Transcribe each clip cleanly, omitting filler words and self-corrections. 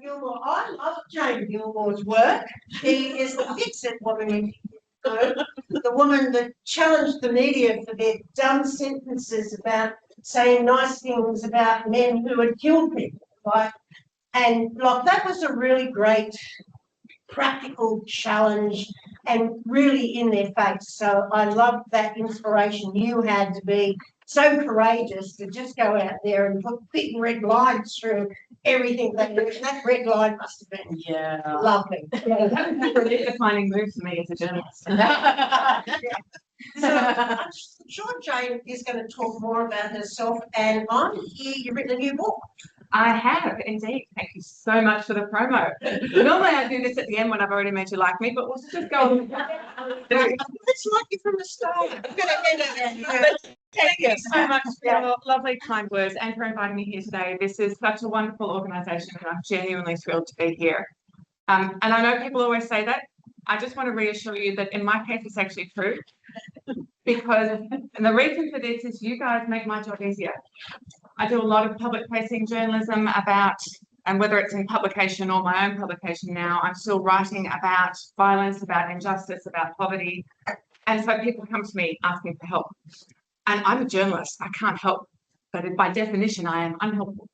Gilmore, I love Jane Gilmore's work. She is the fix-it woman, the woman that challenged the media for their dumb sentences about saying nice things about men who had killed people. That was a really great practical challenge and really in their face. So I love that inspiration you had to be so courageous to just go out there and put big red lines through everything. That red line must have been lovely. Yeah, that was a really defining move for me as a journalist. So I'm sure Jane is going to talk more about herself, and I hear you've written a new book. I have indeed. Thank you so much for the promo. Normally I do this at the end when I've already made you like me, but we'll just go on. It's like you from the start. I'm going to end it. Thank you so much for your lovely kind words and for inviting me here today. This is such a wonderful organisation and I'm genuinely thrilled to be here. And I know people always say that. I just want to reassure you that in my case it's actually true, because and the reason for this is you guys make my job easier. I do a lot of public facing journalism about, and whether it's in publication or my own publication now, I'm still writing about violence, about injustice, about poverty. And so people come to me asking for help. And I'm a journalist, I can't help, but by definition, I am unhelpful.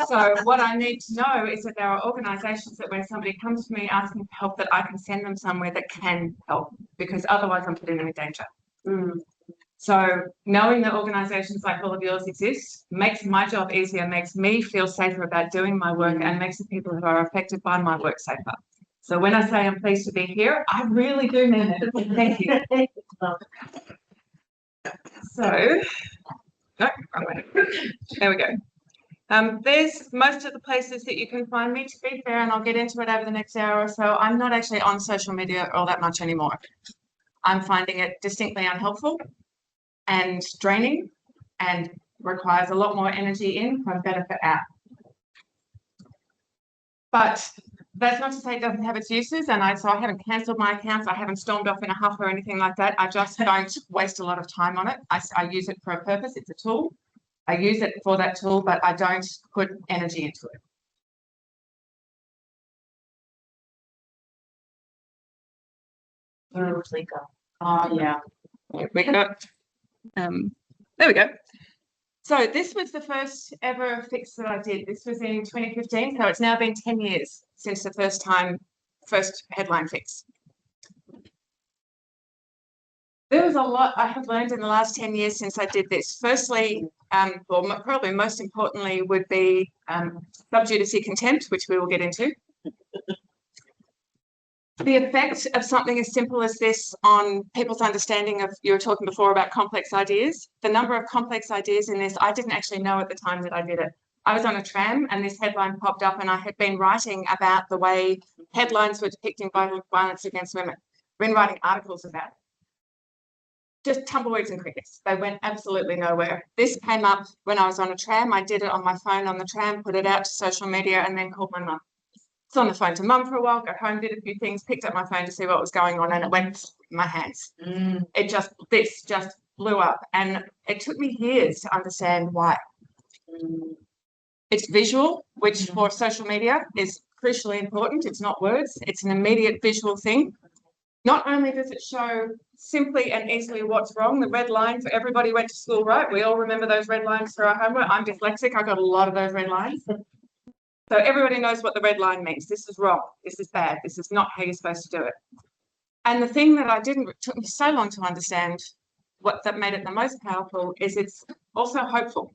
So what I need to know is that there are organisations that when somebody comes to me asking for help, that I can send them somewhere that can help, because otherwise I'm putting them in danger. So knowing that organisations like all of yours exist makes my job easier, makes me feel safer about doing my work, and makes the people who are affected by my work safer. So when I say I'm pleased to be here, I really do mean it. Thank you. So, no, wrong way. There we go. There's most of the places that you can find me, to be fair, and I'll get into it over the next hour or so. I'm not actually on social media all that much anymore. I'm finding it distinctly unhelpful and draining and requires a lot more energy in from benefit out. But that's not to say it doesn't have its uses, and so I haven't cancelled my accounts, I haven't stormed off in a huff or anything like that. I just don't waste a lot of time on it. I use it for a purpose, it's a tool. I use it for that tool, but I don't put energy into it. Oh yeah, we got. There we go. So this was the first ever fix that I did. This was in 2015, so it's now been 10 years since the first headline fix. There was a lot I have learned in the last 10 years since I did this. Firstly, or probably most importantly, would be sub judice contempt, which we will get into. The effect of something as simple as this on people's understanding of, you were talking before about complex ideas, the number of complex ideas in this, I didn't actually know at the time that I did it. I was on a tram and this headline popped up, and I had been writing about the way headlines were depicting violence against women. I've been writing articles about it. Just tumbleweeds and crickets. They went absolutely nowhere. This came up when I was on a tram. I did it on my phone on the tram, put it out to social media, and then called my mum. Was on the phone to mum for a while, got home, did a few things, picked up my phone to see what was going on, and it went in my hands. This just blew up, and it took me years to understand why. It's visual, which for social media is crucially important. It's not words, it's an immediate visual thing. Not only does it show simply and easily what's wrong, the red line for everybody went to school, right? We all remember those red lines for our homework. I'm dyslexic, I got a lot of those red lines. So everybody knows what the red line means. This is wrong. This is bad. This is not how you're supposed to do it. And the thing that it took me so long to understand, what that made it the most powerful, is it's also hopeful.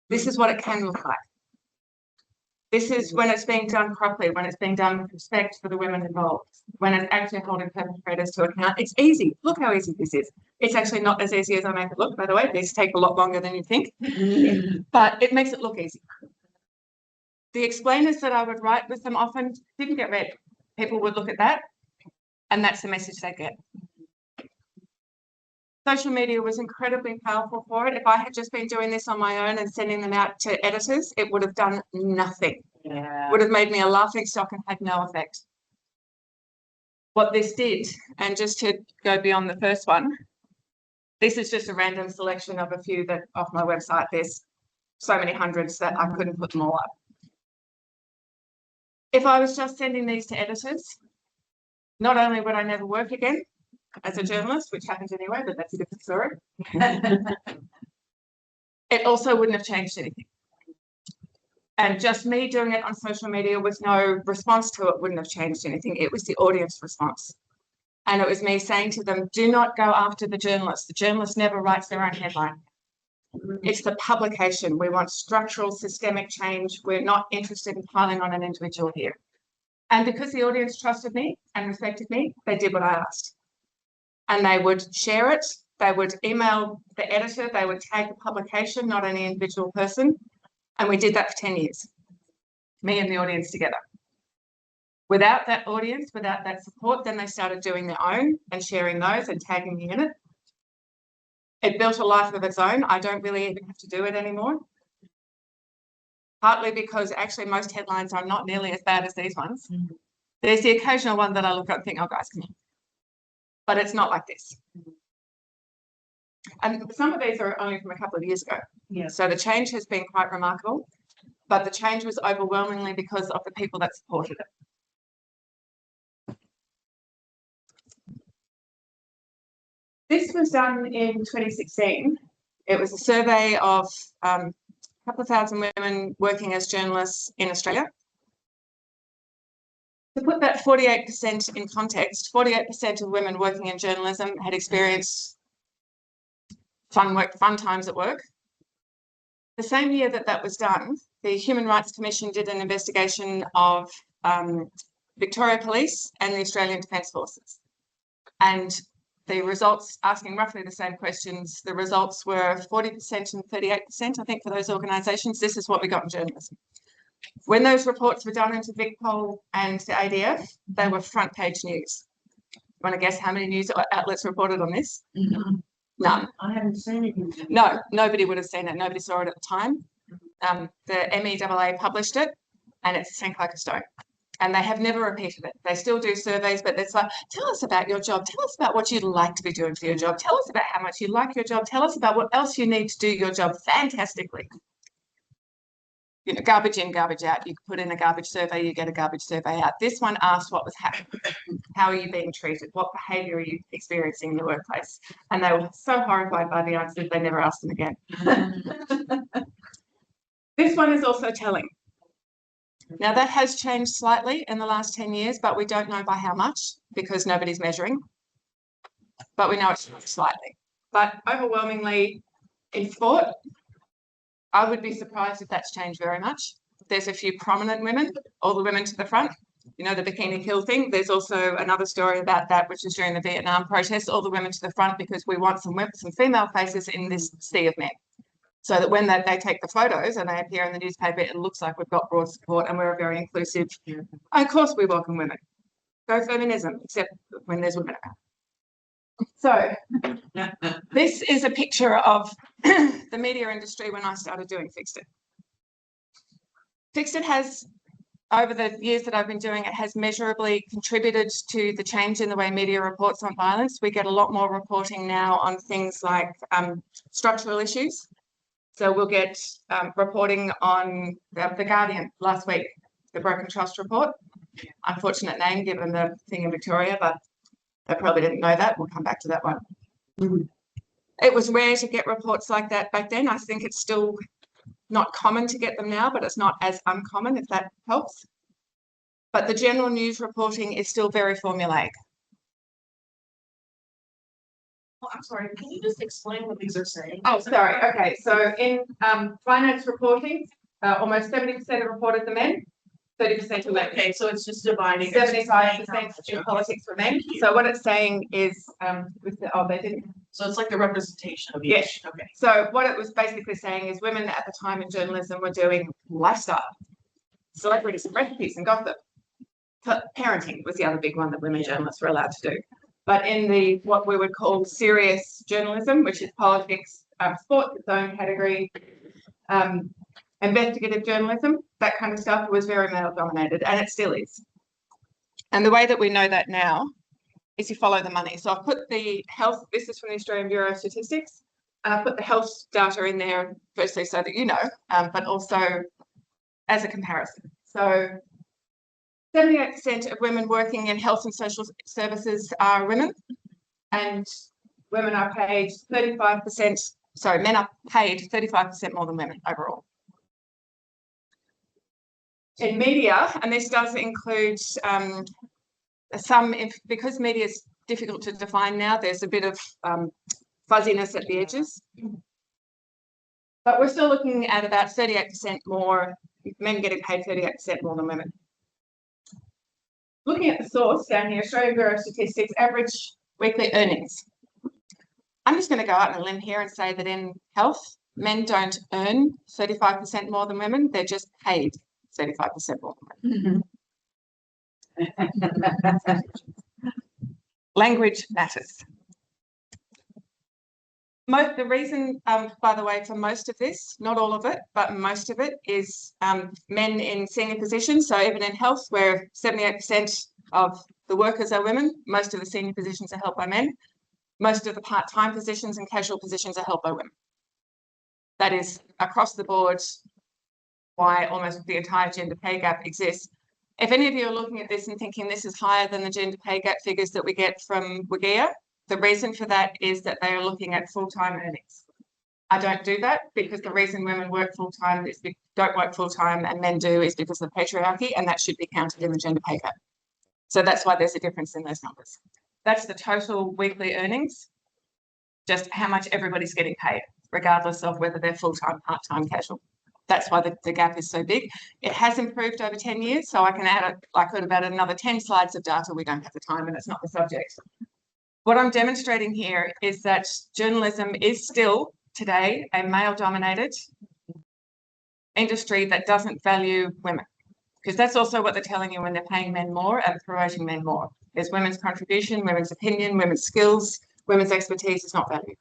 This is what it can look like. This is when it's being done properly, when it's being done with respect for the women involved, when it's actually holding perpetrators to account. It's easy. Look how easy this is. It's actually not as easy as I make it look, by the way. These take a lot longer than you think, but it makes it look easy. The explainers that I would write with them often didn't get read. People would look at that, and that's the message they get. Social media was incredibly powerful for it. If I had just been doing this on my own and sending them out to editors, it would have done nothing. Yeah. Would have made me a laughing stock and had no effect. What this did, and just to go beyond the first one, This is just a random selection of a few that off my website. There's so many hundreds that I couldn't put them all up. If I was just sending these to editors, not only would I never work again as a journalist, which happens anyway, but that's a different story. It also wouldn't have changed anything. And just me doing it on social media with no response to it wouldn't have changed anything. It was the audience response. And it was me saying to them, do not go after the journalist. The journalist never writes their own headline. It's the publication. We want structural, systemic change. We're not interested in piling on an individual here. And because the audience trusted me and respected me, they did what I asked. And they would share it. They would email the editor. They would tag the publication, not any individual person. And we did that for 10 years, me and the audience together. Without that audience, without that support, then they started doing their own and sharing those and tagging me in it. It built a life of its own. I don't really even have to do it anymore. Partly because actually most headlines are not nearly as bad as these ones. There's the occasional one that I look at and think, oh guys, come on. But it's not like this. And some of these are only from a couple of years ago. Yeah. So the change has been quite remarkable, but the change was overwhelmingly because of the people that supported it. This was done in 2016. It was a survey of a couple of thousand women working as journalists in Australia. To put that 48% in context, 48% of women working in journalism had experienced fun times at work. The same year that that was done, the Human Rights Commission did an investigation of Victoria Police and the Australian Defence Forces. And the results, asking roughly the same questions, the results were 40% and 38%, I think, for those organisations. This is what we got in journalism. When those reports were done into VicPol and the ADF, they were front page news. You want to guess how many news outlets reported on this? None. I haven't seen it. No, nobody would have seen it. Nobody saw it at the time. The MEAA published it, and it sank like a stone. And they have never repeated it. They still do surveys, but it's like, tell us about your job. Tell us about what you'd like to be doing for your job. Tell us about how much you like your job. Tell us about what else you need to do your job fantastically. You know, garbage in, garbage out. You put in a garbage survey, you get a garbage survey out. This one asked what was happening. How are you being treated? What behaviour are you experiencing in the workplace? And they were so horrified by the answers, they never asked them again. This one is also telling. Now, that has changed slightly in the last 10 years, but we don't know by how much because nobody's measuring. But we know it's changed slightly. But overwhelmingly, in sport, I would be surprised if that's changed very much. There's a few prominent women, all the women to the front. You know, the Bikini Kill thing. There's also another story about that, which is during the Vietnam protests, all the women to the front because we want some female faces in this sea of men. So that when they take the photos and they appear in the newspaper, it looks like we've got broad support and we're very inclusive. And of course, we welcome women. Go feminism, except when there's women around. So this is a picture of the media industry when I started doing Fixed It. Fixed It has, over the years that I've been doing it, has measurably contributed to the change in the way media reports on violence. We get a lot more reporting now on things like structural issues. So we'll get reporting on the Guardian last week, the Broken Trust report. Unfortunate name given the thing in Victoria, but they probably didn't know that. We'll come back to that one. It was rare to get reports like that back then. I think it's still not common to get them now, but it's not as uncommon, if that helps. But the general news reporting is still very formulaic. Well, I'm sorry, can you just explain what these are saying? Oh, sorry. Okay. So in finance reporting, almost 70% are reported to men, 30% to women. Okay, so it's just dividing. 75% in politics for men. So what it's saying is, they didn't. So it's like the representation of each. Yes. Okay. So what it was basically saying is women at the time in journalism were doing lifestyle, celebrities and recipes and gossip. Parenting was the other big one that women journalists were allowed to do. But in the what we would call serious journalism, which is politics, sports, its own category, investigative journalism, that kind of stuff was very male dominated, and it still is. And the way that we know that now is you follow the money. So I've put the health, this is from the Australian Bureau of Statistics, and I've put the health data in there, firstly so that you know, but also as a comparison. So 78% of women working in health and social services are women, and women are paid 35%, sorry, men are paid 35% more than women overall. In media, and this does include because media is difficult to define now, there's a bit of fuzziness at the edges. But we're still looking at about 38% more, men getting paid 38% more than women. Looking at the source down here, Australian Bureau of Statistics, average weekly earnings. I'm just going to go out on a limb here and say that in health, men don't earn 35% more than women, they're just paid 35% more than women. Language matters. The reason, by the way, for most of this, not all of it, but most of it is men in senior positions. So even in health, where 78% of the workers are women, most of the senior positions are held by men. Most of the part-time positions and casual positions are held by women. That is across the board why almost the entire gender pay gap exists. If any of you are looking at this and thinking this is higher than the gender pay gap figures that we get from WGEA, the reason for that is that they are looking at full-time earnings. I don't do that because the reason women work full-time is don't work full-time and men do is because of patriarchy, and that should be counted in the gender pay gap. So that's why there's a difference in those numbers. That's the total weekly earnings, just how much everybody's getting paid, regardless of whether they're full-time, part-time, casual. That's why the gap is so big. It has improved over 10 years, so I can add, I could have added another 10 slides of data. We don't have the time and it's not the subject. What I'm demonstrating here is that journalism is still today a male-dominated industry that doesn't value women, because that's also what they're telling you when they're paying men more and promoting men more. Is women's contribution, women's opinion, women's skills, women's expertise is not valued.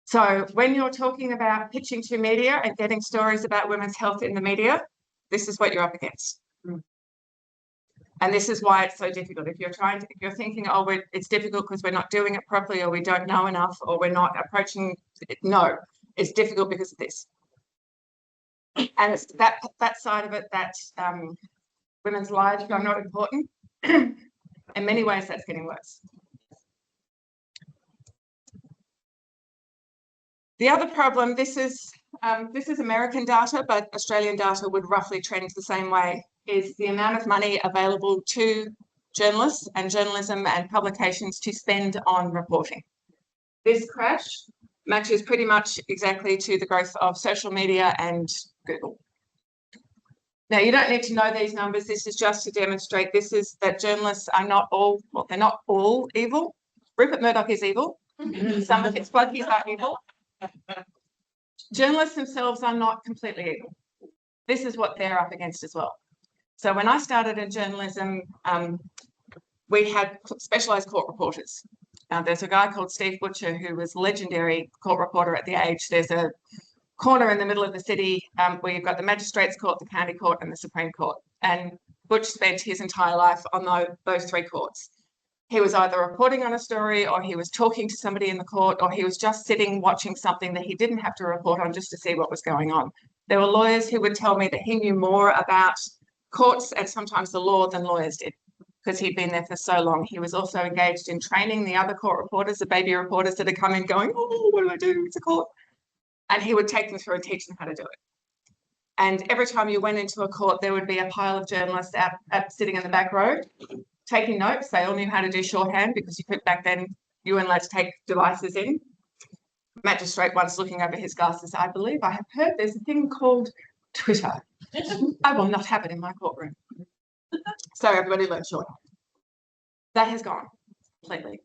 So when you're talking about pitching to media and getting stories about women's health in the media, this is what you're up against. And this is why it's so difficult. If you're thinking, oh, it's difficult because we're not doing it properly, or we don't know enough, or we're not approaching it, no, it's difficult because of this. And it's that side of it that women's lives are not important. In many ways, that's getting worse. The other problem, this is American data, but Australian data would roughly trend the same way, is the amount of money available to journalists and journalism and publications to spend on reporting. This crash matches pretty much exactly to the growth of social media and Google. Now, you don't need to know these numbers. This is just to demonstrate that journalists are not all, well, they're not all evil. Rupert Murdoch is evil. Some of his flunkies are evil. Journalists themselves are not completely evil. This is what they're up against as well. So when I started in journalism, we had specialised court reporters. There's a guy called Steve Butcher who was legendary court reporter at The Age. There's a corner in the middle of the city where you've got the Magistrates Court, the County Court and the Supreme Court. And Butch spent his entire life on those three courts. He was either reporting on a story, or he was talking to somebody in the court, or he was just sitting watching something that he didn't have to report on just to see what was going on. There were lawyers who would tell me that he knew more about courts and sometimes the law than lawyers did, because he'd been there for so long. He was also engaged in training the other court reporters, the baby reporters that had come in going, oh, what do I do? It's a court. And he would take them through and teach them how to do it. And every time you went into a court, there would be a pile of journalists sitting in the back row, taking notes. They all knew how to do shorthand because you could, back then, you weren't allowed to take devices in. Magistrate once looking over his glasses, I believe I have heard there's a thing called Twitter. I will not have it in my courtroom. So everybody learned shorthand. That has gone completely,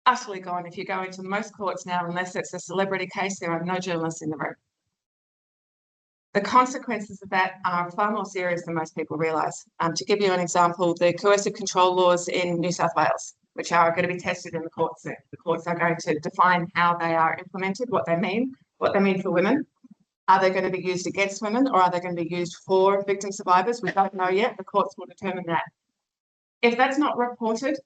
utterly gone. If you go into most courts now, unless it's a celebrity case, there are no journalists in the room. The consequences of that are far more serious than most people realise. To give you an example, the coercive control laws in New South Wales, which are going to be tested in the courts soon. The courts are going to define how they are implemented, what they mean for women. Are they going to be used against women, or are they going to be used for victim survivors? We don't know yet. The courts will determine that. If that's not reported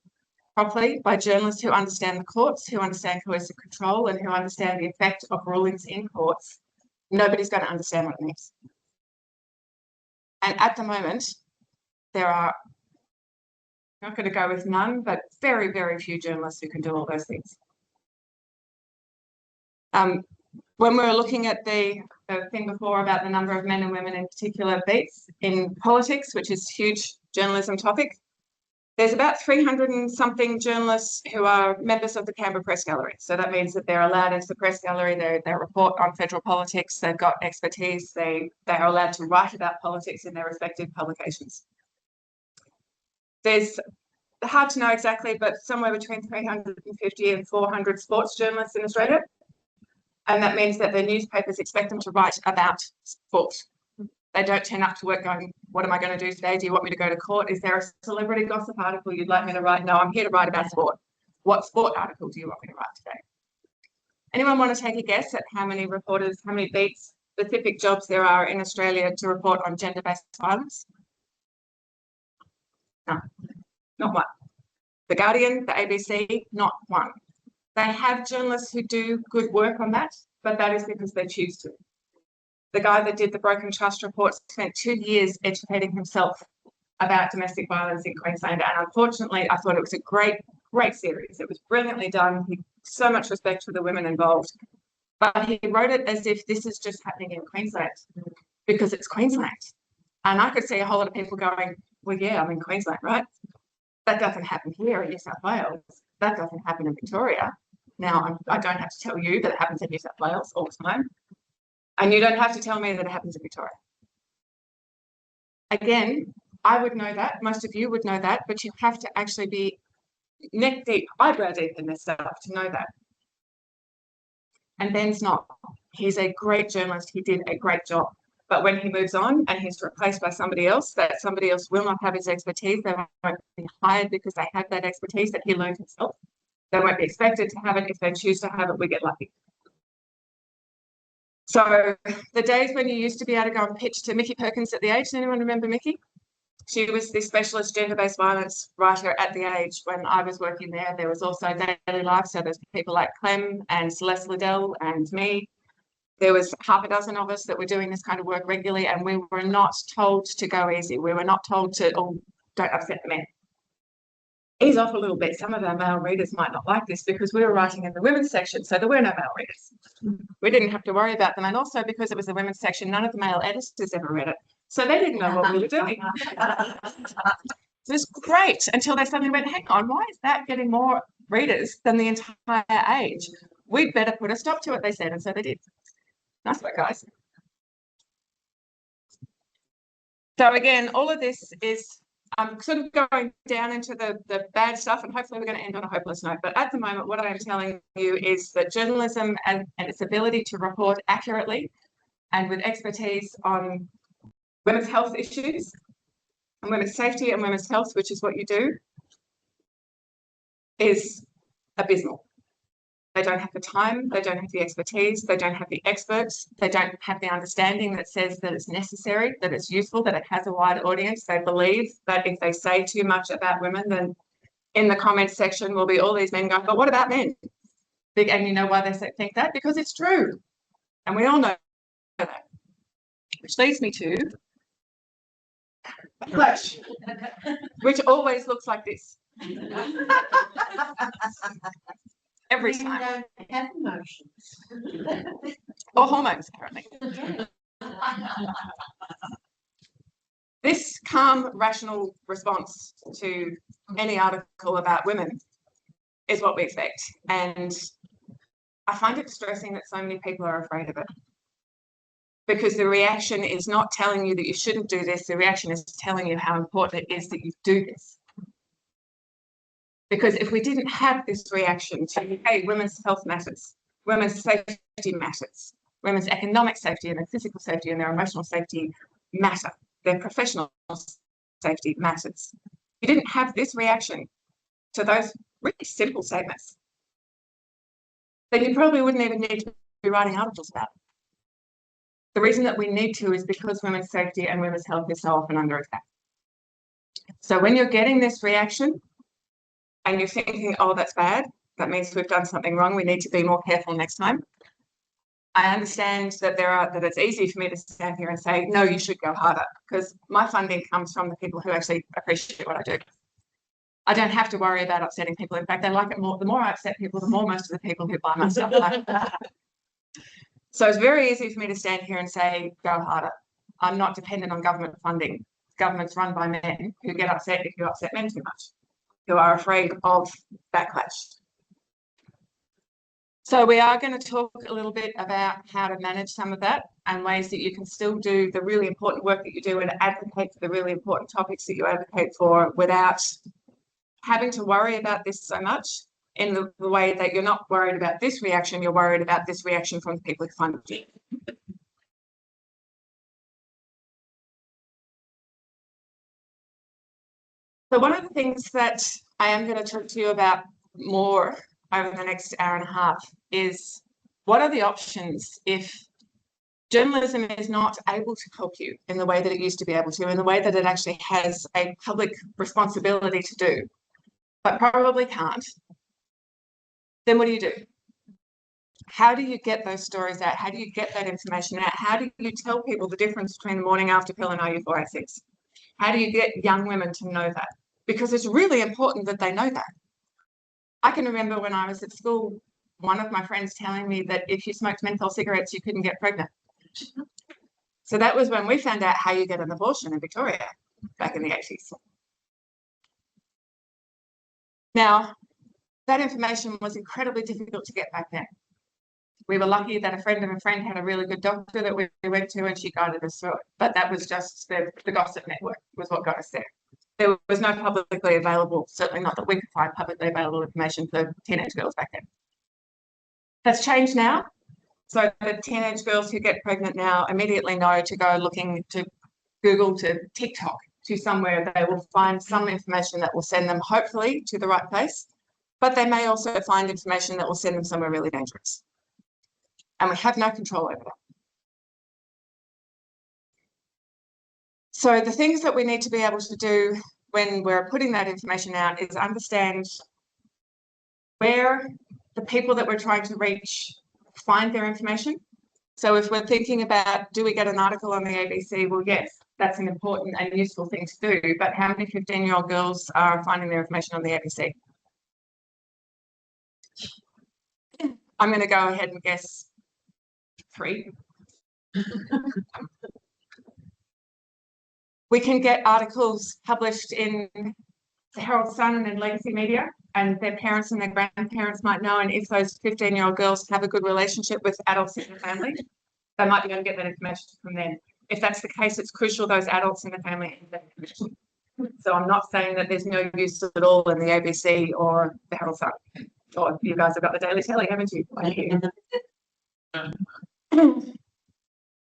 properly by journalists who understand the courts, who understand coercive control, and who understand the effect of rulings in courts, nobody's going to understand what it means. And at the moment, there are, I'm not going to go with none, but very, very few journalists who can do all those things. When we were looking at the thing before about the number of men and women in particular beats in politics, which is a huge journalism topic, there's about 300 and something journalists who are members of the Canberra Press Gallery. So that means that they're allowed into the press gallery, they report on federal politics, they've got expertise, they are allowed to write about politics in their respective publications. There's hard to know exactly, but somewhere between 350 and 400 sports journalists in Australia. And that means that the newspapers expect them to write about sport. They don't turn up to work going, what am I going to do today? Do you want me to go to court? Is there a celebrity gossip article you'd like me to write? No, I'm here to write about sport. What sport article do you want me to write today? Anyone want to take a guess at how many reporters, how many beats, specific jobs there are in Australia to report on gender-based violence? No, not one. The Guardian, the ABC, not one. They have journalists who do good work on that, but that is because they choose to. The guy that did the Broken Trust report spent 2 years educating himself about domestic violence in Queensland. And unfortunately, I thought it was a great, great series. It was brilliantly done. He so much respect for the women involved. But he wrote it as if this is just happening in Queensland because it's Queensland. And I could see a whole lot of people going, well, yeah, I'm in Queensland, right? That doesn't happen here in New South Wales. That doesn't happen in Victoria. Now, I don't have to tell you that it happens in New South Wales all the time. And you don't have to tell me that it happens in Victoria. Again, I would know that, most of you would know that, but you have to actually be neck deep, eyebrow deep in this stuff to know that. And Ben's not. He's a great journalist. He did a great job. But when he moves on and he's replaced by somebody else, that somebody else will not have his expertise. They won't be hired because they have that expertise that he learned himself. They won't be expected to have it. If they choose to have it, we get lucky. So the days when you used to be able to go and pitch to Mickey Perkins at The Age, does anyone remember Mickey? She was the specialist gender-based violence writer at The Age when I was working there. There was also Daily Life, so there's people like Clem and Celeste Liddell and me. There was half a dozen of us that were doing this kind of work regularly, and we were not told to go easy. We were not told to, oh, don't upset the men. Ease off a little bit. Some of our male readers might not like this because we were writing in the women's section, so there were no male readers. We didn't have to worry about them. And also because it was the women's section, none of the male editors ever read it. So they didn't know what we were doing. It was great until they suddenly went, hang on, why is that getting more readers than the entire Age? We'd better put a stop to it, they said, and so they did. Nice work, guys. So again, all of this is sort of going down into the bad stuff, and hopefully we're going to end on a hopeless note. But at the moment, what I'm telling you is that journalism and its ability to report accurately and with expertise on women's health issues and women's safety and women's health, which is what you do, is abysmal. They don't have the time, they don't have the expertise, they don't have the experts, they don't have the understanding that says that it's necessary, that it's useful, that it has a wide audience. They believe that if they say too much about women, then in the comments section will be all these men going, but what about men? And you know why they think that? Because it's true. And we all know that. Which leads me to which always looks like this. Every time. Don't have emotions. Or hormones, apparently. This calm, rational response to any article about women is what we expect. And I find it distressing that so many people are afraid of it. Because the reaction is not telling you that you shouldn't do this. The reaction is telling you how important it is that you do this. Because if we didn't have this reaction to, hey, women's health matters, women's safety matters, women's economic safety and their physical safety and their emotional safety matter, their professional safety matters. If you didn't have this reaction to those really simple statements, then you probably wouldn't even need to be writing articles about it. The reason that we need to is because women's safety and women's health is so often under attack. So when you're getting this reaction and you're thinking, oh, that's bad, that means we've done something wrong, we need to be more careful next time. I understand that that it's easy for me to stand here and say, no, you should go harder, because my funding comes from the people who actually appreciate what I do. I don't have to worry about upsetting people. In fact, they like it more. The more I upset people, the more most of the people who buy my stuff like that. So it's very easy for me to stand here and say, go harder. I'm not dependent on government funding. Government's run by men who get upset if you upset men too much, who are afraid of backlash. So we are going to talk a little bit about how to manage some of that and ways that you can still do the really important work that you do and advocate for the really important topics that you advocate for without having to worry about this so much, in the way that you're not worried about this reaction, you're worried about this reaction from the people who fund you. So one of the things that I am going to talk to you about more over the next hour and a half is, what are the options if journalism is not able to help you in the way that it used to be able to, in the way that it actually has a public responsibility to do, but probably can't? Then what do? How do you get those stories out? How do you get that information out? How do you tell people the difference between the morning after pill and IU486? How do you get young women to know that? Because it's really important that they know that. I can remember when I was at school, one of my friends telling me that if you smoked menthol cigarettes, you couldn't get pregnant. So that was when we found out how you get an abortion in Victoria back in the 80s. Now, that information was incredibly difficult to get back then. We were lucky that a friend of a friend had a really good doctor that we went to, and she guided us through it. But that was just the gossip network was what got us there. There was no publicly available, certainly not that we could find publicly available information for teenage girls back then. That's changed now. So the teenage girls who get pregnant now immediately know to go looking to Google, to TikTok, to somewhere. They will find some information that will send them hopefully to the right place, but they may also find information that will send them somewhere really dangerous. And we have no control over that. So the things that we need to be able to do when we're putting that information out is understand where the people that we're trying to reach find their information. So if we're thinking about, do we get an article on the ABC? Well, yes, that's an important and useful thing to do, but how many 15-year-old girls are finding their information on the ABC? I'm going to go ahead and guess 3. We can get articles published in the Herald Sun and in legacy media, and their parents and their grandparents might know, and if those 15-year-old girls have a good relationship with adults in the family, they might be able to get that information from them. If that's the case, it's crucial those adults in the family have that information. So I'm not saying that there's no use at all in the ABC or the Herald Sun. Or you guys have got the Daily Telly, haven't you?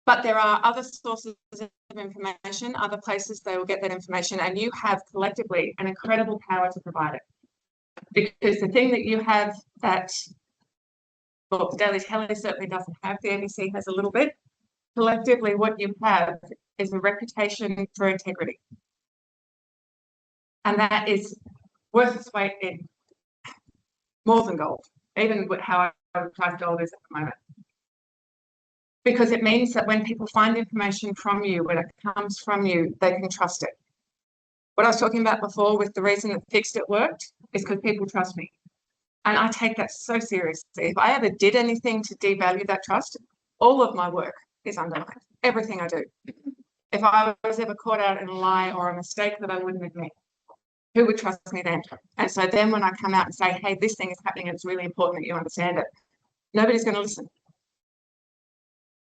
But there are other sources of information, other places they will get that information, and you have collectively an incredible power to provide it. Because the thing that you have that, well, the Daily Telly certainly doesn't have, the ABC has a little bit. Collectively, what you have is a reputation for integrity. And that is worth its weight in more than gold, even with how priced gold is at the moment. Because it means that when people find information from you, when it comes from you, they can trust it. What I was talking about before with the reason that Fixed It worked is because people trust me. And I take that so seriously. If I ever did anything to devalue that trust, all of my work is undermined. Everything I do. If I was ever caught out in a lie or a mistake that I wouldn't admit, who would trust me then? And so then when I come out and say, hey, this thing is happening and it's really important that you understand it, nobody's going to listen.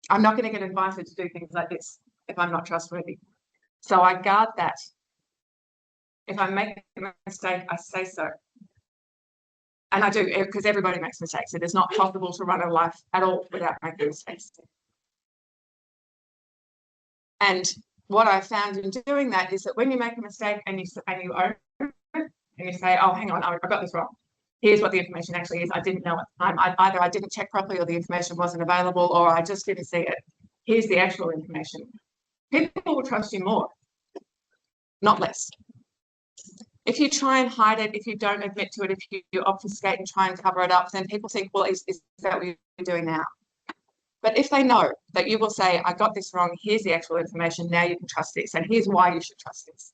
I'm not going to get invited to do things like this if I'm not trustworthy. So I guard that. If I make a mistake, I say so. And I do, because everybody makes mistakes. It is not possible to run a life at all without making mistakes. And what I found in doing that is that when you make a mistake and you own it, and you say, oh, hang on, I got this wrong. Here's what the information actually is. I didn't know at the time. Either I didn't check properly or the information wasn't available or I just didn't see it. Here's the actual information. People will trust you more, not less. If you try and hide it, if you don't admit to it, if you obfuscate and try and cover it up, then people think, well, is that what you're doing now? But if they know that you will say, I got this wrong, here's the actual information, now you can trust this, and here's why you should trust this.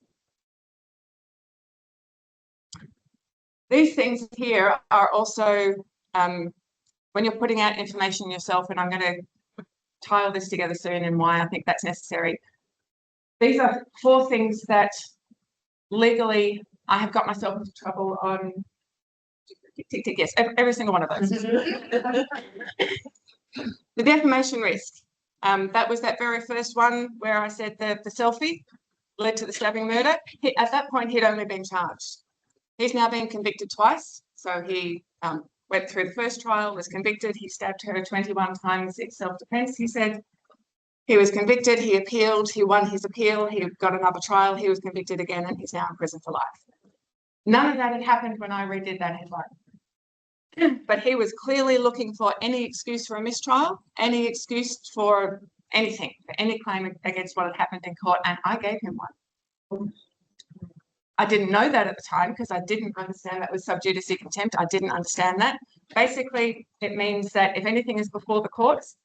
These things here are also, when you're putting out information yourself, and I'm going to tie all this together soon and why I think that's necessary. These are 4 things that legally I have got myself into trouble on. Tick, tick, tick, yes, every single one of those. The defamation risk. That was that very first one where I said the selfie led to the stabbing murder. At that point, he'd only been charged. He's now been convicted twice. So he went through the first trial, was convicted. He stabbed her 21 times in self-defense, he said. He was convicted, he appealed, he won his appeal, he got another trial, he was convicted again, and he's now in prison for life. None of that had happened when I redid that headline. But he was clearly looking for any excuse for a mistrial, any excuse for anything, for any claim against what had happened in court, and I gave him one. I didn't know that at the time because I didn't understand that was sub judice contempt. I didn't understand that. Basically, it means that if anything is before the courts,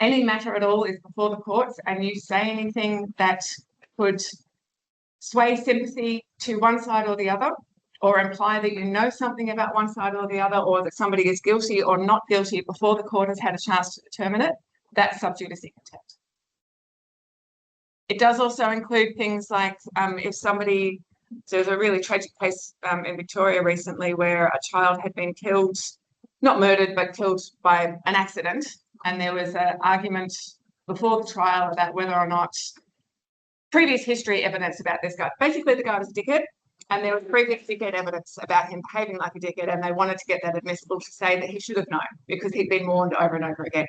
any matter at all is before the courts, and you say anything that could sway sympathy to one side or the other, or imply that you know something about one side or the other, or that somebody is guilty or not guilty before the court has had a chance to determine it, that's sub judice contempt. It does also include things like if somebody, so there's a really tragic case in Victoria recently where a child had been killed, not murdered, but killed by an accident. And there was an argument before the trial about whether or not previous history evidence about this guy. Basically, the guy was a dickhead, and there was previous dickhead evidence about him behaving like a dickhead, and they wanted to get that admissible to say that he should have known because he'd been warned over and over again.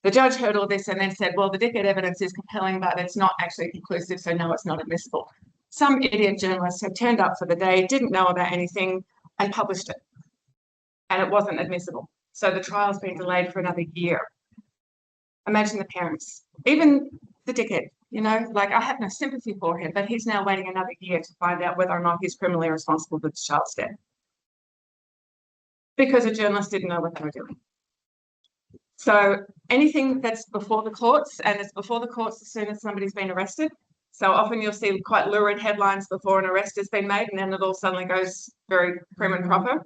The judge heard all this and then said, well, the dickhead evidence is compelling, but it's not actually conclusive, so no, it's not admissible. Some idiot journalist had turned up for the day, didn't know about anything, and published it. And it wasn't admissible. So the trial's been delayed for another year. Imagine the parents, even the dickhead, you know, like I have no sympathy for him, but he's now waiting another year to find out whether or not he's criminally responsible for the child's death. Because a journalist didn't know what they were doing. So anything that's before the courts, and it's before the courts as soon as somebody's been arrested. So often you'll see quite lurid headlines before an arrest has been made, and then it all suddenly goes very prim and proper.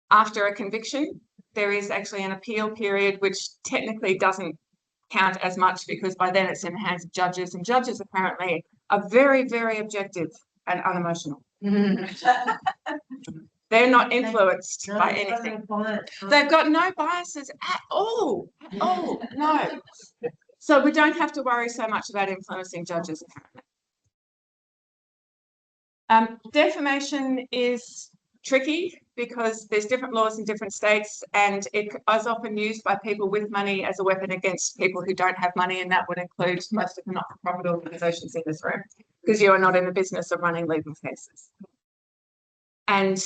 After a conviction, there is actually an appeal period, which technically doesn't count as much because by then it's in the hands of judges, and judges apparently are very, very objective and unemotional. They're not influenced by anything. They've got no biases at all. Oh, no. So we don't have to worry so much about influencing judges, apparently. Defamation is tricky because there's different laws in different states, and it is often used by people with money as a weapon against people who don't have money, and that would include most of the not-for-profit organisations in this room, because you are not in the business of running legal cases. And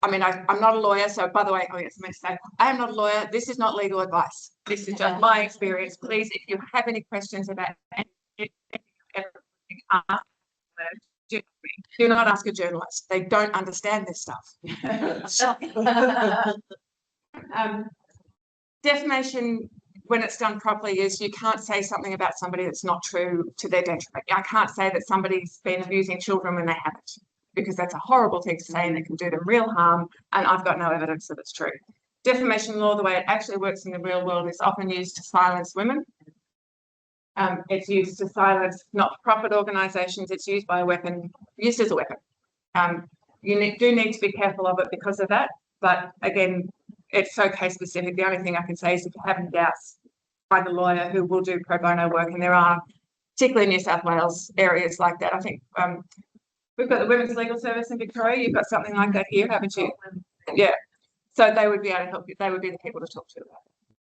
I mean, I'm not a lawyer, so by the way, I am not a lawyer. This is not legal advice. This is just my experience. Please, if you have any questions about anything, do not ask a journalist. They don't understand this stuff. Defamation, when it's done properly, is you can't say something about somebody that's not true to their detriment. I can't say that somebody's been abusing children when they haven't, because that's a horrible thing to say and it can do them real harm, and I've got no evidence that it's true. Defamation law, the way it actually works in the real world, is often used to silence women. It's used to silence not-for-profit organisations. It's used by a weapon, used as a weapon. You do need to be careful of it because of that. But again, it's so case specific. The only thing I can say is if you have any doubts, find a lawyer who will do pro bono work. And there are, particularly in New South Wales, areas like that. I think we've got the Women's Legal Service in Victoria. You've got something like that here, haven't you? Yeah. So they would be able to help you. They would be the people to talk to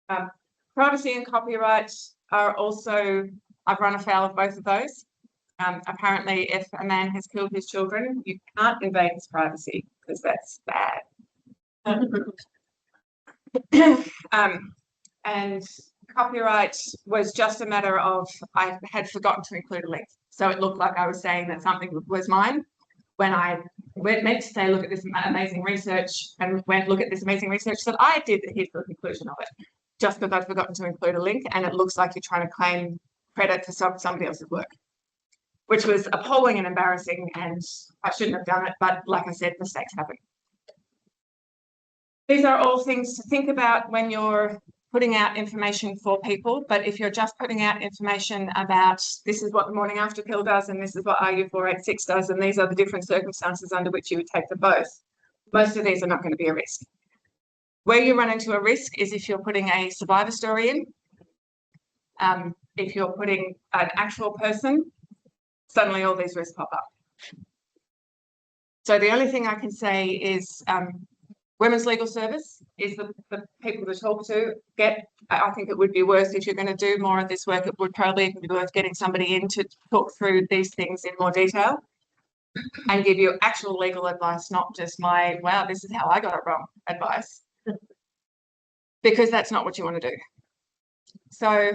about it. Privacy and copyright are also, I've run afoul of both of those. Apparently, if a man has killed his children, you can't invade his privacy because that's bad. And copyright was just a matter of I had forgotten to include a link. So it looked like I was saying that something was mine. when I meant to say, look at this amazing research and went, look at this amazing research that I did, here's the conclusion of it, just because I've forgotten to include a link and it looks like you're trying to claim credit for somebody else's work, which was appalling and embarrassing, and I shouldn't have done it, but like I said, mistakes happen. These are all things to think about when you're putting out information for people, but if you're just putting out information about this is what the morning after pill does and this is what RU486 does and these are the different circumstances under which you would take them both, most of these are not going to be a risk. Where you run into a risk is if you're putting a survivor story in, if you're putting an actual person, suddenly all these risks pop up. So the only thing I can say is Women's Legal Service is the people to talk to. I think it would be worth, if you're going to do more of this work, it would probably be worth getting somebody in to talk through these things in more detail and give you actual legal advice, not just my, wow, this is how I got it wrong advice, because that's not what you want to do. So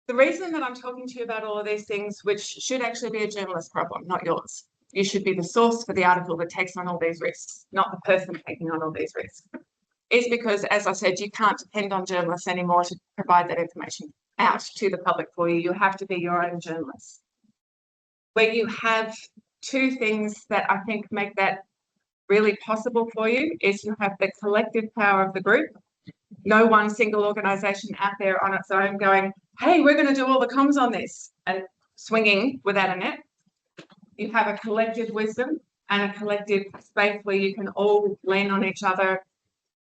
the reason that I'm talking to you about all of these things, which should actually be a journalist problem, not yours. You should be the source for the article that takes on all these risks, not the person taking on all these risks. Is because, as I said, you can't depend on journalists anymore to provide that information out to the public for you. You have to be your own journalist. Where you have two things that I think make that really possible for you is you have the collective power of the group. No one single organisation out there on its own going, hey, we're going to do all the comms on this and swinging without a net. You have a collective wisdom and a collective space where you can all lean on each other,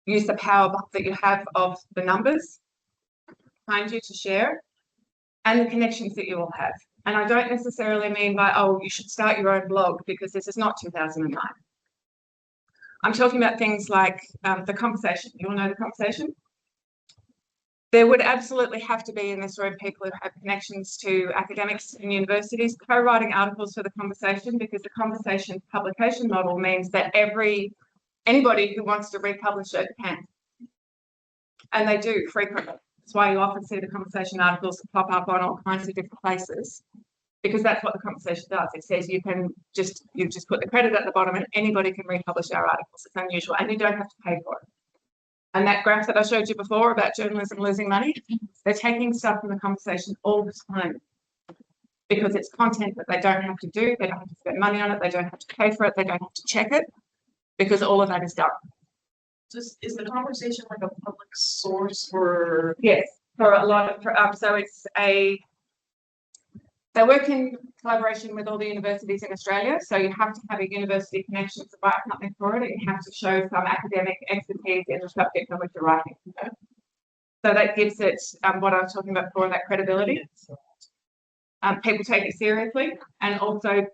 use the power that you have of the numbers behind you to share, and the connections that you all have. And I don't necessarily mean by, oh, you should start your own blog, because this is not 2009. I'm talking about things like the conversation. You all know the conversation? There would absolutely have to be in this room people who have connections to academics and universities co-writing articles for the conversation, because the conversation publication model means that anybody who wants to republish it can. And they do frequently. That's why you often see the conversation articles pop up on all kinds of different places, because that's what the conversation does. It says you just put the credit at the bottom and anybody can republish our articles. It's unusual and you don't have to pay for it. And that graph that I showed you before about journalism losing money, they're taking stuff from the conversation all the time because it's content that they don't have to do, they don't have to spend money on it, they don't have to pay for it, they don't have to check it, because all of that is done. Is the conversation like a public source for? Yes, for a lot of, so they work in collaboration with all the universities in Australia. So you have to have a university connection to write something for it. You have to show some academic expertise in the subject on which you're writing. So that gives it what I was talking about before, that credibility. People take it seriously, and also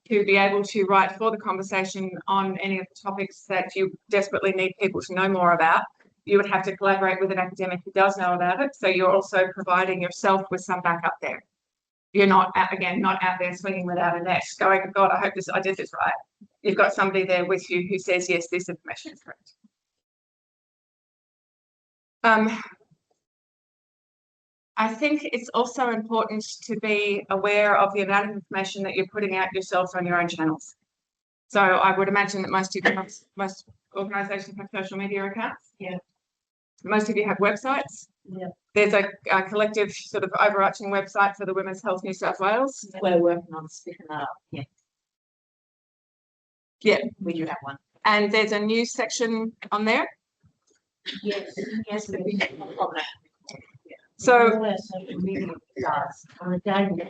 to be able to write for the conversation on any of the topics that you desperately need people to know more about, you would have to collaborate with an academic who does know about it. So you're also providing yourself with some backup there. You're not, again, not out there swinging without a net going, God, I hope I did this right. You've got somebody there with you who says, yes, this information is correct. I think it's also important to be aware of the amount of information that you're putting out yourselves on your own channels. So I would imagine that most organisations have social media accounts. Yeah. Most of you have websites. Yeah. There's a collective sort of overarching website for the Women's Health New South Wales. We're working on splitting that up. Yeah. Yeah. We do have one. And there's a news section on there. Yes. Yes, but we have a problem. So Social media does on a daily.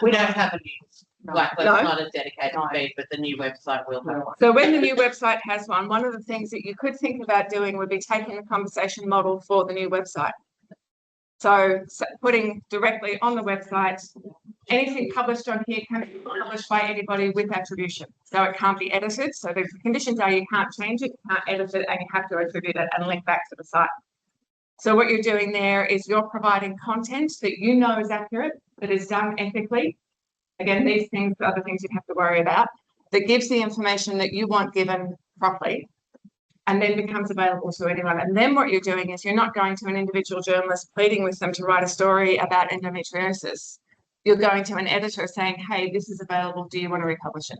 We don't have a news. Like that's No. not a dedicated feed, but the new website will have one. So when the new website has one of the things that you could think about doing would be taking the conversation model for the new website. So putting directly on the website, anything published on here can be published by anybody with attribution. So it can't be edited. So the conditions are you can't change it, you can't edit it, and you have to attribute it and link back to the site. So what you're doing there is you're providing content that you know is accurate, that is done ethically. Again, these things are the things you have to worry about, that gives the information that you want given properly, and then becomes available to anyone. And then what you're doing is you're not going to an individual journalist pleading with them to write a story about endometriosis. You're going to an editor saying, hey, this is available. Do you want to republish it?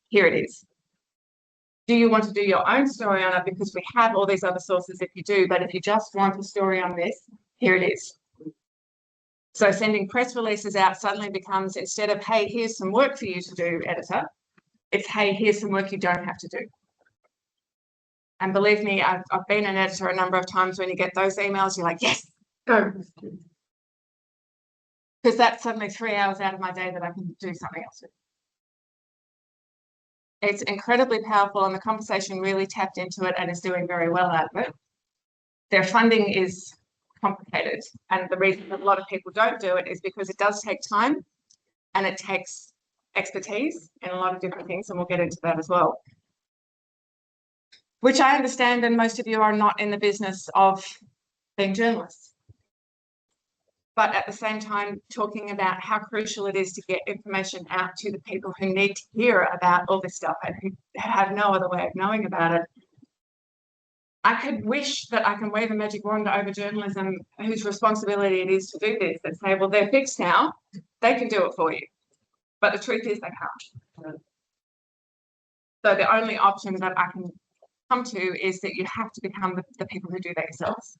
Here it is. Do you want to do your own story on it? Because we have all these other sources if you do, but if you just want a story on this, here it is. So sending press releases out suddenly becomes, instead of, hey, here's some work for you to do, editor, it's, hey, here's some work you don't have to do. And believe me, I've been an editor a number of times. When you get those emails, you're like, yes, go. Because that's suddenly 3 hours out of my day that I can do something else with. It's incredibly powerful, and the conversation really tapped into it and is doing very well out of it. Their funding is complicated, and the reason that a lot of people don't do it is because it does take time and it takes expertise in a lot of different things, and we'll get into that as well. Which I understand, and most of you are not in the business of being journalists. But at the same time, talking about how crucial it is to get information out to the people who need to hear about all this stuff and who have no other way of knowing about it. I could wish that I can wave a magic wand over journalism whose responsibility it is to do this and say, well, they're fixed now, they can do it for you. But the truth is they can't. So the only option that I can come to is that you have to become the people who do that yourselves.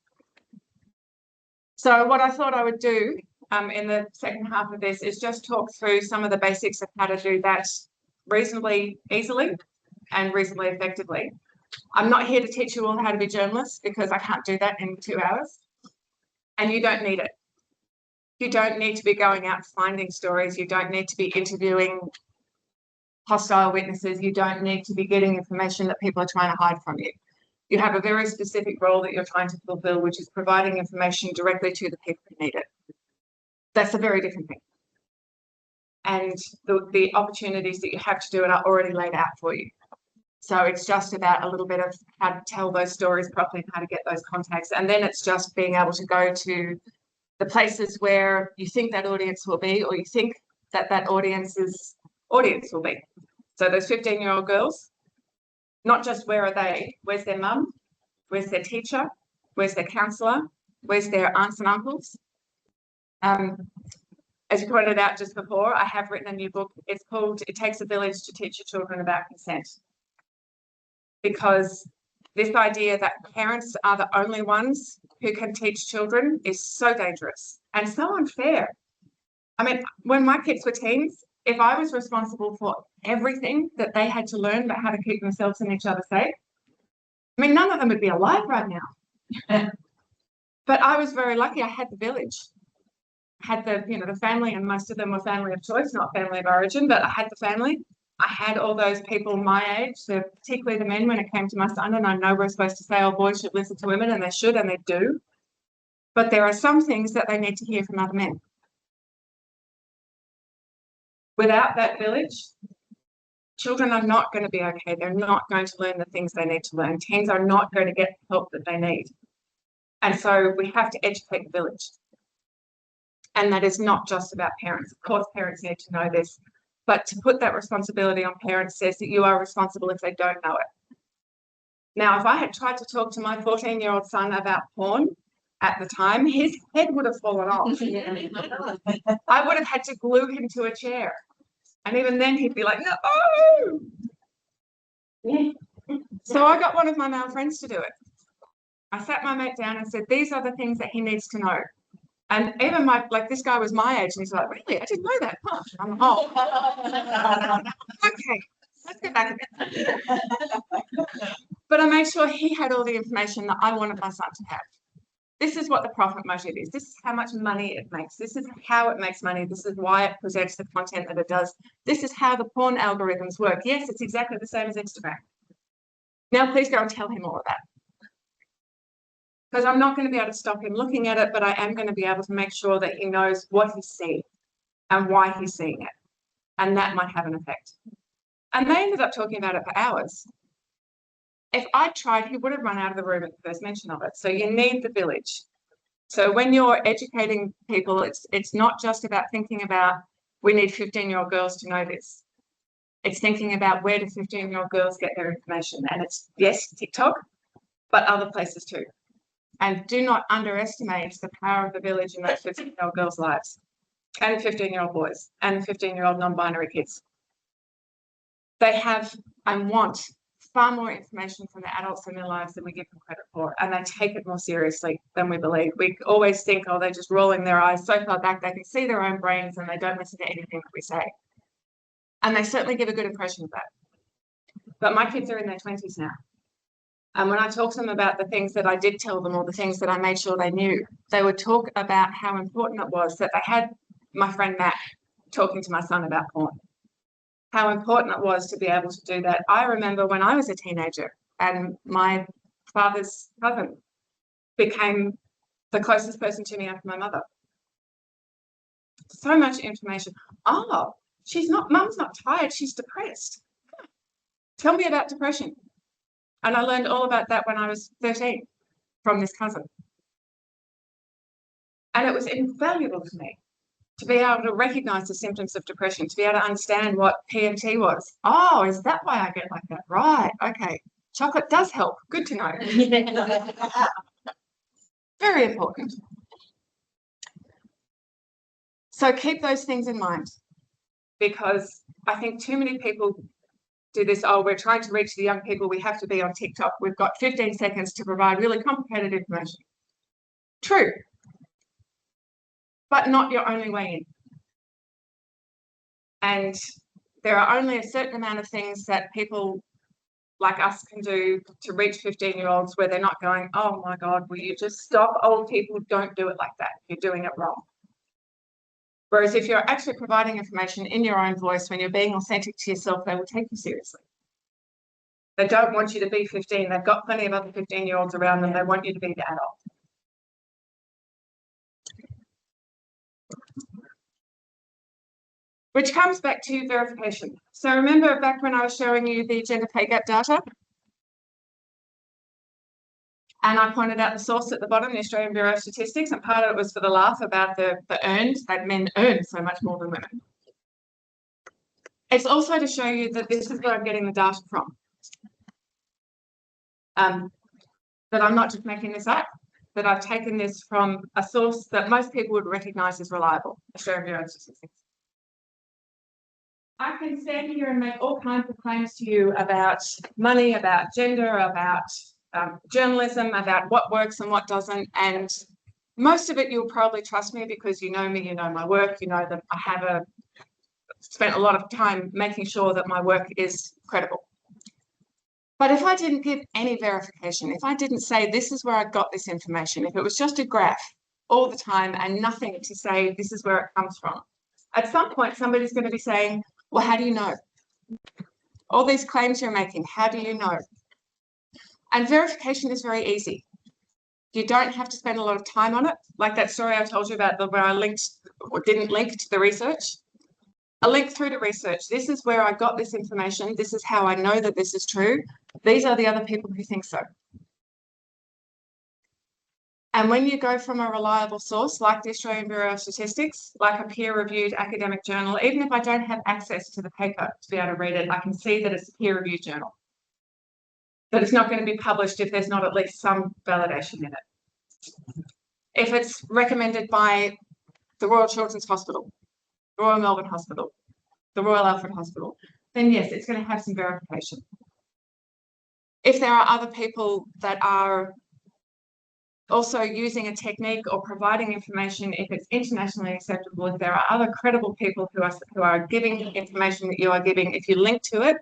So what I thought I would do in the second half of this is just talk through some of the basics of how to do that reasonably easily and reasonably effectively. I'm not here to teach you all how to be journalists because I can't do that in 2 hours. And you don't need it. You don't need to be going out finding stories. You don't need to be interviewing hostile witnesses. You don't need to be getting information that people are trying to hide from you. You have a very specific role that you're trying to fulfill, which is providing information directly to the people who need it. That's a very different thing. And the opportunities that you have to do it are already laid out for you. So it's just about a little bit of how to tell those stories properly, how to get those contacts. And then it's just being able to go to the places where you think that audience will be, or you think that that audience's audience will be. So those 15-year-old girls, not just where are they, where's their mum, where's their teacher, where's their counsellor, where's their aunts and uncles. As you pointed out just before, I have written a new book. It's called It Takes a Village to Teach Your Children About Consent. Because this idea that parents are the only ones who can teach children is so dangerous and so unfair. I mean, when my kids were teens, if I was responsible for everything that they had to learn about how to keep themselves and each other safe, I mean, none of them would be alive right now. But I was very lucky. I had the village, had the family, and most of them were family of choice, not family of origin, but I had the family. I had all those people my age, particularly the men when it came to my son, and I know we're supposed to say, oh, boys should listen to women, and they should, and they do. But there are some things that they need to hear from other men. Without that village, children are not going to be okay. They're not going to learn the things they need to learn. Teens are not going to get the help that they need. And so we have to educate the village. And that is not just about parents. Of course, parents need to know this. But to put that responsibility on parents says that you are responsible if they don't know it. Now, if I had tried to talk to my 14-year-old son about porn at the time, his head would have fallen off. I would have had to glue him to a chair. And even then he'd be like, no. So I got one of my male friends to do it. I sat my mate down and said, these are the things that he needs to know. And even this guy was my age, and he's like, really? I didn't know that. Oh, I'm like, oh. Okay, let's get back a bit. But I made sure he had all the information that I wanted my son to have. This is what the profit motive is. This is how much money it makes. This is how it makes money. This is why it presents the content that it does. This is how the porn algorithms work. Yes, it's exactly the same as Instagram. Now, please go and tell him all of that. Because I'm not going to be able to stop him looking at it, but I am going to be able to make sure that he knows what he's seeing and why he's seeing it. And that might have an effect. And they ended up talking about it for hours. If I tried, he would have run out of the room at the first mention of it. So you need the village. So when you're educating people, it's not just about thinking about, we need 15-year-old girls to know this. It's thinking about, where do 15-year-old girls get their information? And it's, yes, TikTok, but other places too. And do not underestimate the power of the village in those 15-year-old girls' lives. and 15-year-old boys and 15-year-old non-binary kids. They have and want far more information from the adults in their lives than we give them credit for, and they take it more seriously than we believe. We always think, oh, they're just rolling their eyes so far back they can see their own brains and they don't listen to anything that we say. And they certainly give a good impression of that. But my kids are in their 20s now. And when I talk to them about the things that I did tell them or the things that I made sure they knew, they would talk about how important it was that they had my friend Matt talking to my son about porn. How important it was to be able to do that. I remember when I was a teenager and my father's cousin became the closest person to me after my mother. So much information. Oh, mum's not tired, she's depressed. Tell me about depression. And I learned all about that when I was 13 from this cousin. And it was invaluable to me to be able to recognize the symptoms of depression, to be able to understand what PMT was. Oh, is that why I get like that? Right, okay. Chocolate does help. Good to know. Very important. So keep those things in mind, because I think too many people do this, oh, we're trying to reach the young people, we have to be on TikTok. We've got 15 seconds to provide really complicated information. True. But not your only way in. And there are only a certain amount of things that people like us can do to reach 15-year-olds where they're not going, oh my God, will you just stop? Old people don't do it like that. You're doing it wrong. Whereas if you're actually providing information in your own voice, when you're being authentic to yourself, they will take you seriously. They don't want you to be 15. They've got plenty of other 15-year-olds around them. They want you to be the adult. Which comes back to verification. So remember back when I was showing you the gender pay gap data? And I pointed out the source at the bottom, the Australian Bureau of Statistics, and part of it was for the laugh about the earned, that men earn so much more than women. It's also to show you that this is where I'm getting the data from. That I'm not just making this up, that I've taken this from a source that most people would recognise as reliable, Australian Bureau of Statistics. I can stand here and make all kinds of claims to you about money, about gender, about journalism, about what works and what doesn't. And most of it, you'll probably trust me because you know me, you know my work, you know that I have spent a lot of time making sure that my work is credible. But if I didn't give any verification, if I didn't say this is where I got this information, if it was just a graph all the time and nothing to say this is where it comes from, at some point somebody's going to be saying, well, how do you know? All these claims you're making, how do you know? And verification is very easy. You don't have to spend a lot of time on it. Like that story I told you about where I linked or didn't link to the research. A link through to research. This is where I got this information. This is how I know that this is true. These are the other people who think so. And when you go from a reliable source like the Australian Bureau of Statistics, like a peer-reviewed academic journal, even if I don't have access to the paper to be able to read it, I can see that it's a peer-reviewed journal. That it's not going to be published if there's not at least some validation in it. If it's recommended by the Royal Children's Hospital, the Royal Melbourne Hospital, the Royal Alfred Hospital, then yes, it's going to have some verification. If there are other people that are also using a technique or providing information, if it's internationally acceptable, if there are other credible people who are giving the information that you are giving, if you link to it,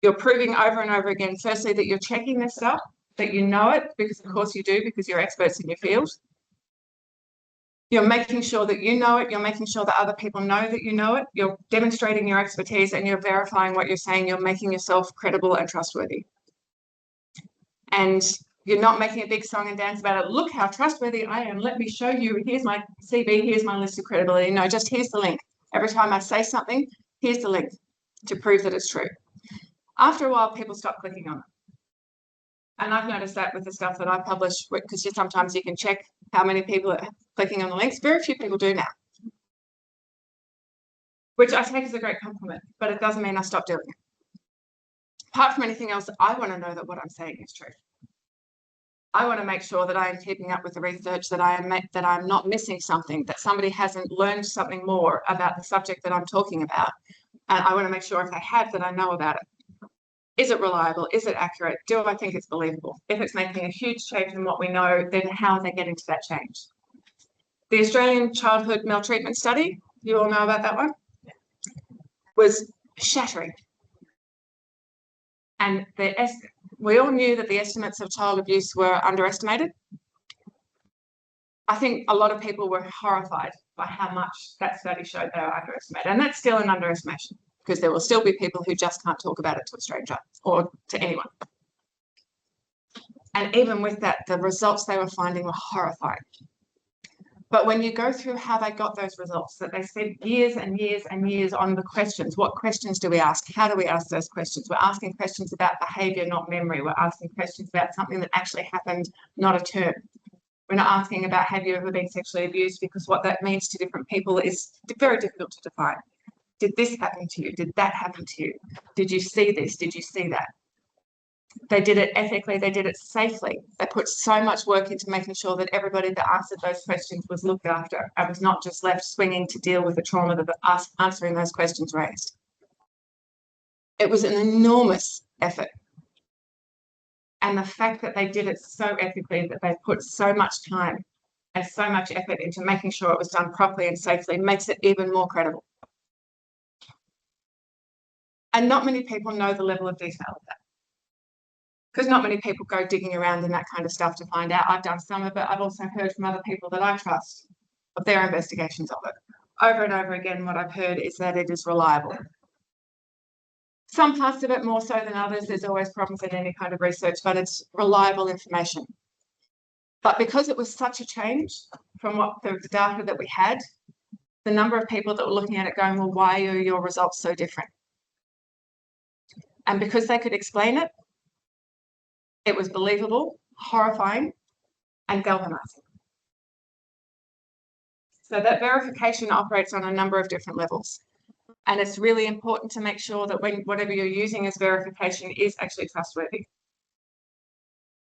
you're proving over and over again, firstly, that you're checking this stuff, that you know it, because of course you do, because you're experts in your field. You're making sure that you know it, you're making sure that other people know that you know it, you're demonstrating your expertise and you're verifying what you're saying, you're making yourself credible and trustworthy. And you're not making a big song and dance about it. Look how trustworthy I am. Let me show you. Here's my CV. Here's my list of credibility. No, just here's the link. Every time I say something, here's the link to prove that it's true. After a while, people stop clicking on it. And I've noticed that with the stuff that I publish, because sometimes you can check how many people are clicking on the links. Very few people do now, which I take as a great compliment, but it doesn't mean I stop doing it. Apart from anything else, I want to know that what I'm saying is true. I want to make sure that I am keeping up with the research, that I'm not missing something, that somebody hasn't learned something more about the subject that I'm talking about. And I want to make sure if they have, that I know about it. Is it reliable? Is it accurate? Do I think it's believable? If it's making a huge change in what we know, then how are they getting to that change? The Australian Childhood Maltreatment Study, you all know about that one, was shattering. And we all knew that the estimates of child abuse were underestimated. I think a lot of people were horrified by how much that study showed they were underestimated. And that's still an underestimation, because there will still be people who just can't talk about it to a stranger or to anyone. And even with that, the results they were finding were horrifying. But when you go through how they got those results, that they spent years and years and years on the questions. What questions do we ask? How do we ask those questions? We're asking questions about behaviour, not memory. We're asking questions about something that actually happened, not a term. We're not asking about have you ever been sexually abused, because what that means to different people is very difficult to define. Did this happen to you? Did that happen to you? Did you see this? Did you see that? They did it ethically, they did it safely. They put so much work into making sure that everybody that answered those questions was looked after and was not just left swinging to deal with the trauma that answering those questions raised. It was an enormous effort. And the fact that they did it so ethically, that they put so much time and so much effort into making sure it was done properly and safely, makes it even more credible. And not many people know the level of detail of that, because not many people go digging around in that kind of stuff to find out. I've done some of it. I've also heard from other people that I trust of their investigations of it. Over and over again, what I've heard is that it is reliable. Some parts of it more so than others. There's always problems in any kind of research, but it's reliable information. But because it was such a change from what the data that we had, the number of people that were looking at it going, well, why are your results so different? And because they could explain it, it was believable, horrifying, and galvanizing. So that verification operates on a number of different levels. And it's really important to make sure that whatever you're using as verification is actually trustworthy.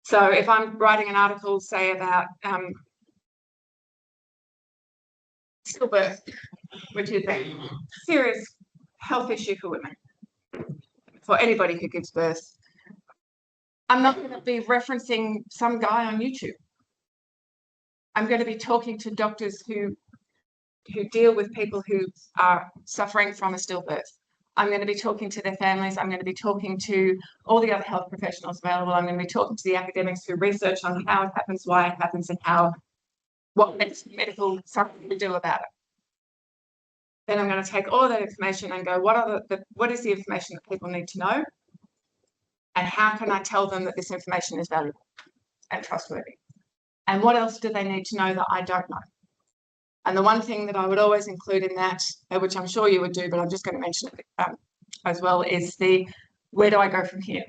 So if I'm writing an article, say about stillbirth, which is a serious health issue for women, for anybody who gives birth, I'm not going to be referencing some guy on YouTube. I'm going to be talking to doctors who deal with people who are suffering from a stillbirth. I'm going to be talking to their families. I'm going to be talking to all the other health professionals available. I'm going to be talking to the academics who research on how it happens, why it happens, and what medical science we do about it. Then I'm going to take all that information and go, what is the information that people need to know? And how can I tell them that this information is valuable and trustworthy? And what else do they need to know that I don't know? And the one thing that I would always include in that, which I'm sure you would do, but I'm just going to mention it as well, is where do I go from here?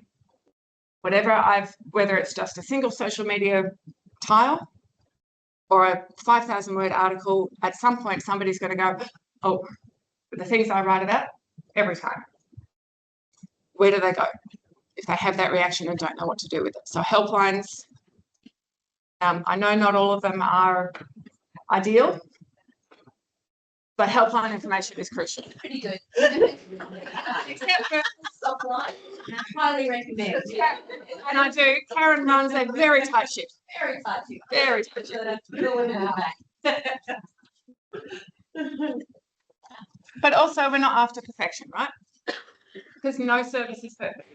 Whether it's just a single social media tile or a 5,000 word article, at some point somebody's going to go, oh, the things I write about every time. Where do they go if they have that reaction and don't know what to do with it? So helplines, I know not all of them are ideal, but helpline information is crucial. Pretty good. Except for Offline. Highly recommend. and I do. Karen runs a very tight ship. Very touchy. Very tight ship. So that's really back. But also we're not after perfection, right? Because no service is perfect.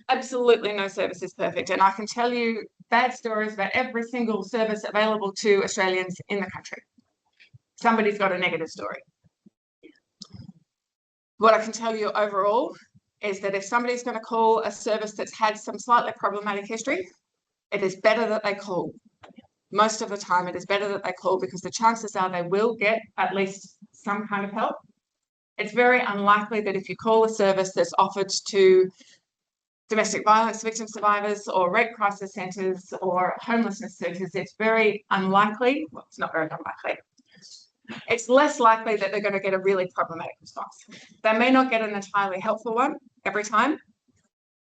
Absolutely no service is perfect. And I can tell you bad stories about every single service available to Australians in the country. Somebody's got a negative story. What I can tell you overall is that if somebody's going to call a service that's had some slightly problematic history, it is better that they call. Most of the time, it is better that they call, because the chances are they will get at least some kind of help. It's very unlikely that if you call a service that's offered to domestic violence victim survivors or rape crisis centres or homelessness centres, it's very unlikely, well, it's not very unlikely, it's less likely that they're going to get a really problematic response. They may not get an entirely helpful one every time,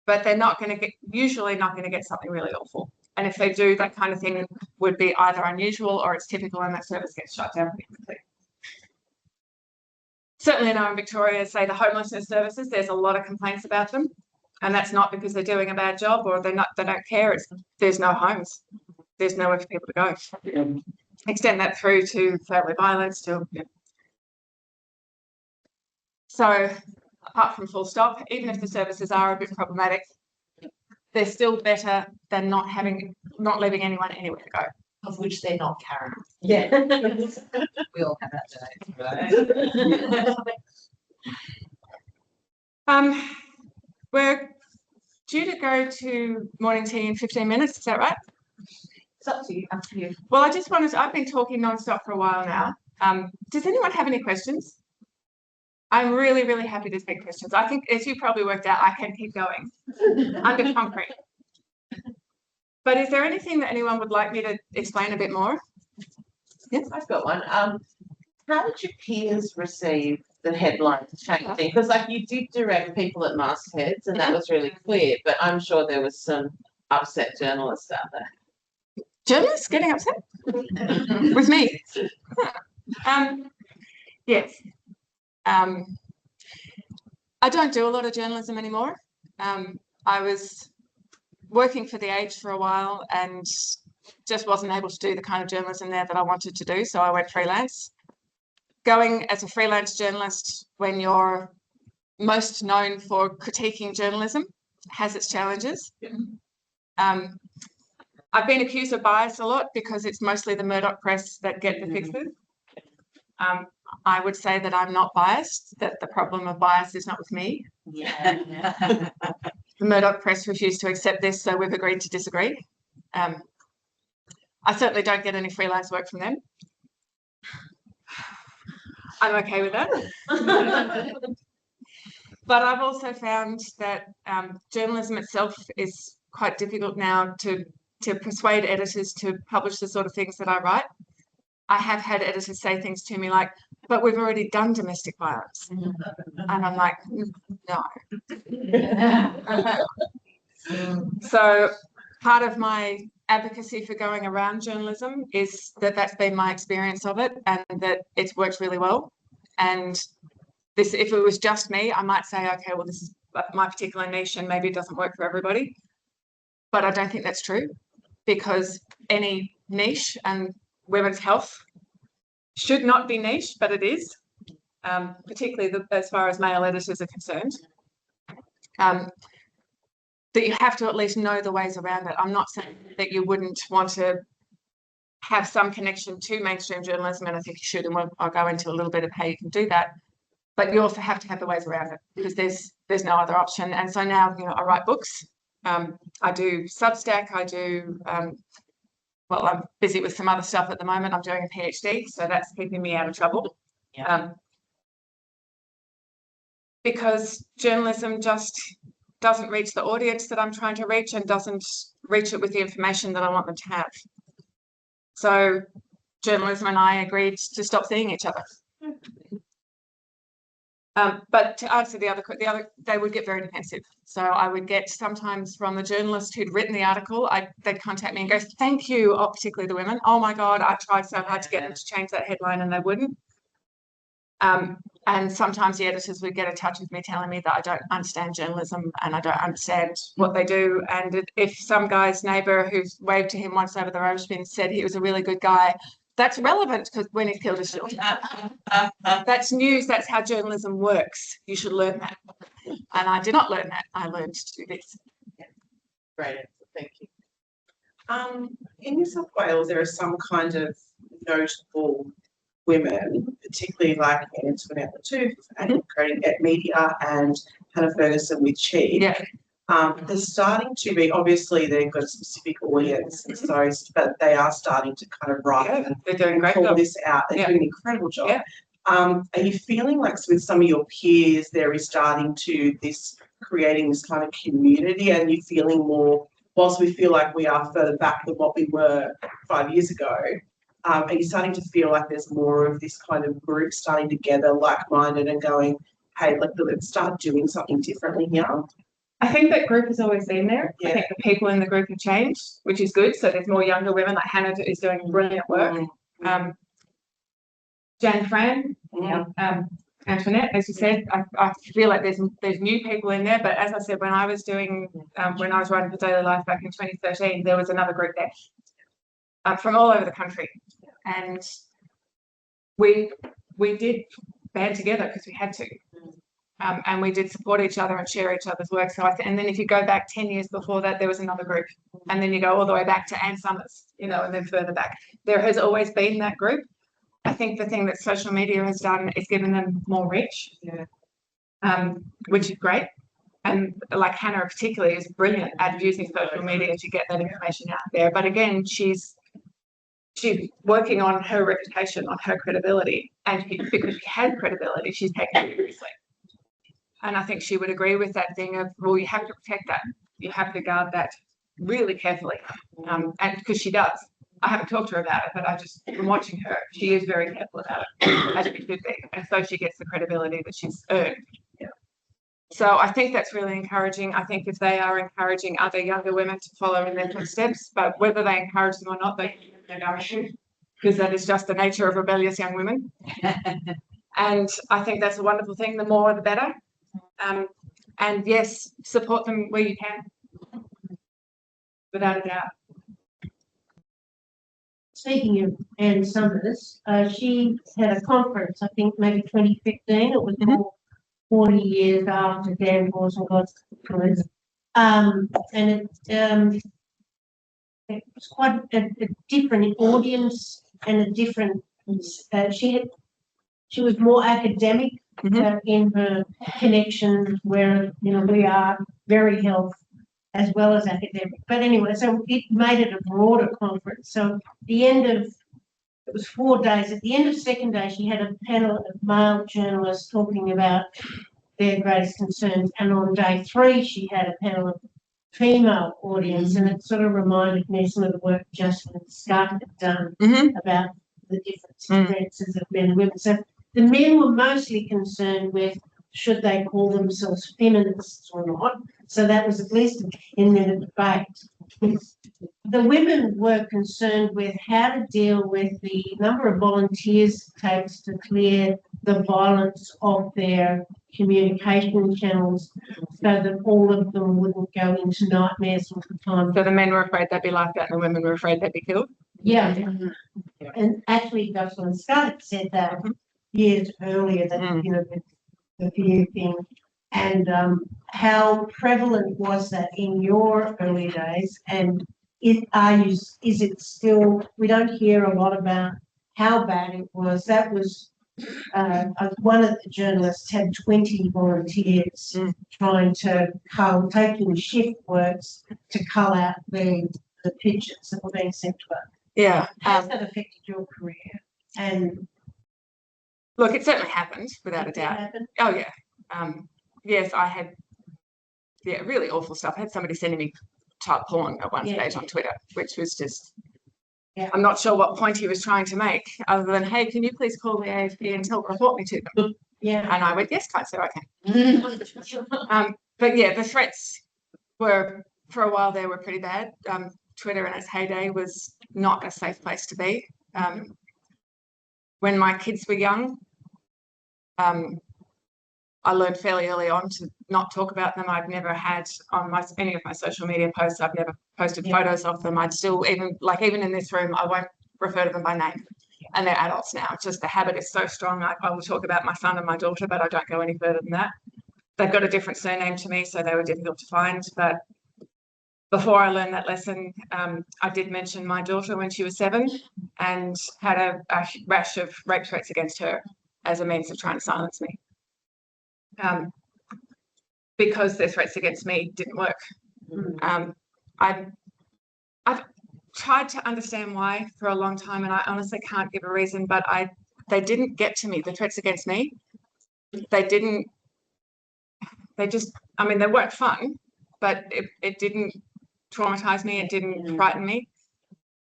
but they're not going to get, usually not going to get something really awful. And if they do, that kind of thing would be either unusual or it's typical, and that service gets shut down pretty quickly. Certainly now in Victoria, say the homelessness services, there's a lot of complaints about them. And that's not because they're doing a bad job or they don't care. It's there's no homes. There's nowhere for people to go. Extend that through to family violence, So apart from full stop, even if the services are a bit problematic, they're still better than not leaving anyone anywhere to go. Of which they're not Karen. Yeah. We all have that today, right? We're due to go to morning tea in 15 minutes, is that right? It's up to you. Up to you. Well, I just wanted to, I've been talking non-stop for a while now. Does anyone have any questions? I'm really, really happy to take questions. I think, as you probably worked out, I can keep going under concrete. But is there anything that anyone would like me to explain a bit more? Yes, I've got one. How did your peers receive the headlines changing? Because like you did direct people at mastheads and that was really clear, but I'm sure there was some upset journalists out there. Journalists getting upset with me? Yes. I don't do a lot of journalism anymore. I was working for The Age for a while and just wasn't able to do the kind of journalism there that I wanted to do, so I went freelance. Going as a freelance journalist when you're most known for critiquing journalism has its challenges. I've been accused of bias a lot because it's mostly the Murdoch press that get the fixes. I would say that I'm not biased, that the problem of bias is not with me. Yeah. The Murdoch press refused to accept this, so we've agreed to disagree. I certainly don't get any freelance work from them. I'm okay with that. But I've also found that journalism itself is quite difficult now to persuade editors to publish the sort of things that I write. I have had editors say things to me like, but we've already done domestic violence. And I'm like, no. So part of my advocacy for going around journalism is that that's been my experience of it and that it's worked really well. And this, if it was just me, I might say, okay, well, this is my particular niche and maybe it doesn't work for everybody. But I don't think that's true because any niche and women's health should not be niche, but it is, particularly as far as male editors are concerned. That you have to at least know the ways around it. I'm not saying that you wouldn't want to have some connection to mainstream journalism, and I think you should, and I'll go into a little bit of how you can do that. But you also have to have the ways around it because there's no other option. And so now, I write books. I do Substack. I do, well, I'm busy with some other stuff at the moment. I'm doing a PhD, so that's keeping me out of trouble. Yeah. Because journalism just doesn't reach the audience that I'm trying to reach and doesn't reach it with the information that I want them to have. So journalism and I agreed to stop seeing each other. But to answer the other, they would get very defensive. So I would get sometimes from the journalist who'd written the article, they'd contact me and go, thank you, particularly the women. Oh my God, I tried so hard to get them to change that headline and they wouldn't. And sometimes the editors would get in touch with me telling me that I don't understand journalism and I don't understand what they do. And if some guy's neighbour who's waved to him once over the rubbish bin said he was a really good guy, that's relevant because when he's killed his children. That's news. That's how journalism works. You should learn that. And I did not learn that. I learned to do this. Great answer. Thank you. In New South Wales, there are some kind of notable women, particularly like Antoinette Latouche and creating Net Media and Hannah Ferguson with Cheap. Yeah. They're starting to be, obviously they've got a specific audience, and so, but they are starting to kind of write and They're doing a great call job. this out. They're doing an incredible job. Yeah. Are you feeling like with some of your peers there is starting to creating this kind of community, and you feeling more, whilst we feel like we are further back than what we were 5 years ago, are you starting to feel like there's more of this kind of group starting together, like-minded, and going, hey, let's start doing something differently here? I think that group has always been there. I Yeah. think the people in the group have changed, which is good. So there's more younger women, like Hannah is doing brilliant work. Jane Fran, Antoinette, as you said, I feel like there's new people in there. But as I said, when I was writing for Daily Life back in 2013, there was another group there from all over the country, and we did band together because we had to. And we did support each other and share each other's work. So and then if you go back 10 years before that, there was another group. And then you go all the way back to Anne Summers, and then further back. There has always been that group. I think the thing that social media has done is given them more reach, which is great. And like Hannah particularly is brilliant at using social media to get that information out there. But again, she's working on her reputation, on her credibility. And because she has credibility, she's taken it seriously. And I think she would agree with that thing of, well, you have to protect that. You have to guard that really carefully. And because she does. I haven't talked to her about it, but from watching her, she is very careful about it, as she should be. And so she gets the credibility that she's earned. Yeah. So I think that's really encouraging. I think if they are encouraging other younger women to follow in their footsteps, but whether they encourage them or not, they can go issue, because that is just the nature of rebellious young women. And I think that's a wonderful thing. The more, the better. And yes, support them where you can, without a doubt. Speaking of Anne Summers, she had a conference, I think maybe 2015. It was 40 years after Dan Dawson got prison. And it was quite a different audience and a different. She was more academic in her connection, where we are very health as well as academic. But anyway, so it made it a broader conference. So it was 4 days. At the end of second day, she had a panel of male journalists talking about their greatest concerns. And on day 3, she had a panel of female audience, and it sort of reminded me of some of the work Jocelyn Scott had done about the different experiences of men and women. So the men were mostly concerned with should they call themselves feminists or not. So that was at least a 10-minute debate. The women were concerned with how to deal with the number of volunteers it takes to clear the violence of their communication channels, so that all of them wouldn't go into nightmares all the time. So the men were afraid they'd be laughed at and the women were afraid they'd be killed? Yeah. And actually, Jocelyn Scott said that years earlier, that, the view thing. And how prevalent was that in your early days? And is it still, we don't hear a lot about how bad it was. That was, one of the journalists had 20 volunteers trying to taking shift works to cull out the pictures that were being sent to her. Yeah. Has that affected your career? And look, it certainly happened, without a doubt. Oh, yeah. Yes, I had really awful stuff. I had somebody sending me child porn at one stage on Twitter, which was just, I'm not sure what point he was trying to make, other than, hey, can you please call the AFP and report me to them? Yeah. And I went, yes, I said I can. But yeah, the threats were, for a while there, were pretty bad. Twitter in its heyday was not a safe place to be. When my kids were young, I learned fairly early on to not talk about them. I've never had on any of my social media posts, I've never posted photos of them. I'd still, even in this room, I won't refer to them by name. And they're adults now. It's just the habit is so strong. I will talk about my son and my daughter, but I don't go any further than that. They've got a different surname to me, so they were difficult to find. But before I learned that lesson, I did mention my daughter when she was 7 and had a rash of rape threats against her as a means of trying to silence me. Because their threats against me didn't work. I've tried to understand why for a long time, and I honestly can't give a reason, but they didn't get to me. The threats against me, they weren't fun, but it didn't traumatize me. It didn't frighten me.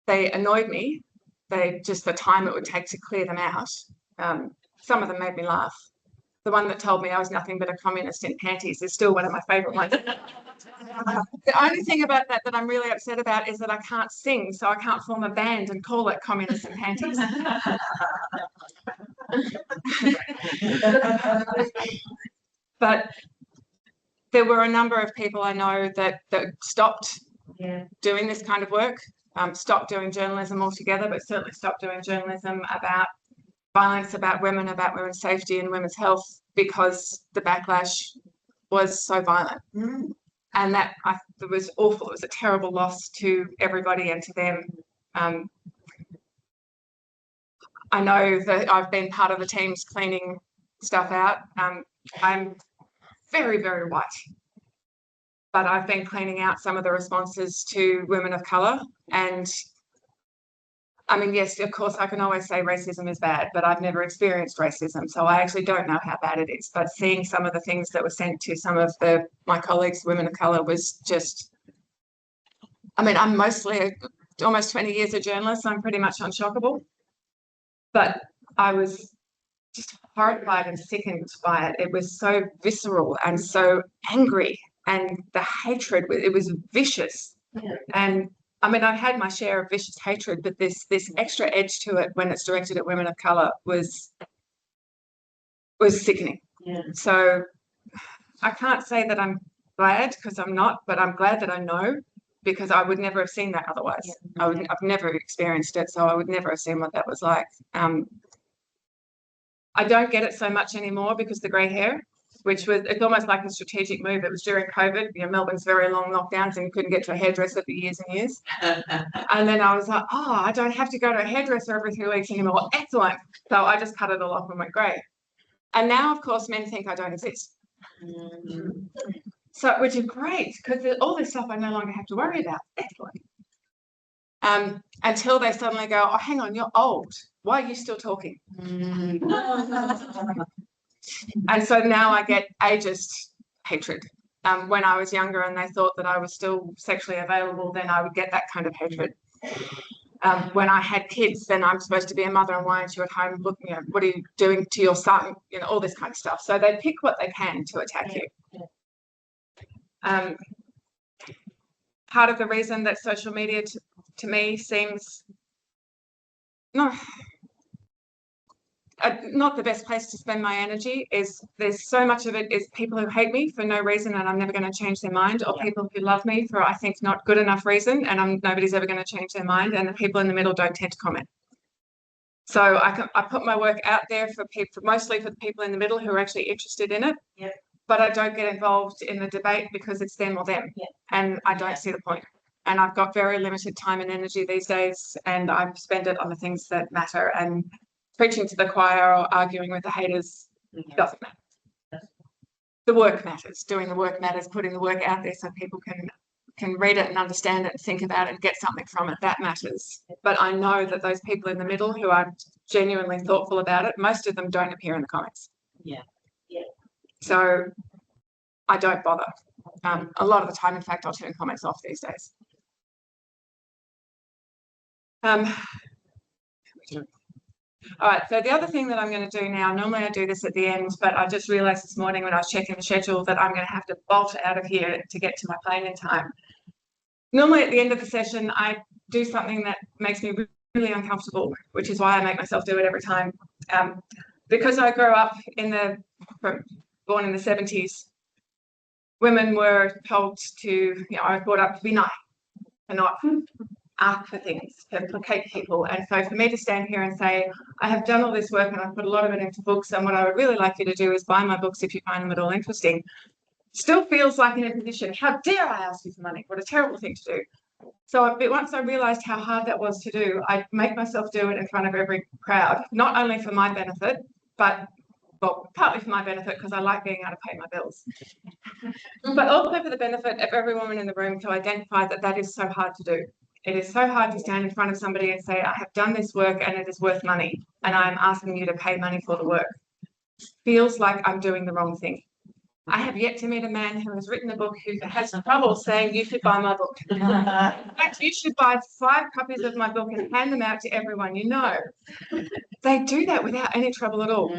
They annoyed me. The time it would take to clear them out. Some of them made me laugh. the one that told me I was nothing but a communist in panties is still one of my favourite ones. The only thing about that I'm really upset about is that I can't sing, so I can't form a band and call it communists in panties. But there were a number of people I know that stopped doing this kind of work, stopped doing journalism altogether, but certainly stopped doing journalism about violence, about women's safety and women's health, because the backlash was so violent. And that it was awful. It was a terrible loss to everybody and to them. I know that I've been part of the teams cleaning stuff out. I'm very, very white, but I've been cleaning out some of the responses to women of colour. And I mean, yes, of course, I can always say racism is bad, but I've never experienced racism, so I actually don't know how bad it is. But seeing some of the things that were sent to some of my colleagues, women of colour, was just, I mean, I'm mostly almost 20 years a journalist, so I'm pretty much unshockable. But I was just horrified and sickened by it. It was so visceral and so angry, and the hatred, it was vicious. And I mean, I've had my share of vicious hatred, but this extra edge to it when it's directed at women of colour was sickening. So I can't say that I'm glad, because I'm not, but I'm glad that I know, because I would never have seen that otherwise. I've never experienced it, so I would never have seen what that was like. I don't get it so much anymore because the grey hair, it's almost like a strategic move. It was during COVID, Melbourne's very long lockdowns, and you couldn't get to a hairdresser for years and years. And then I was like, oh, I don't have to go to a hairdresser every 3 weeks anymore. Excellent. So I just cut it all off and went grey. And now, of course, men think I don't exist. So, which is great, because all this stuff I no longer have to worry about. Excellent. Until they suddenly go, oh, hang on, you're old. Why are you still talking? And so now I get ageist hatred. When I was younger and they thought that I was still sexually available, then I would get that kind of hatred. When I had kids, then I'm supposed to be a mother, and why aren't you at home looking at what are you doing to your son? All this kind of stuff. So they pick what they can to attack you. Part of the reason that social media to me seems not the best place to spend my energy is there's so much of it is people who hate me for no reason and I'm never going to change their mind, or people who love me for I think not good enough reason and nobody's ever going to change their mind, and the people in the middle don't tend to comment. So I put my work out there for people, mostly for the people in the middle who are actually interested in it. But I don't get involved in the debate because it's them or them, and I don't see the point. And I've got very limited time and energy these days, and I spend it on the things that matter. And preaching to the choir or arguing with the haters doesn't matter. The work matters. Doing the work matters. Putting the work out there so people can read it and understand it and think about it and get something from it. That matters. But I know that those people in the middle who are genuinely thoughtful about it, most of them don't appear in the comments. So I don't bother. A lot of the time, in fact, I'll turn comments off these days. All right, so the other thing that I'm going to do now, normally I do this at the end, but I just realised this morning when I was checking the schedule that I'm going to have to bolt out of here to get to my plane in time. Normally at the end of the session, I do something that makes me really uncomfortable, which is why I make myself do it every time. Because I grew up born in the 70s, women were told to, I was brought up to be nice and not ask for things, to placate people. And so for me to stand here and say, I have done all this work and I've put a lot of it into books, and what I would really like you to do is buy my books if you find them at all interesting, still feels like an imposition. How dare I ask you for money? What a terrible thing to do. So once I realised how hard that was to do, I make myself do it in front of every crowd, not only for my benefit, but partly for my benefit because I like being able to pay my bills, but also for the benefit of every woman in the room to identify that that is so hard to do. It is so hard to stand in front of somebody and say, I have done this work and it is worth money, and I'm asking you to pay money for the work. Feels like I'm doing the wrong thing. I have yet to meet a man who has written a book who has trouble saying you should buy my book. In fact, you should buy 5 copies of my book and hand them out to everyone you know. They do that without any trouble at all.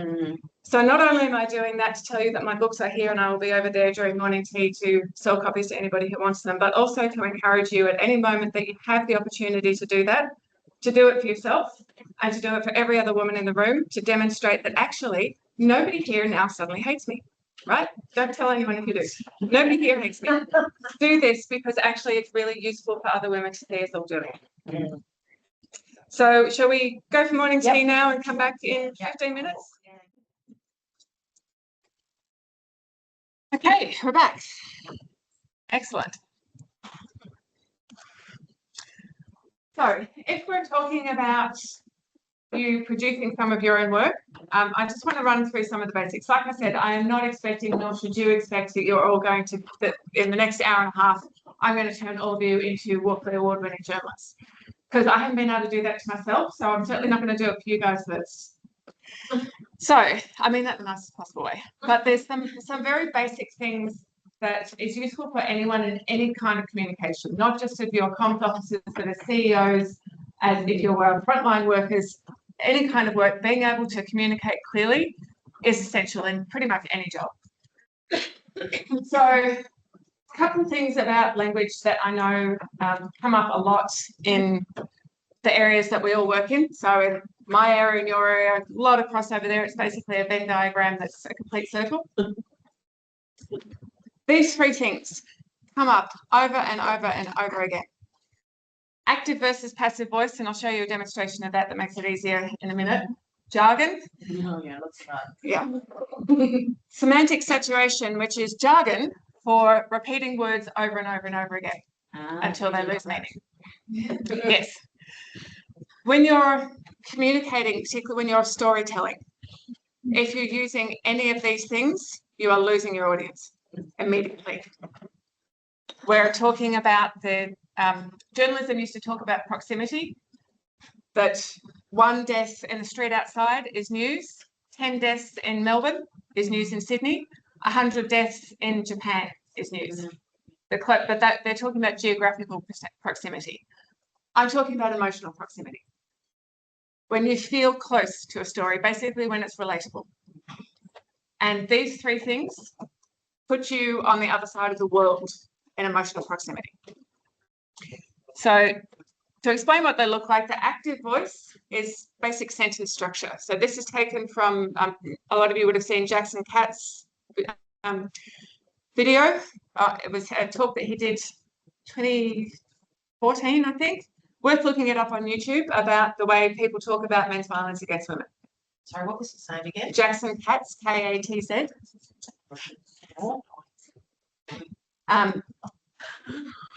So not only am I doing that to tell you that my books are here and I will be over there during morning tea to sell copies to anybody who wants them, but also to encourage you at any moment that you have the opportunity to do that, to do it for yourself and to do it for every other woman in the room, to demonstrate that actually nobody here now suddenly hates me, right? Don't tell anyone if you do. Nobody here hates me. Do this because actually it's really useful for other women to see us all doing it. So shall we go for morning tea now and come back in 15 minutes? Okay, we're back. Excellent. So if we're talking about you producing some of your own work, I just want to run through some of the basics. Like I said, I am not expecting, nor should you expect, that you're all going to, that in the next hour and a half, I'm going to turn all of you into Walkley Award-winning journalists. Because I haven't been able to do that to myself, so I'm certainly not going to do it for you guys first. So, I mean that in the nicest possible way. But there's some very basic things that is useful for anyone in any kind of communication, not just if you're comms officers, but as CEOs, as if you're frontline workers, any kind of work, being able to communicate clearly is essential in pretty much any job. So a couple of things about language that I know come up a lot in the areas that we all work in. So in my area and your area, a lot of crossover there. It's basically a Venn diagram that's a complete circle. These 3 things come up over and over and over again. Active versus passive voice, and I'll show you a demonstration of that makes it easier in a minute. Jargon. Oh yeah, let's start. Yeah. Semantic saturation, which is jargon for repeating words over and over and over again until they lose meaning. Yes. When you're communicating, particularly when you're storytelling, if you're using any of these things, you are losing your audience immediately. We're talking about the journalism used to talk about proximity, that 1 death in the street outside is news, 10 deaths in Melbourne is news in Sydney, 100 deaths in Japan is news. But they're talking about geographical proximity. I'm talking about emotional proximity. When you feel close to a story, basically when it's relatable. And these 3 things put you on the other side of the world in emotional proximity. So to explain what they look like, the active voice is basic sentence structure. So this is taken from, a lot of you would have seen Jackson Katz's video. It was a talk that he did 2014, I think. Worth looking it up on YouTube about the way people talk about men's violence against women. Sorry, what was his name again? Jackson Katz, K-A-T-Z.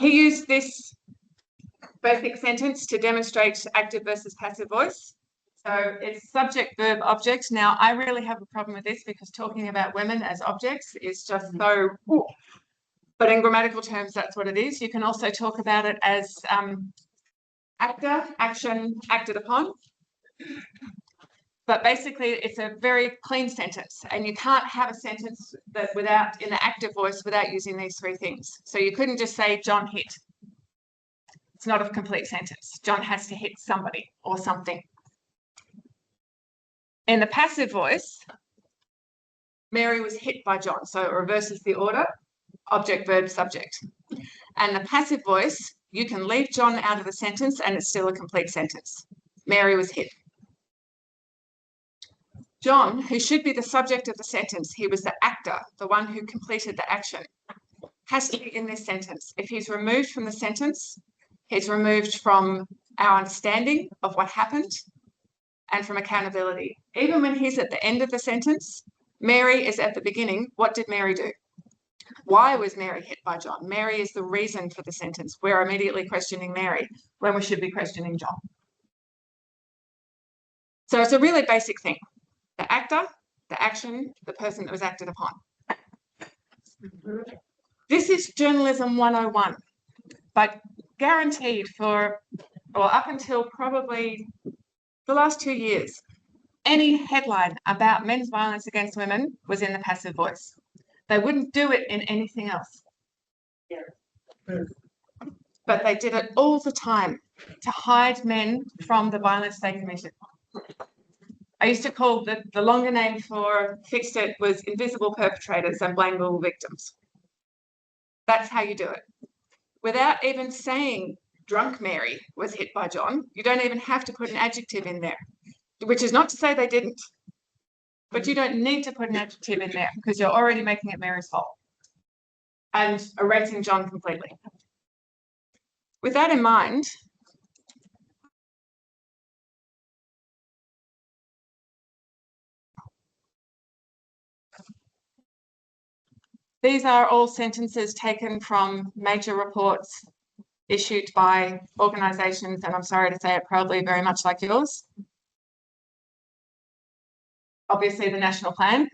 He used this basic sentence to demonstrate active versus passive voice. So it's subject, verb, object. Now, I really have a problem with this because talking about women as objects is just so, but in grammatical terms, that's what it is. You can also talk about it as actor, action, acted upon. But basically, it's a very clean sentence, and you can't have a sentence that without, in the active voice, without using these 3 things. So you couldn't just say John hit. It's not a complete sentence. John has to hit somebody or something. In the passive voice, Mary was hit by John. So it reverses the order, object, verb, subject. And the passive voice, you can leave John out of the sentence and it's still a complete sentence. Mary was hit. John, who should be the subject of the sentence, he was the actor, the one who completed the action, has to be in this sentence. If he's removed from the sentence, he's removed from our understanding of what happened and from accountability. Even when he's at the end of the sentence, Mary is at the beginning. What did Mary do? Why was Mary hit by John? Mary is the reason for the sentence. We're immediately questioning Mary when we should be questioning John. So it's a really basic thing. The actor, the action, the person that was acted upon. This is journalism 101, but guaranteed for, well, up until probably the last 2 years, any headline about men's violence against women was in the passive voice. They wouldn't do it in anything else. Yeah. But they did it all the time to hide men from the violence they committed. I used to call the longer name for fixed it was invisible perpetrators and blameable victims. That's how you do it. Without even saying drunk Mary was hit by John, you don't even have to put an adjective in there, which is not to say they didn't, but you don't need to put an adjective in there because you're already making it Mary's fault and erasing John completely. With that in mind, these are all sentences taken from major reports issued by organisations, and I'm sorry to say it, probably very much like yours. Obviously, the National Plan.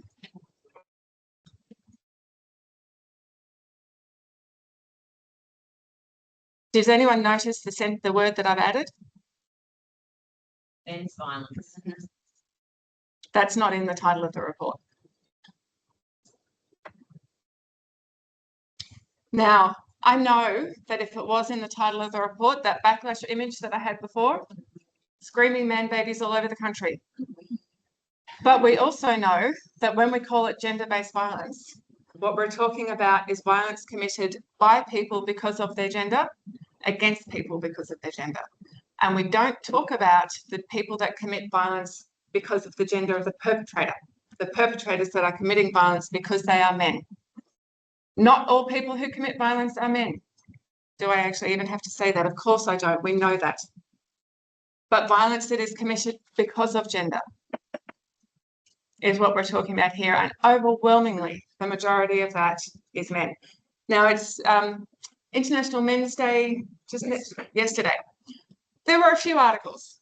Does anyone notice the word that I've added? Ends violence. That's not in the title of the report. Now, I know that if it was in the title of the report, that backlash image that I had before, screaming man babies all over the country. But we also know that when we call it gender-based violence, what we're talking about is violence committed by people because of their gender, against people because of their gender. And we don't talk about the people that commit violence because of the gender of the perpetrator, the perpetrators that are committing violence because they are men. Not all people who commit violence are men. Do I actually even have to say that? Of course I don't. We know that. But violence that is committed because of gender is what we're talking about here. And overwhelmingly, the majority of that is men. Now, it's International Men's Day just yesterday. There were a few articles,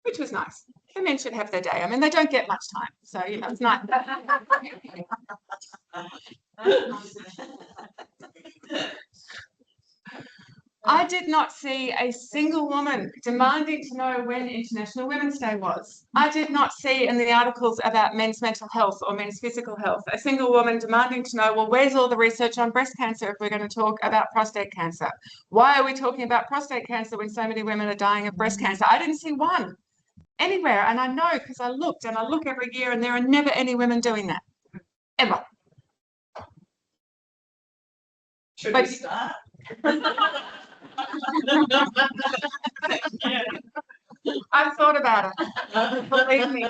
which was nice. The men should have their day. I mean, they don't get much time. So, you know, it's not. I did not see a single woman demanding to know when International Women's Day was. I did not see in the articles about men's mental health or men's physical health a single woman demanding to know, well, where's all the research on breast cancer if we're going to talk about prostate cancer? Why are we talking about prostate cancer when so many women are dying of breast cancer? I didn't see one anywhere. And I know because I looked and I look every year and there are never any women doing that, ever. Should But- we start? I've thought about it. Believe me,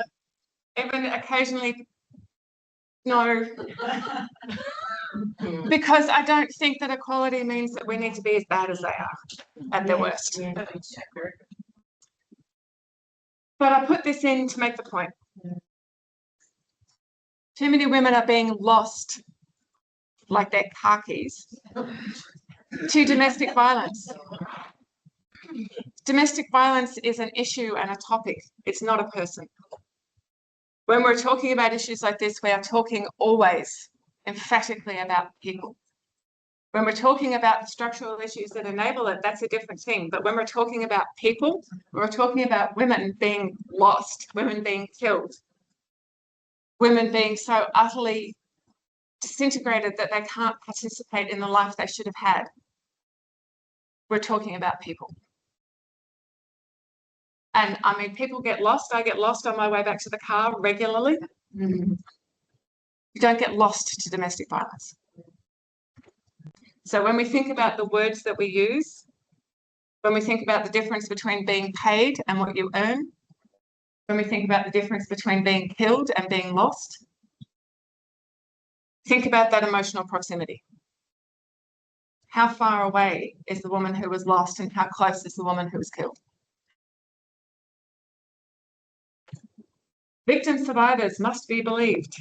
even occasionally, no, because I don't think that equality means that we need to be as bad as they are at their worst. But I put this in to make the point. Too many women are being lost like their car keys to domestic violence. Domestic violence is an issue and a topic. It's not a person. When we're talking about issues like this, we are talking always emphatically about people. When we're talking about the structural issues that enable it, that's a different thing. But when we're talking about people, we're talking about women being lost, women being killed, women being so utterly disintegrated that they can't participate in the life they should have had. We're talking about people. And I mean, people get lost. I get lost on my way back to the car regularly. You don't get lost to domestic violence. So when we think about the words that we use, when we think about the difference between being paid and what you earn, when we think about the difference between being killed and being lost, think about that emotional proximity. How far away is the woman who was lost and how close is the woman who was killed? Victim survivors must be believed.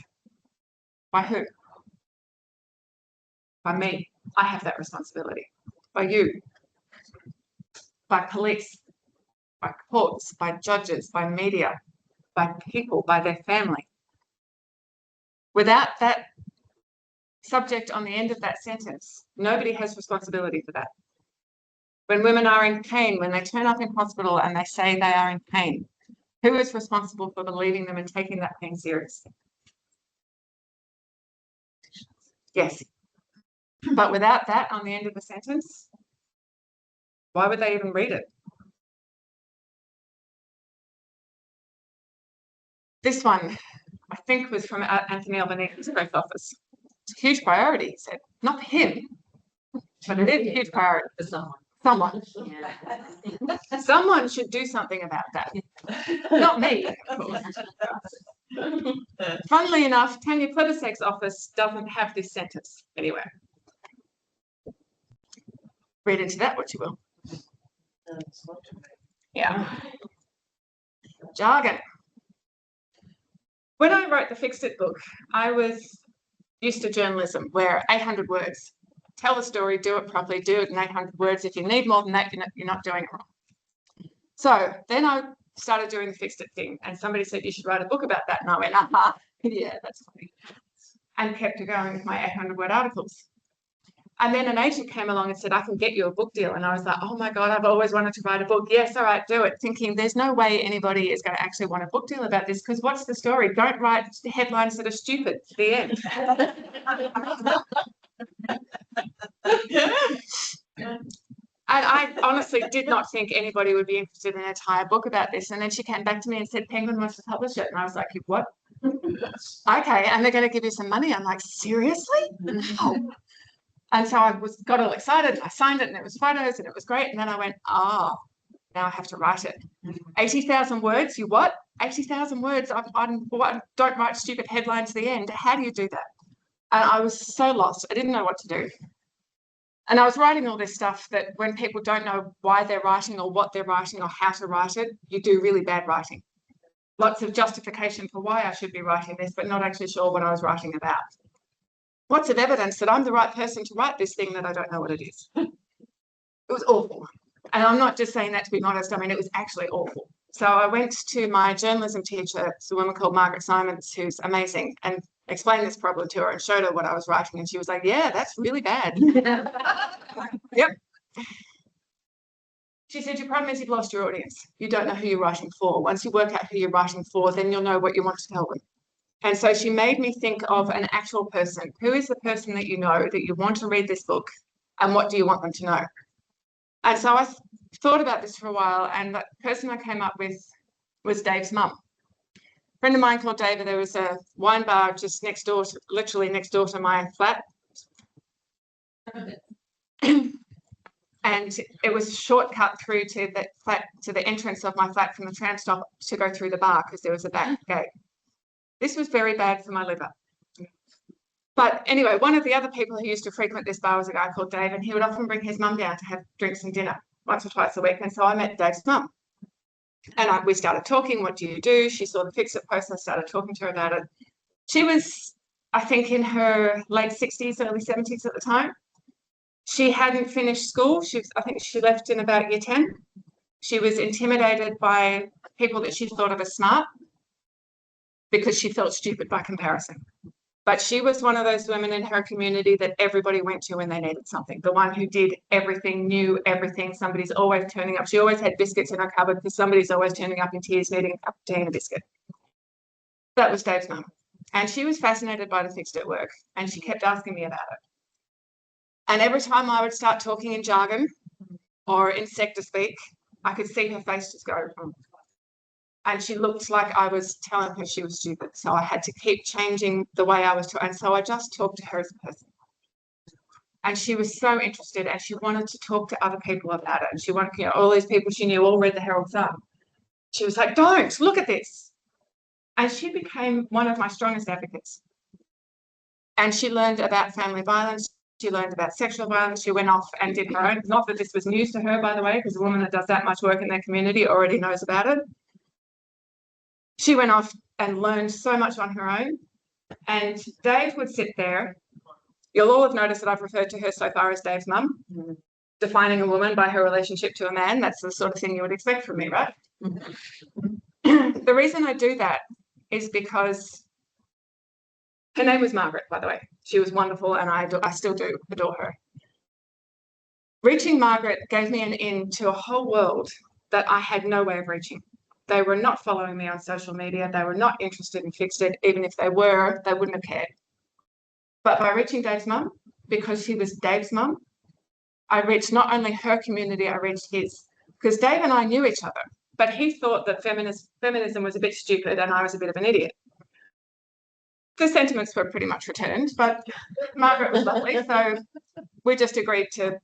By who? By me. I have that responsibility. By you. By police. By courts. By judges. By media. By people. By their family. Without that subject on the end of that sentence, nobody has responsibility for that. When women are in pain, when they turn up in hospital and they say they are in pain, who is responsible for believing them and taking that pain seriously? Yes. But without that on the end of the sentence, why would they even read it? This one, I think, was from Anthony Albanese's press office. It's a huge priority, he said. Not for him, but it is a huge priority for someone. Someone. Yeah. Someone should do something about that. Not me, of course. Funnily enough, Tanya Plibersek's office doesn't have this sentence anywhere. Read into that what you will. Yeah. Jargon. When I wrote the Fixed It book, I was used to journalism where 800 words. Tell the story, do it properly, do it in 800 words. If you need more than that, you're not doing it wrong. So then I started doing the Fixed It thing, and somebody said, you should write a book about that. And I went, yeah, that's funny. And kept going with my 800-word articles. And then an agent came along and said, I can get you a book deal. And I was like, oh my God, I've always wanted to write a book. Yes, all right, do it. Thinking there's no way anybody is going to actually want a book deal about this, because what's the story? Don't write headlines that are stupid. The end. And I honestly did not think anybody would be interested in an entire book about this. And then she came back to me and said, Penguin wants to publish it. And I was like, what? Okay, and they're going to give you some money. I'm like, seriously? No. And so I got all excited, and I signed it, and it was photos, and it was great. And then I went, now I have to write it. 80,000 words, you what? 80,000 words, I don't write stupid headlines at the end. How do you do that? And I was so lost. I didn't know what to do. And I was writing all this stuff that when people don't know why they're writing or what they're writing or how to write it, you do really bad writing. Lots of justification for why I should be writing this, but not actually sure what I was writing about. Lots of evidence that I'm the right person to write this thing that I don't know what it is. It was awful. And I'm not just saying that to be modest. I mean, it was actually awful. So I went to my journalism teacher, it's a woman called Margaret Simons, who's amazing, and explained this problem to her and showed her what I was writing. And she was like, yeah, that's really bad. Yep. She said, your problem is you've lost your audience. You don't know who you're writing for. Once you work out who you're writing for, then you'll know what you want to tell them. And so she made me think of an actual person. Who is the person that you know that you want to read this book, and what do you want them to know? And so I thought about this for a while, and the person I came up with was Dave's mum. A friend of mine called David. There was a wine bar just next door, literally next door to my flat. And it was a shortcut through to the flat, to the entrance of my flat from the tram stop to go through the bar, because there was a back gate. This was very bad for my liver. But anyway, one of the other people who used to frequent this bar was a guy called Dave, and he would often bring his mum down to have drinks and dinner once or twice a week. And so I met Dave's mum. And we started talking, what do you do? She saw the Fix It post, and I started talking to her about it. She was, I think, in her late 60s, early 70s at the time. She hadn't finished school. I think she left in about year 10. She was intimidated by people that she thought of as smart, because she felt stupid by comparison. But she was one of those women in her community that everybody went to when they needed something. The one who did everything, knew everything. Somebody's always turning up. She always had biscuits in her cupboard because somebody's always turning up in tears needing a cup of tea and a biscuit. That was Dave's mum. And she was fascinated by the Fixed It work, and she kept asking me about it. And every time I would start talking in jargon or in sector speak, I could see her face just go, and she looked like I was telling her she was stupid. So I had to keep changing the way I was talking. And so I just talked to her as a person. And she was so interested, and she wanted to talk to other people about it. And she wanted, all these people she knew all read the Herald Sun. She was like, don't, look at this. And she became one of my strongest advocates. And she learned about family violence. She learned about sexual violence. She went off and did her own. Not that this was news to her, by the way, because a woman that does that much work in their community already knows about it. She went off and learned so much on her own. And Dave would sit there. You'll all have noticed that I've referred to her so far as Dave's mum, defining a woman by her relationship to a man. That's the sort of thing you would expect from me, right? The reason I do that is because her name was Margaret, by the way. She was wonderful, and I still do adore her. Reaching Margaret gave me an in to a whole world that I had no way of reaching. They were not following me on social media. They were not interested in Fixed It. Even if they were, they wouldn't have cared. But by reaching Dave's mum, because she was Dave's mum, I reached not only her community, I reached his. Because Dave and I knew each other, but he thought that feminism was a bit stupid and I was a bit of an idiot. The sentiments were pretty much returned, but Margaret was lovely, so we just agreed to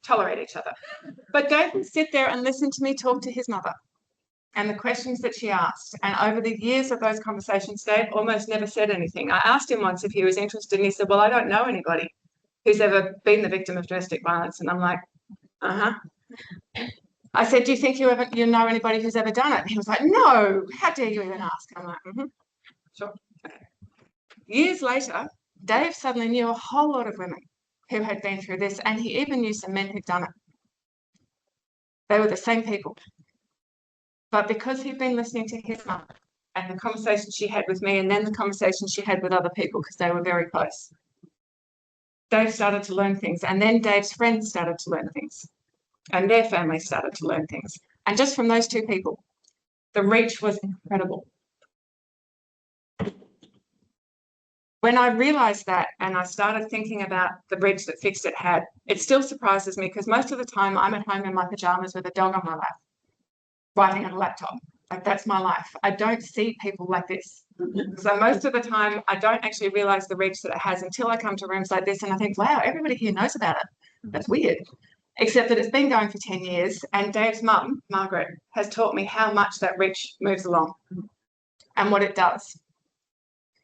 tolerate each other. But Dave would sit there and listen to me talk to his mother and the questions that she asked. And over the years of those conversations, Dave almost never said anything. I asked him once if he was interested, and he said, well, I don't know anybody who's ever been the victim of domestic violence. And I'm like, I said, do you think you know anybody who's ever done it? And he was like, no, how dare you even ask? I'm like, sure. Okay. Years later, Dave suddenly knew a whole lot of women who had been through this, and he even knew some men who'd done it. They were the same people. But because he'd been listening to his mum and the conversation she had with me and then the conversation she had with other people, because they were very close, Dave started to learn things. And then Dave's friends started to learn things. And their families started to learn things. And just from those two people, the reach was incredible. When I realized that and I started thinking about the reach that Fixed It had, it still surprises me because most of the time I'm at home in my pajamas with a dog on my lap, writing on a laptop. Like, that's my life. I don't see people like this. So most of the time I don't actually realize the reach that it has until I come to rooms like this and I think, wow, everybody here knows about it. That's weird. Except that it's been going for 10 years and Dave's mum, Margaret, has taught me how much that reach moves along and what it does.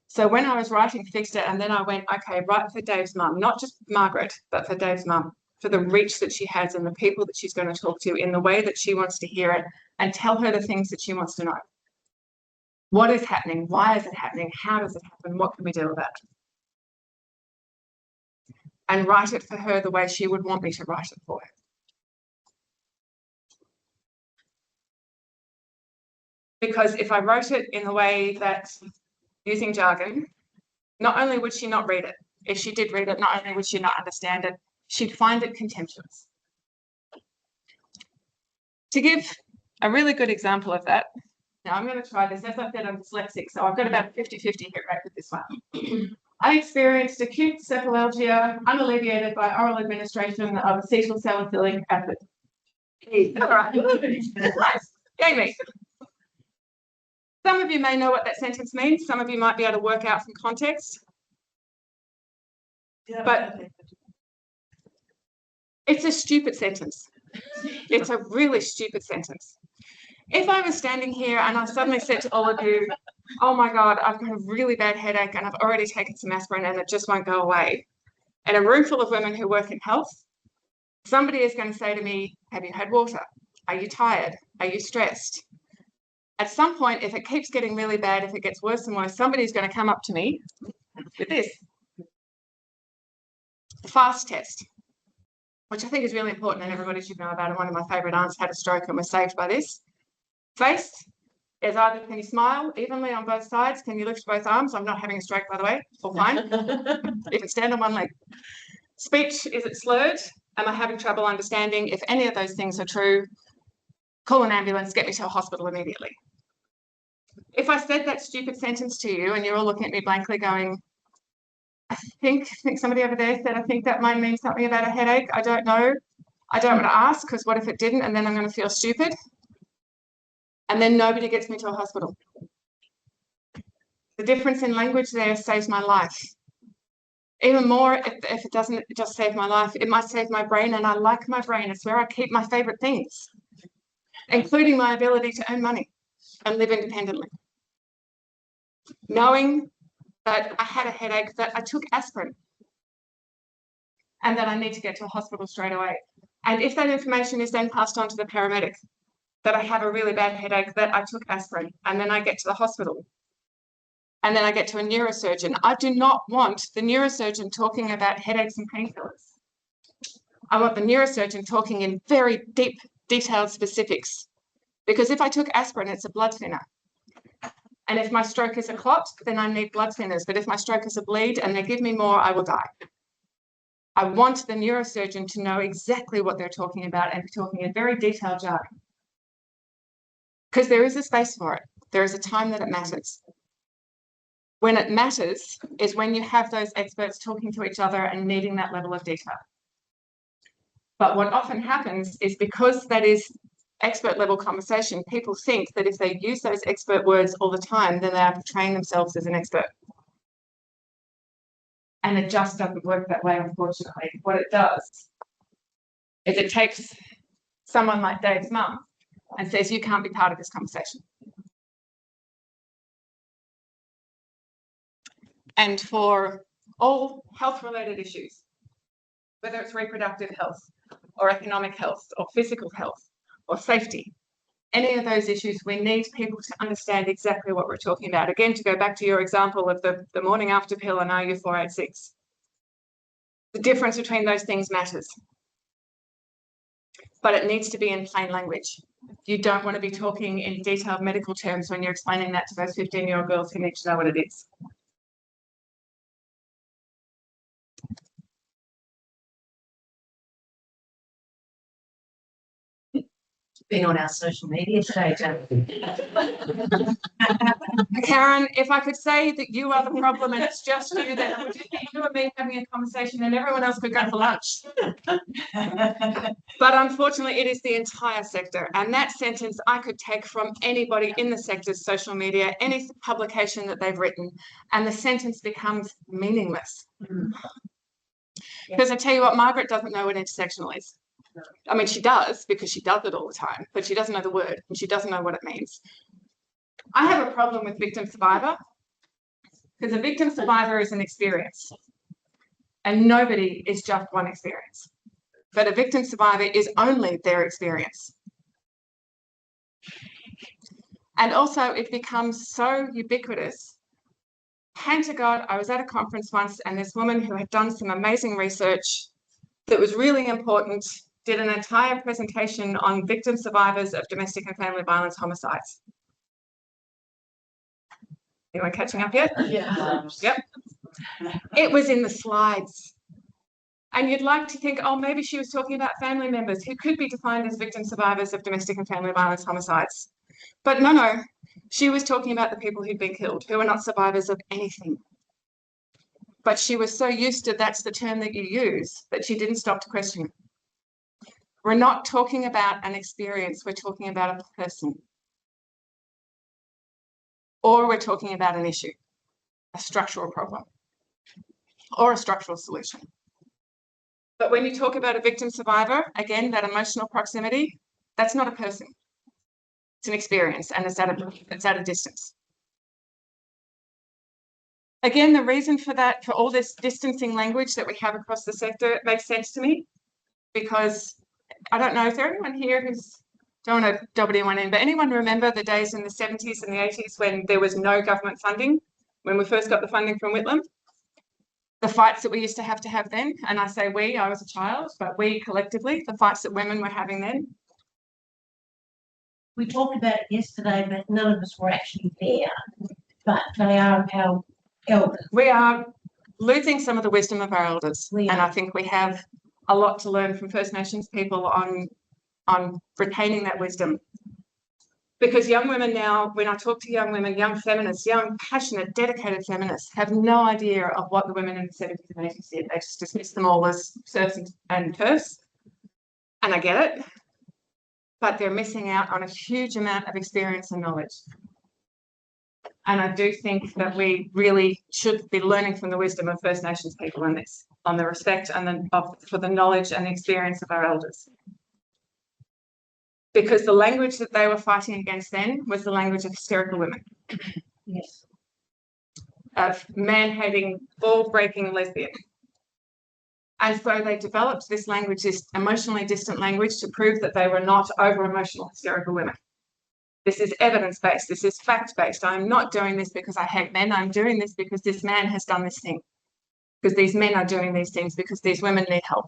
So when I was writing Fixed It, and then I went, okay, write for Dave's mum, not just Margaret, but for Dave's mum, for the reach that she has and the people that she's going to talk to in the way that she wants to hear it, and tell her the things that she wants to know. What is happening? Why is it happening? How does it happen? What can we do about it? And write it for her the way she would want me to write it for her. Because if I wrote it in the way that, using jargon, not only would she not read it, if she did read it, not only would she not understand it, she'd find it contemptuous. To give a really good example of that, now I'm going to try this. As I said, I'm dyslexic, so I've got about a 50-50 hit rate with this one. I experienced acute cephalalgia unalleviated by oral administration of acetylsalicylic acid. All right. Nice. Yay me. Some of you may know what that sentence means. Some of you might be able to work out from context. Yeah, but it's a stupid sentence. It's a really stupid sentence. If I was standing here and I suddenly said to all of you, oh my God, I've got a really bad headache and I've already taken some aspirin and it just won't go away, in a room full of women who work in health, somebody is going to say to me, have you had water? Are you tired? Are you stressed? At some point, if it keeps getting really bad, if it gets worse and worse, somebody's going to come up to me with this. The FAST test, which I think is really important and everybody should know about it. One of my favourite aunts had a stroke and was saved by this. Face is either, can you smile evenly on both sides? Can you lift both arms? I'm not having a stroke, by the way. All fine. You can stand on one leg. Speech, is it slurred? Am I having trouble understanding? If any of those things are true, call an ambulance, get me to a hospital immediately. If I said that stupid sentence to you and you're all looking at me blankly going, I think somebody over there said, I think that might mean something about a headache. I don't know. I don't want to ask because what if it didn't? And then I'm going to feel stupid. And then nobody gets me to a hospital. The difference in language there saves my life. Even more, if it doesn't just save my life, it might save my brain. And I like my brain. It's where I keep my favorite things, including my ability to earn money and live independently. Knowing that I had a headache, that I took aspirin, and that I need to get to a hospital straight away. And if that information is then passed on to the paramedic, that I have a really bad headache, that I took aspirin, and then I get to the hospital, and then I get to a neurosurgeon. I do not want the neurosurgeon talking about headaches and painkillers. I want the neurosurgeon talking in very deep, detailed specifics. Because if I took aspirin, it's a blood thinner. And if my stroke is a clot, then I need blood thinners. But if my stroke is a bleed and they give me more, I will die. I want the neurosurgeon to know exactly what they're talking about and be talking in very detailed jargon. Because there is a space for it. There is a time that it matters. When it matters is when you have those experts talking to each other and needing that level of detail. But what often happens is because that is expert level conversation, people think that if they use those expert words all the time, then they are portraying themselves as an expert. And it just doesn't work that way, unfortunately. What it does is it takes someone like Dave's mum and says, you can't be part of this conversation. And for all health-related issues, whether it's reproductive health or economic health or physical health or safety, any of those issues, we need people to understand exactly what we're talking about. Again, to go back to your example of the morning after pill and RU486, the difference between those things matters. But it needs to be in plain language. You don't want to be talking in detailed medical terms when you're explaining that to those 15-year-old girls who need to know what it is. Been on our social media today, Karen, if I could say that you are the problem and it's just you, then it would just be you and me having a conversation and everyone else could go for lunch. But unfortunately, it is the entire sector. And that sentence I could take from anybody in the sector's social media, any publication that they've written, and the sentence becomes meaningless. Because I tell you what, Margaret doesn't know what intersectional is. I mean, she does because she does it all the time, but she doesn't know the word and she doesn't know what it means. I have a problem with victim survivor because a victim survivor is an experience and nobody is just one experience. But a victim survivor is only their experience. And also it becomes so ubiquitous. Hand to God, I was at a conference once and this woman who had done some amazing research that was really important did an entire presentation on victim survivors of domestic and family violence homicides. Anyone catching up yet? Yeah. Yep. It was in the slides. And you'd like to think, oh, maybe she was talking about family members who could be defined as victim survivors of domestic and family violence homicides. But no, she was talking about the people who'd been killed, who are not survivors of anything. But she was so used to that's the term that you use that she didn't stop to question it. We're not talking about an experience, we're talking about a person. Or we're talking about an issue, a structural problem, or a structural solution. But when you talk about a victim survivor, again, that emotional proximity, that's not a person. It's an experience and it's at a distance. Again, the reason for that, for all this distancing language that we have across the sector, it makes sense to me because I don't know if there anyone here who's, don't want to dob anyone in, but anyone remember the days in the 70s and the 80s when there was no government funding, when we first got the funding from Whitlam? The fights that we used to have then, and I say we, I was a child, but we collectively, the fights that women were having then. We talked about it yesterday, but none of us were actually there. But they are our elders. We are losing some of the wisdom of our elders. And I think we have a lot to learn from First Nations people on retaining that wisdom. Because young women now, when I talk to young women, young feminists, young, passionate, dedicated feminists, have no idea of what the women in the 70s and 80s did. They just dismiss them all as serfs and TERFs. And I get it. But they're missing out on a huge amount of experience and knowledge. And I do think that we really should be learning from the wisdom of First Nations people in this, on the respect and for the knowledge and the experience of our elders. Because the language that they were fighting against then was the language of hysterical women. Yes. Of man-hating, ball-breaking lesbian. And so they developed this language, this emotionally distant language, to prove that they were not over-emotional, hysterical women. This is evidence-based. This is fact-based. I'm not doing this because I hate men. I'm doing this because this man has done this thing. Because these men are doing these things. Because these women need help.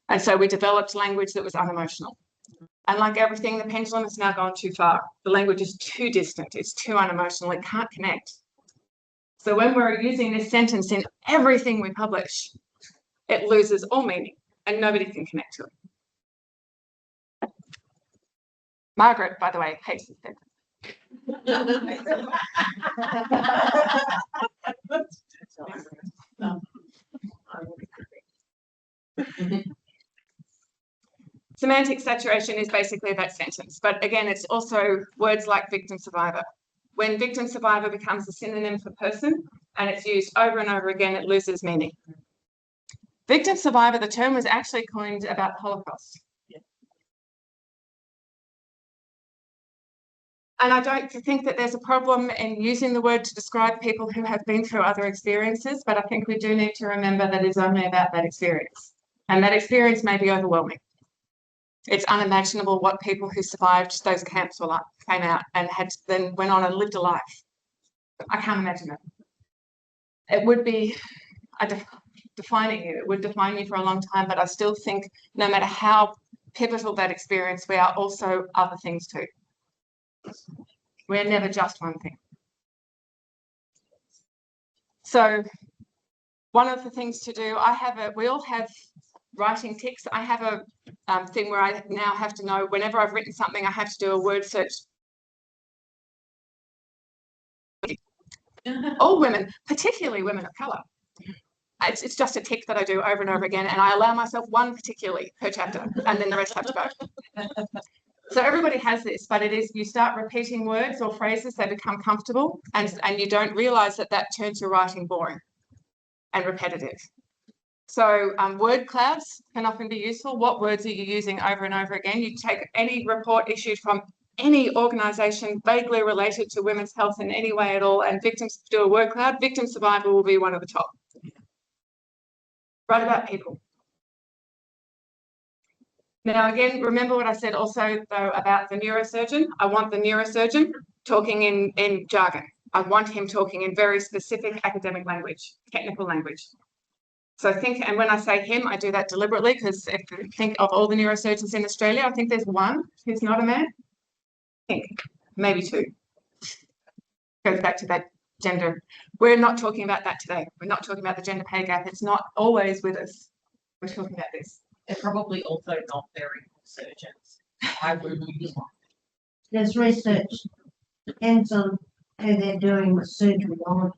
And so we developed language that was unemotional. And like everything, the pendulum has now gone too far. The language is too distant. It's too unemotional. It can't connect. So when we're using this sentence in everything we publish, it loses all meaning and nobody can connect to it. Margaret, by the way, hates this sentence. Semantic saturation is basically that sentence, but again, it's also words like victim survivor. When victim survivor becomes a synonym for person and it's used over and over again, it loses meaning. Victim survivor, the term was actually coined about the Holocaust. And I don't think that there's a problem in using the word to describe people who have been through other experiences, but I think we do need to remember that it's only about that experience. And that experience may be overwhelming. It's unimaginable what people who survived those camps were like, came out and then went on and lived a life. I can't imagine it. It would be defining you. It would define you for a long time, but I still think no matter how pivotal that experience, we are also other things too. We're never just one thing. So one of the things to do, we all have writing tics. I have a thing where I now have to know whenever I've written something, I have to do a word search. All women, particularly women of colour. It's just a tick that I do over and over again, and I allow myself one particularly per chapter, and then the rest have to go. So everybody has this, but it is, you start repeating words or phrases, they become comfortable, and you don't realise that turns your writing boring and repetitive. So word clouds can often be useful. What words are you using over and over again? You take any report issued from any organisation vaguely related to women's health in any way at all, and victims do a word cloud. Victim survivor will be one of the top. Write about people. Now, again, remember what I said also, though, about the neurosurgeon. I want the neurosurgeon talking in jargon. I want him talking in very specific academic language, technical language. So think, and when I say him, I do that deliberately, because if you think of all the neurosurgeons in Australia, I think there's one who's not a man. I think maybe two. Goes back to that gender. We're not talking about that today. We're not talking about the gender pay gap. It's not always with us. We're talking about this. They're probably also not very good surgeons. I would use one. There's research, depends on who they're doing the surgery on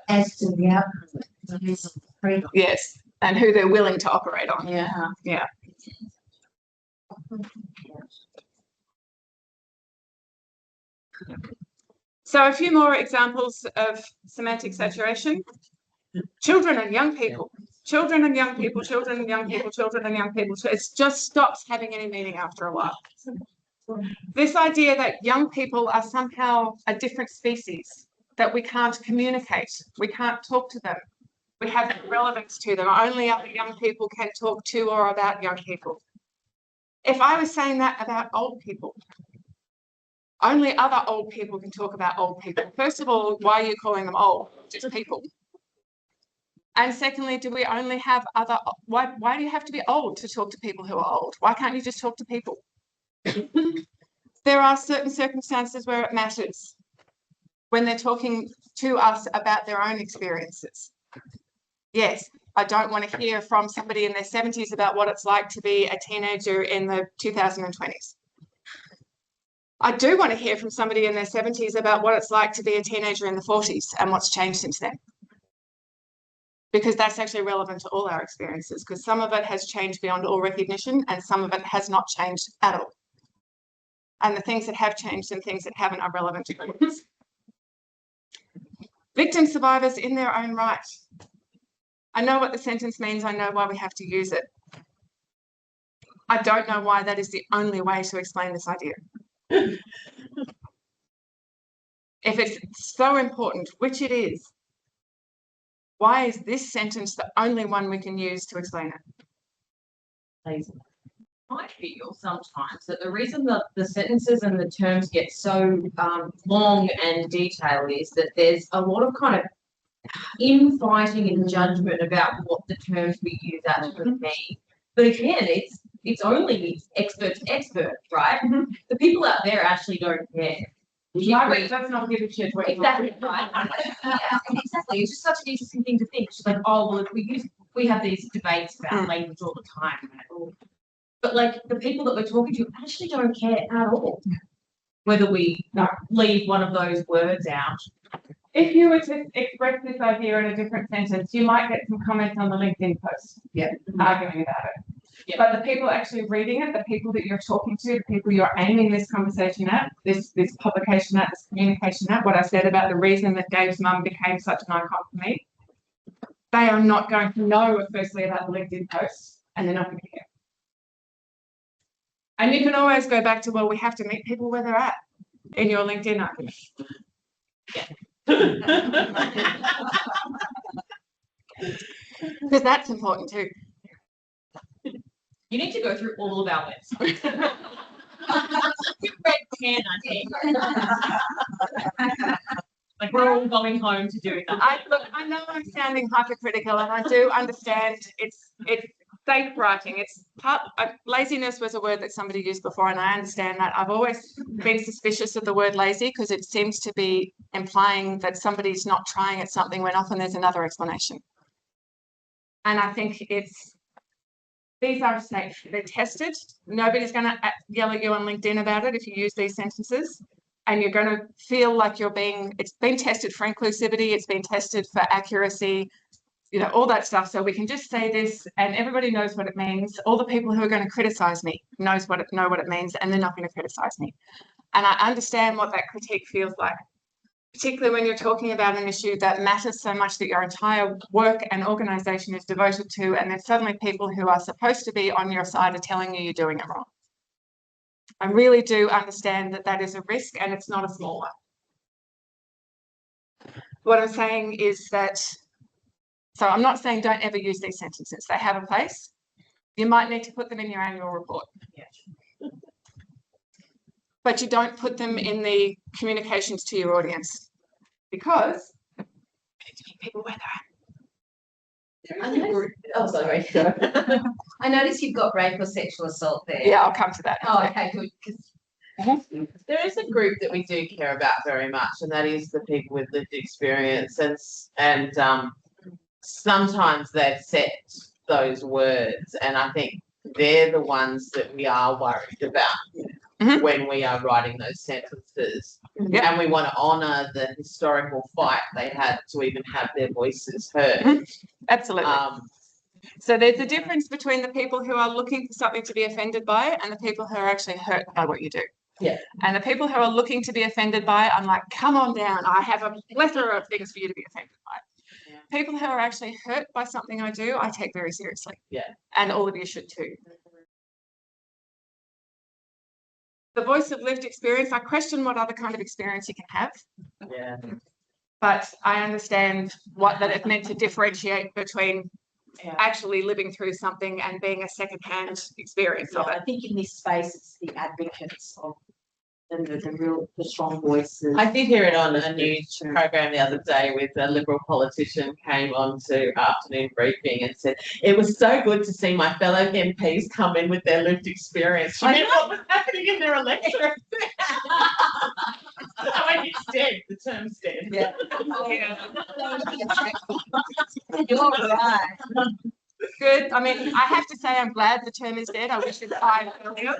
as to the outcome. Yes, and who they're willing to operate on. Yeah. Yeah. So a few more examples of semantic saturation. Children and young people. Children and young people, children and young people, children and young people. So it just stops having any meaning after a while. This idea that young people are somehow a different species, that we can't communicate, we can't talk to them, we have no relevance to them, only other young people can talk to or about young people. If I was saying that about old people, only other old people can talk about old people. First of all, why are you calling them old? Just people. And secondly, do we only have why do you have to be old to talk to people who are old? Why can't you just talk to people? There are certain circumstances where it matters when they're talking to us about their own experiences. Yes, I don't want to hear from somebody in their 70s about what it's like to be a teenager in the 2020s. I do want to hear from somebody in their 70s about what it's like to be a teenager in the 40s and what's changed since then. Because that's actually relevant to all our experiences, because some of it has changed beyond all recognition and some of it has not changed at all. And the things that have changed and things that haven't are relevant to us. Victim survivors in their own right. I know what the sentence means. I know why we have to use it. I don't know why that is the only way to explain this idea. If it's so important, which it is, why is this sentence the only one we can use to explain it? I feel sometimes that the reason that the sentences and the terms get so long and detailed is that there's a lot of kind of infighting and judgment about what the terms we use actually mean. But again, it's only expert to expert, right? The people out there actually don't care. That's not giving shit. Exactly right. Yeah, exactly. It's just such an interesting thing to think. It's like, oh well, if we have these debates about language all the time, but like the people that we're talking to actually don't care at all. whether we leave one of those words out. If you were to express this idea in a different sentence, you might get some comments on the LinkedIn post. Yeah. Arguing about it. Yeah. But the people actually reading it, the people that you're talking to, the people you're aiming this conversation at, this publication at, this communication at, what I said about the reason that Dave's mum became such an icon for me, they are not going to know firstly about the LinkedIn post, and they're not going to care. And you can always go back to, well, we have to meet people where they're at in your LinkedIn argument. Because that's important too. You need to go through all of our websites. Red pen, I think. Like we're all going home to do that. I know I'm sounding hypercritical, and I do understand it's safe writing. It's laziness was a word that somebody used before, and I understand that. I've always been suspicious of the word lazy because it seems to be implying that somebody's not trying at something when often there's another explanation. And I think these are safe. They're tested. Nobody's going to yell at you on LinkedIn about it if you use these sentences. And you're going to feel like it's been tested for inclusivity. It's been tested for accuracy, all that stuff. So we can just say this and everybody knows what it means. All the people who are going to criticize me know what it means, and they're not going to criticize me. And I understand what that critique feels like, particularly when you're talking about an issue that matters so much that your entire work and organization is devoted to, and then suddenly people who are supposed to be on your side are telling you you're doing it wrong. I really do understand that is a risk, and it's not a small one. What I'm saying is that, so I'm not saying don't ever use these sentences. They have a place. You might need to put them in your annual report. Yeah. But you don't put them in the communications to your audience, because people where they're at. Oh, sorry. I notice you've got rape or sexual assault there. Yeah, I'll come to that. Oh, okay, good. 'Cause There is a group that we do care about very much, and that is the people with lived experience, and sometimes they've set those words, and I think they're the ones that we are worried about when we are writing those sentences. Yeah. And we want to honour the historical fight they had to even have their voices heard. Absolutely. So there's a difference between the people who are looking for something to be offended by and the people who are actually hurt by what you do. Yeah. And the people who are looking to be offended by, I'm like, come on down. I have a plethora of things for you to be offended by. Yeah. People who are actually hurt by something I do, I take very seriously. Yeah. And all of you should too. The voice of lived experience, I question what other kind of experience you can have. Yeah. But I understand that it's meant to differentiate between actually living through something and being a second-hand experience of it. I think in this space, it's the advocates of the strong voices. I did hear it on a news program the other day with a Liberal politician came on to afternoon briefing and said, it was so good to see my fellow MPs come in with their lived experience. She meant what was happening in their electorate. I mean, it's dead. The term's dead. Yeah. You're right. Good. I mean, I have to say I'm glad the term is dead. I wish it died earlier.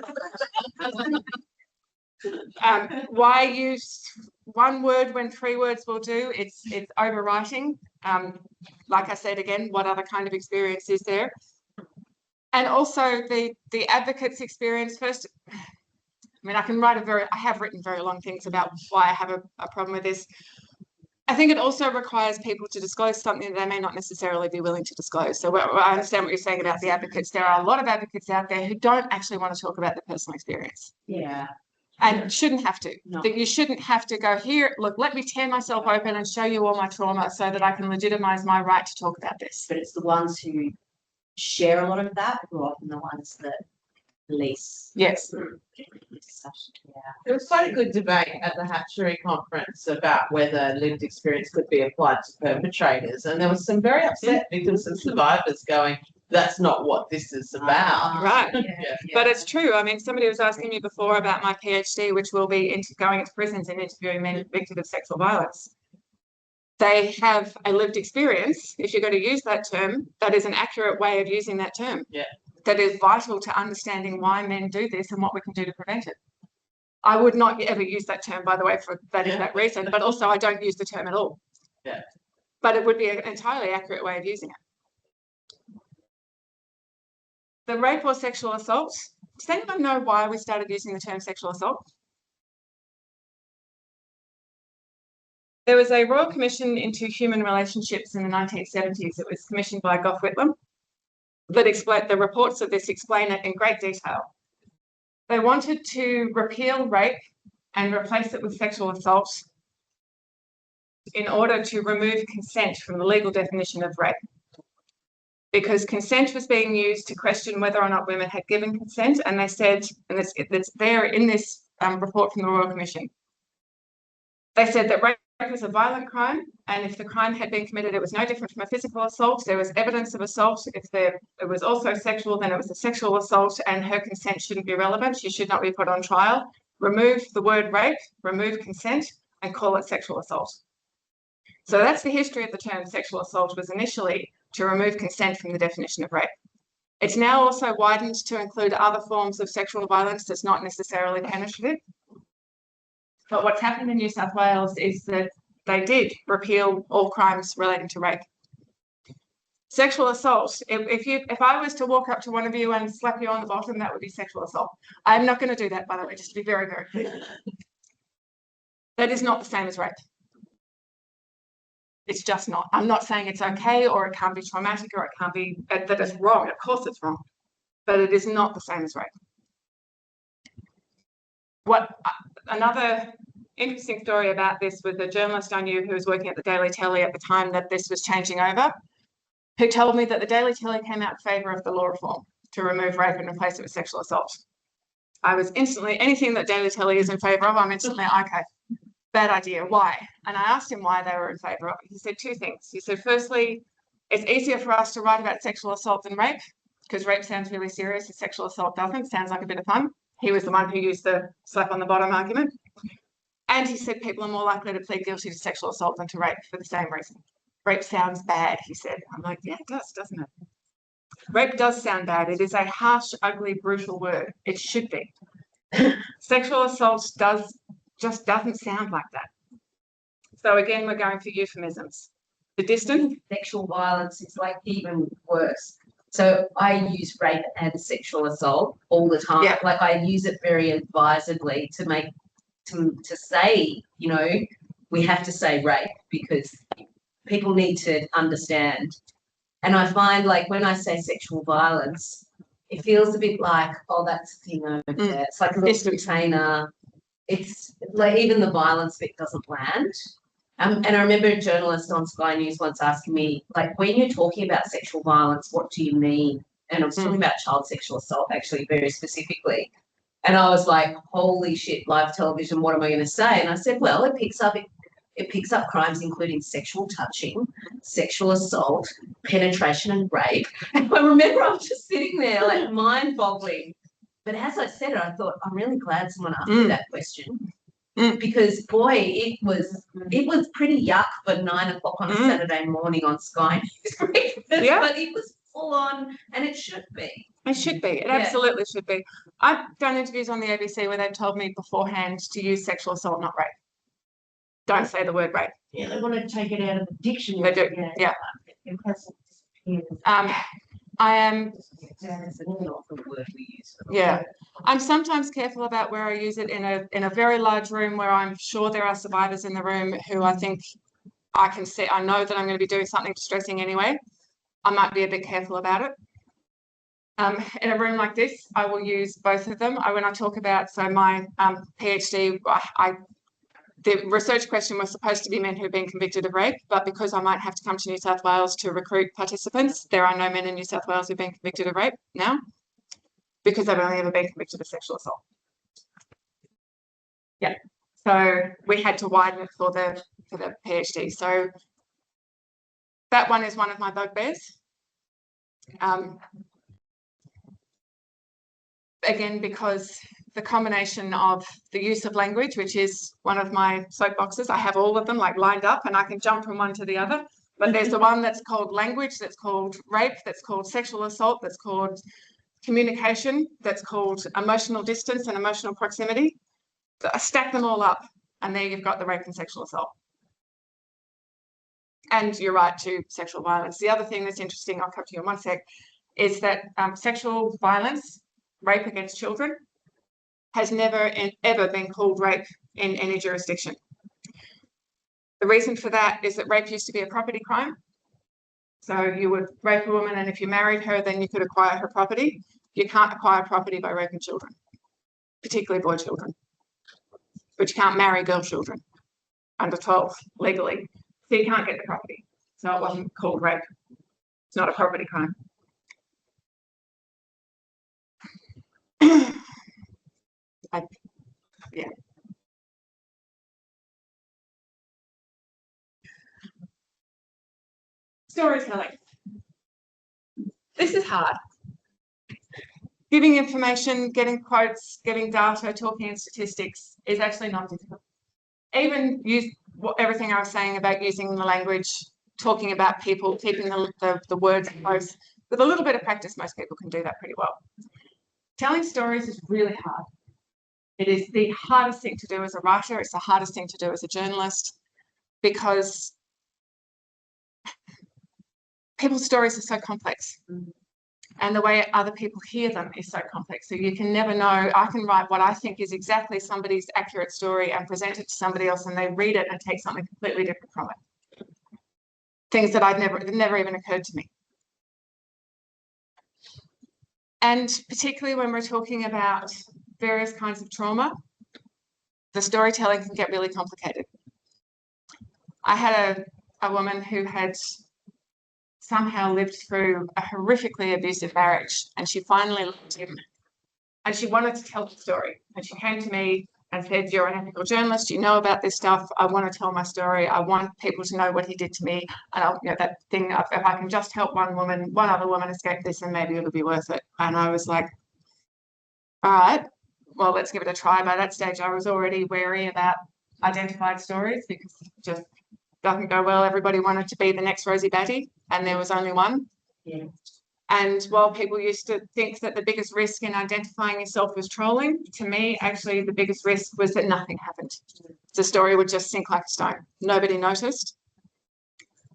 Why use one word when 3 words will do? It's overwriting. Like I said again, what other kind of experience is there? And also the advocate's experience. First, I mean, I have written very long things about why I have a problem with this. I think it also requires people to disclose something that they may not necessarily be willing to disclose. So I understand what you're saying about the advocates. There are a lot of advocates out there who don't actually want to talk about their personal experience. Yeah. And shouldn't have to. No. That you shouldn't have to go, here, look, let me tear myself open and show you all my trauma so that I can legitimise my right to talk about this. But it's the ones who share a lot of that who are often the ones that least. Yes. There was quite a good debate at the Hatchery conference about whether lived experience could be applied to perpetrators, and there was some very upset victims and survivors going, that's not what this is about. Right. Yeah. But it's true. I mean, somebody was asking me before about my PhD, which will be going into prisons and interviewing men victims of sexual violence. They have a lived experience, if you're going to use that term, that is an accurate way of using that term. Yeah. That is vital to understanding why men do this and what we can do to prevent it. I would not ever use that term, by the way, for that exact reason, but also I don't use the term at all. Yeah. But it would be an entirely accurate way of using it. The rape or sexual assault. Does anyone know why we started using the term sexual assault? There was a Royal Commission into Human Relationships in the 1970s. It was commissioned by Gough Whitlam that explained, the reports of this explain it in great detail. They wanted to repeal rape and replace it with sexual assault in order to remove consent from the legal definition of rape. Because consent was being used to question whether or not women had given consent, and they said, and it's there in this report from the Royal Commission, they said that rape was a violent crime, and if the crime had been committed, it was no different from a physical assault. There was evidence of assault. If it was also sexual, then it was a sexual assault, and her consent shouldn't be relevant. She should not be put on trial. Remove the word rape, remove consent, and call it sexual assault. So that's the history of the term sexual assault, was initially to remove consent from the definition of rape. It's now also widened to include other forms of sexual violence that's not necessarily penetrative. But what's happened in New South Wales is that they did repeal all crimes relating to rape. Sexual assault, if I was to walk up to one of you and slap you on the bottom, that would be sexual assault. I'm not going to do that, by the way, just to be very, very clear. That is not the same as rape. It's just not. I'm not saying it's okay or it can't be traumatic or it can't be, that it's wrong. Of course it's wrong, but it is not the same as rape. Another interesting story about this was a journalist I knew who was working at the Daily Telly at the time that this was changing over, who told me that the Daily Telly came out in favour of the law reform to remove rape and replace it with sexual assault. I was instantly, anything that Daily Telly is in favour of, I'm instantly, okay, bad idea, why? And I asked him why they were in favour of it. He said two things. He said, firstly, it's easier for us to write about sexual assault than rape, because rape sounds really serious and sexual assault doesn't, sounds like a bit of fun. He was the one who used the slap on the bottom argument. And he said people are more likely to plead guilty to sexual assault than to rape for the same reason. Rape sounds bad, he said. I'm like, yeah, it does, doesn't it? Rape does sound bad. It is a harsh, ugly, brutal word. It should be. Sexual assault just doesn't sound like that. So again, we're going for euphemisms. The distance. Sexual violence is like even worse. So I use rape and sexual assault all the time. Yeah. Like I use it very advisedly to make to say, you know, we have to say rape because people need to understand. And I find like when I say sexual violence, it feels a bit like, oh, that's a thing over there. It's like a little container. It's like even the violence bit doesn't land. And I remember a journalist on Sky News once asking me, like, when you're talking about sexual violence, what do you mean? And I was talking about child sexual assault, actually, very specifically. And I was like, holy shit, live television, what am I going to say? And I said, well, it picks up crimes including sexual touching, sexual assault, penetration and rape. And I remember I was just sitting there like mind-boggling. But as I said it, I thought, I'm really glad someone asked me that question. Because boy, it was pretty yuck for 9 o'clock on a Saturday morning on Sky News. Yeah. But it was full on, and it should be. It should be. It absolutely should be. I've done interviews on the ABC where they've told me beforehand to use sexual assault, not rape. Don't say the word rape. Yeah, they want to take it out of the dictionary. They do. Yeah. It hasn't disappeared. I am. That's not the word we use. Yeah. I'm sometimes careful about where I use it in a very large room where I'm sure there are survivors in the room who I think I can see. I know that I'm going to be doing something distressing anyway. I might be a bit careful about it. In a room like this, I will use both of them. When I talk about, so my PhD, the research question was supposed to be men who've been convicted of rape, but because I might have to come to New South Wales to recruit participants, there are no men in New South Wales who've been convicted of rape now, because they've only ever been convicted of sexual assault. Yeah, so we had to widen it for the PhD. So that one is one of my bugbears. Again, because the combination of the use of language, which is one of my soapboxes, I have all of them like lined up and I can jump from one to the other, but there's the one that's called language, that's called rape, that's called sexual assault, that's called communication, that's called emotional distance and emotional proximity. stack them all up, and there you've got the rape and sexual assault. And you're right to sexual violence. The other thing that's interesting, I'll come to you in one sec, is that sexual violence, rape against children, has never ever been called rape in any jurisdiction. The reason for that is that rape used to be a property crime. So you would rape a woman, and if you married her, then you could acquire her property. You can't acquire property by raping children, particularly boy children. But you can't marry girl children under 12 legally. So you can't get the property. So it wasn't called rape. It's not a property crime. Yeah. Storytelling. This is hard. Giving information, getting quotes, getting data, talking in statistics is actually not difficult. Even everything I was saying about using the language, talking about people, keeping the words close. With a little bit of practice, most people can do that pretty well. Telling stories is really hard. It is the hardest thing to do as a writer. It's the hardest thing to do as a journalist, because people's stories are so complex. And the way other people hear them is so complex. So you can never know. I can write what I think is exactly somebody's accurate story and present it to somebody else, and they read it and take something completely different from it. Things that never even occurred to me. And particularly when we're talking about various kinds of trauma, the storytelling can get really complicated. I had a woman who had somehow lived through a horrifically abusive marriage, and she finally loved him, and she wanted to tell the story. And she came to me and said, "You're an ethical journalist, you know about this stuff, I want to tell my story, I want people to know what he did to me, and that thing, if I can just help one other woman escape this, and maybe it'll be worth it." And I was like, all right, well, let's give it a try. By that stage, I was already wary about identified stories, because it just doesn't go well. Everybody wanted to be the next Rosie Batty, and there was only one. Yeah. And while people used to think that the biggest risk in identifying yourself was trolling, to me, actually, the biggest risk was that nothing happened. The story would just sink like a stone. Nobody noticed.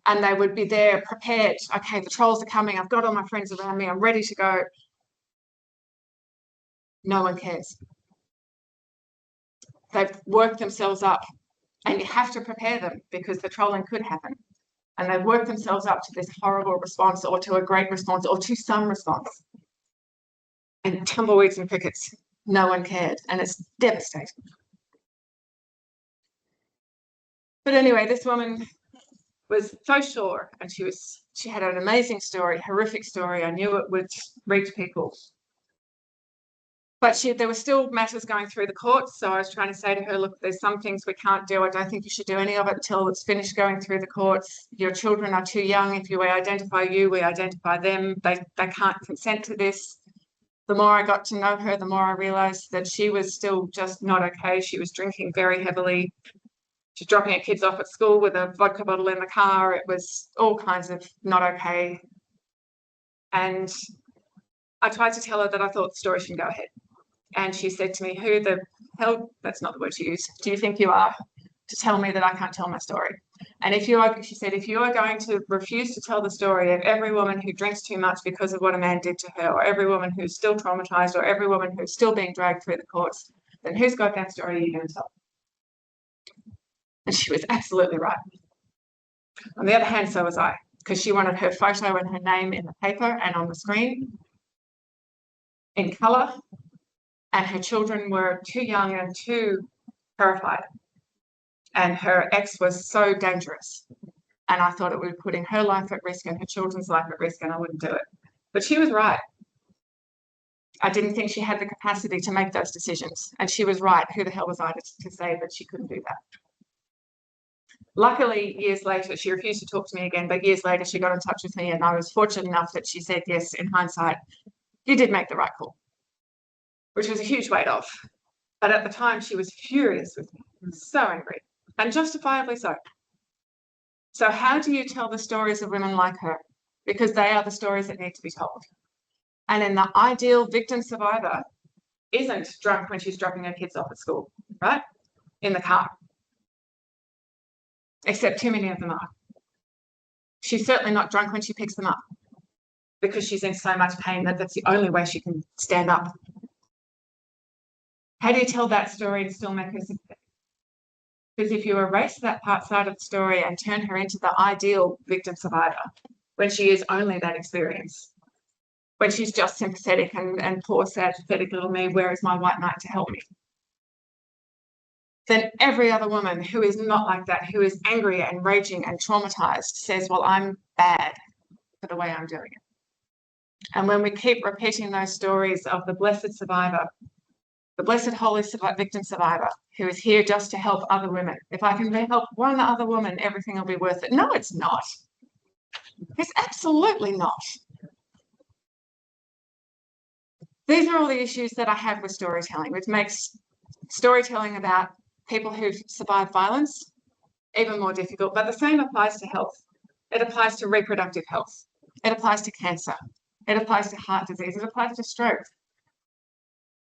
And they would be there prepared. Okay, the trolls are coming. I've got all my friends around me. I'm ready to go. No one cares. They've worked themselves up, and you have to prepare them, because the trolling could happen. And they've worked themselves up to this horrible response, or to a great response, or to some response. And tumbleweeds and crickets, no one cared, and it's devastating. But anyway, this woman was so sure, and she had an amazing story, horrific story. I knew it would reach people. But there were still matters going through the courts. So I was trying to say to her, look, there's some things we can't do. I don't think you should do any of it until it's finished going through the courts. Your children are too young. If we identify you, we identify them. They can't consent to this. The more I got to know her, the more I realised that she was still just not okay. She was drinking very heavily. She's dropping her kids off at school with a vodka bottle in the car. It was all kinds of not okay. And I tried to tell her that I thought the story shouldn't go ahead. And she said to me, "Who the hell," that's not the word she used, "do you think you are to tell me that I can't tell my story? And she said, if you are going to refuse to tell the story of every woman who drinks too much because of what a man did to her, or every woman who's still traumatized, or every woman who's still being dragged through the courts, then whose goddamn story are you going to tell?" And she was absolutely right. On the other hand, so was I, because she wanted her photo and her name in the paper and on the screen in colour. And her children were too young and too terrified. And her ex was so dangerous. And I thought it would be putting her life at risk and her children's life at risk, and I wouldn't do it. But she was right. I didn't think she had the capacity to make those decisions. And she was right. Who the hell was I to say that she couldn't do that? Luckily, years later, she refused to talk to me again, but years later she got in touch with me, and I was fortunate enough that she said, yes, in hindsight, you did make the right call, which was a huge weight off. But at the time, she was furious with me, so angry, and justifiably so. So how do you tell the stories of women like her? Because they are the stories that need to be told. And then the ideal victim survivor isn't drunk when she's dropping her kids off at school. right? In the car. Except too many of them are. She's certainly not drunk when she picks them up because she's in so much pain that that's the only way she can stand up. How do you tell that story and still make her sympathetic? Because if you erase that side of the story and turn her into the ideal victim survivor, when she is only that experience, when she's just sympathetic and poor, sad, pathetic little me, where is my white knight to help me? Then every other woman who is not like that, who is angry and raging and traumatized, says, well, I'm bad for the way I'm doing it. And when we keep repeating those stories of the blessed survivor, the blessed holy victim survivor, who is here just to help other women. If I can help one other woman, everything will be worth it. No, it's not. It's absolutely not. These are all the issues that I have with storytelling, which makes storytelling about people who've survived violence even more difficult. But the same applies to health. It applies to reproductive health. It applies to cancer. It applies to heart disease. It applies to stroke.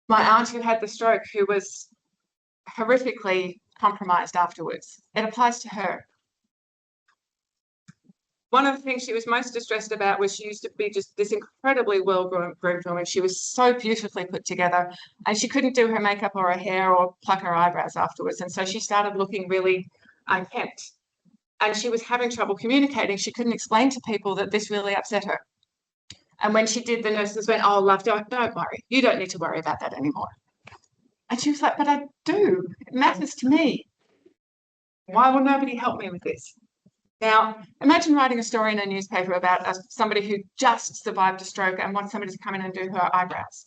My aunt who had the stroke, who was horrifically compromised afterwards, it applies to her. One of the things she was most distressed about was she used to be just this incredibly well-groomed woman. She was so beautifully put together and she couldn't do her makeup or her hair or pluck her eyebrows afterwards. And so she started looking really unkempt. And she was having trouble communicating. She couldn't explain to people that this really upset her. And when she did, the nurses went, oh, love, don't worry. You don't need to worry about that anymore. And she was like, but I do. It matters to me. Why will nobody help me with this? Now, imagine writing a story in a newspaper about somebody who just survived a stroke and wants somebody to come in and do her eyebrows.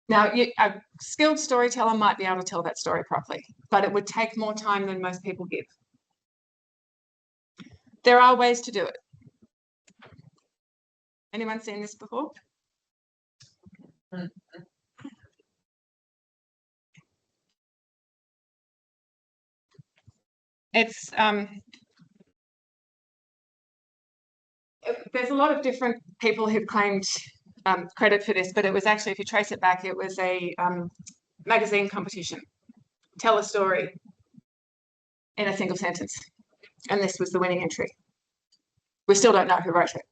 Now, a skilled storyteller might be able to tell that story properly, but it would take more time than most people give. There are ways to do it. Anyone seen this before? It's there's a lot of different people who've claimed credit for this, but it was actually, if you trace it back, it was a magazine competition. Tell a story in a single sentence. And this was the winning entry. We still don't know who wrote it.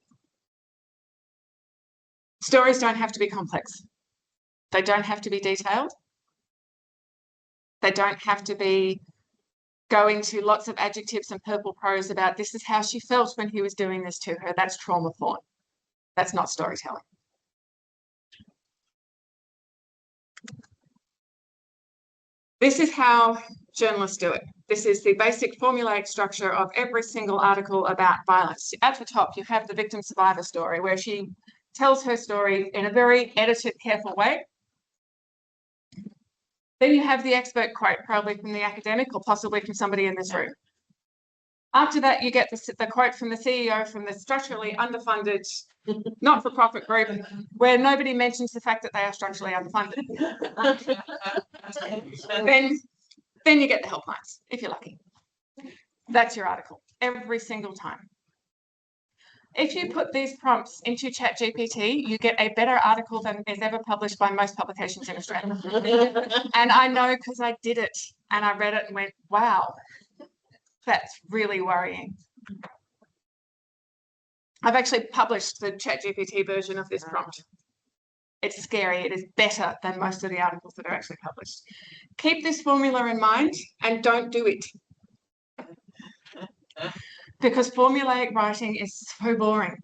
Stories don't have to be complex. They don't have to be detailed. They don't have to be going to lots of adjectives and purple prose about this is how she felt when he was doing this to her. That's trauma porn. That's not storytelling. This is how journalists do it. This is the basic formulaic structure of every single article about violence. At the top, you have the victim survivor story where she tells her story in a very edited, careful way. Then you have the expert quote, probably from the academic or possibly from somebody in this room. After that, you get the quote from the CEO from the structurally underfunded, not-for-profit group where nobody mentions the fact that they are structurally underfunded. Then you get the helplines, if you're lucky. That's your article, every single time. If you put these prompts into ChatGPT, you get a better article than is ever published by most publications in Australia. And I know because I did it and I read it and went, wow, that's really worrying. I've actually published the ChatGPT version of this prompt. It's scary. It is better than most of the articles that are actually published. Keep this formula in mind and don't do it. Because formulaic writing is so boring.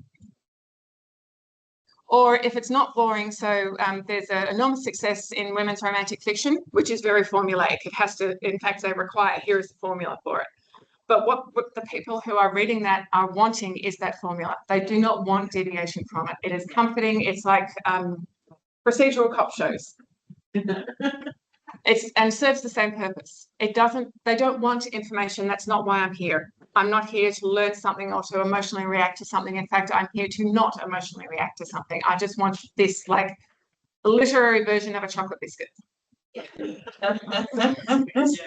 Or if it's not boring, so there's an enormous success in women's romantic fiction, which is very formulaic. It has to, in fact, they require, here is the formula for it. But what the people who are reading that are wanting is that formula. They do not want deviation from it. It is comforting. It's like procedural cop shows. And serves the same purpose. They don't want information. That's not why I'm here. I'm not here to learn something or to emotionally react to something. In fact, I'm here to not emotionally react to something. I just want this like literary version of a chocolate biscuit.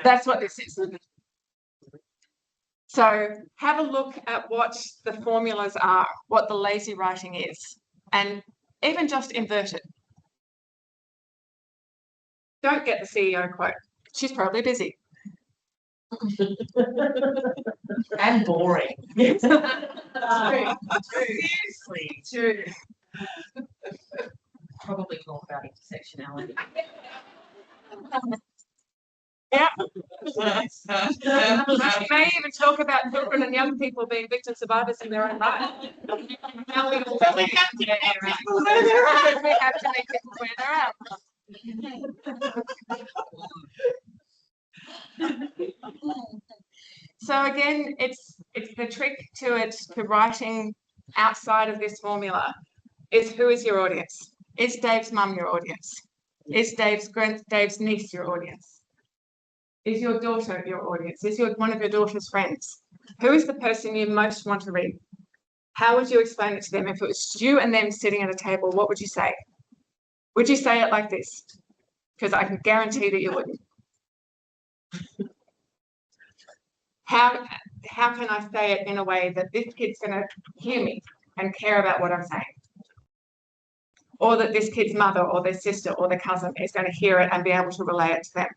That's what this is. So have a look at what the formulas are, what the lazy writing is, and even just invert it. Don't get the CEO quote. She's probably busy. And boring. Seriously, true. Probably talk about intersectionality. She may even talk about children and young people being victim survivors in their own right. Now we all But we have to Yeah, meet right. people where they're at. We have to make people where they're at. So again, it's the trick to writing outside of this formula is who is your audience? Is Dave's mum your audience? Is Dave's niece your audience? Is your daughter your audience? Is one of your daughter's friends? Who is the person you most want to read? How would you explain it to them? If it was you and them sitting at a table, what would you say? Would you say it like this? Because I can guarantee that you wouldn't. How can I say it in a way that this kid's going to hear me and care about what I'm saying? Or that this kid's mother or their sister or their cousin is going to hear it and be able to relay it to them.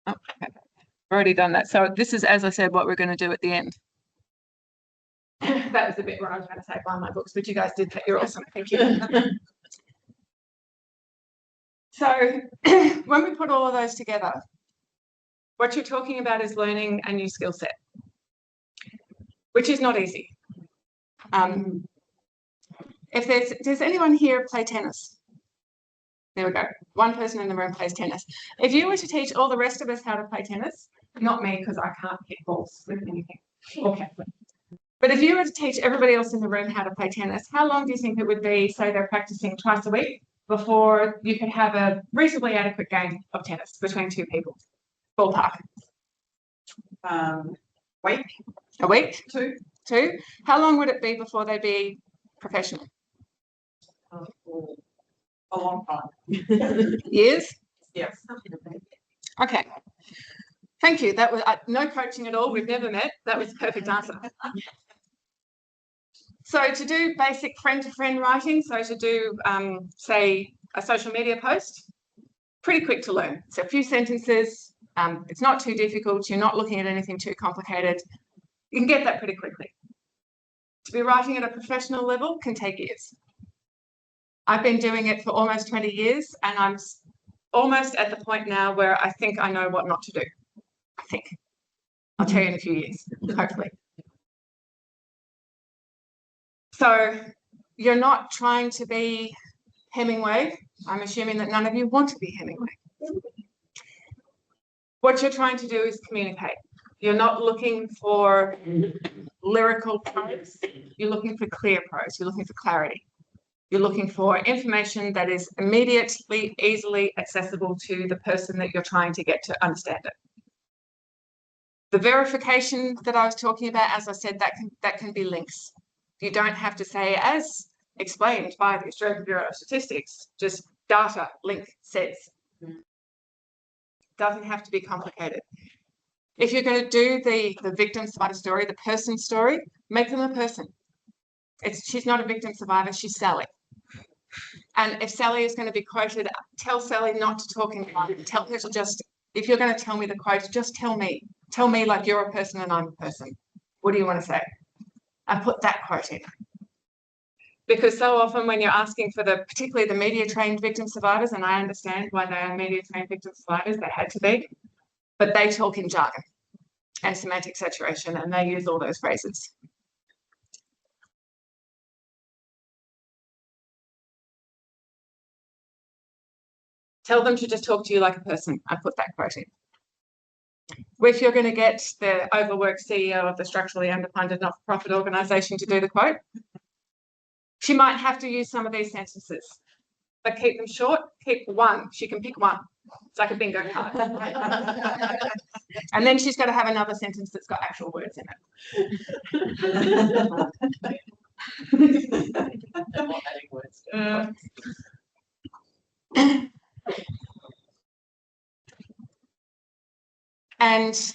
Oh, okay. Already done that. So this is, as I said, what we're going to do at the end. That was the bit where I was going to say buy my books, but you guys did that. You're awesome. Thank you. So when we put all of those together, what you're talking about is learning a new skill set, which is not easy. Does anyone here play tennis? There we go. One person in the room plays tennis. If you were to teach all the rest of us how to play tennis, not me because I can't hit balls with anything, okay. But if you were to teach everybody else in the room how to play tennis, how long do you think it would be, say they're practicing twice a week, before you could have a reasonably adequate game of tennis between two people? Ballpark. Week. A week? Two. Two? How long would it be before they'd be professional? A long time. Years? Yes. Okay. Thank you. That was no coaching at all. We've never met. That was the perfect answer. So to do basic friend-to-friend writing, so to do, say, a social media post, pretty quick to learn. So a few sentences. It's not too difficult. You're not looking at anything too complicated. You can get that pretty quickly. To be writing at a professional level can take years. I've been doing it for almost 20 years, and I'm almost at the point now where I think I know what not to do. I think. I'll tell you in a few years, hopefully. So you're not trying to be Hemingway. I'm assuming that none of you want to be Hemingway. What you're trying to do is communicate. You're not looking for lyrical prose. You're looking for clear prose. You're looking for clarity. You're looking for information that is immediately, easily accessible to the person that you're trying to get to understand it. The verification that I was talking about, as I said, that can be links. You don't have to say, as explained by the Australian Bureau of Statistics, just data, link, says. Doesn't have to be complicated. If you're going to do the victim survivor story, the person story, make them a person. She's not a victim survivor, she's Sally. And if Sally is going to be quoted, tell Sally not to talk in private. Tell her to just, if you're going to tell me the quote, just tell me. Tell me like you're a person and I'm a person. What do you want to say? And put that quote in. Because so often when you're asking for particularly the media trained victim survivors, and I understand why they are media trained victim survivors, they had to be, but they talk in jargon and semantic saturation and they use all those phrases. Tell them to just talk to you like a person. I put that quote in. If you're going to get the overworked CEO of the structurally underfunded not-for-profit organisation to do the quote, she might have to use some of these sentences, but keep them short, keep one. She can pick one. It's like a bingo card. And then she's got to have another sentence that's got actual words in it. And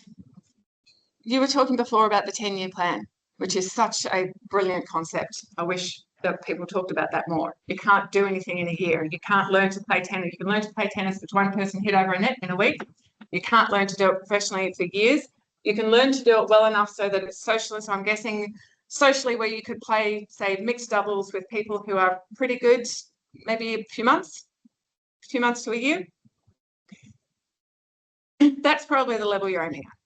you were talking before about the 10-year plan, which is such a brilliant concept. I wish that people talked about that more. You can't do anything in a year. You can't learn to play tennis. You can learn to play tennis with one person hit over a net in a week. You can't learn to do it professionally for years. You can learn to do it well enough so that it's social. So I'm guessing socially where you could play, say, mixed doubles with people who are pretty good, maybe a few months to a year. That's probably the level you're aiming at.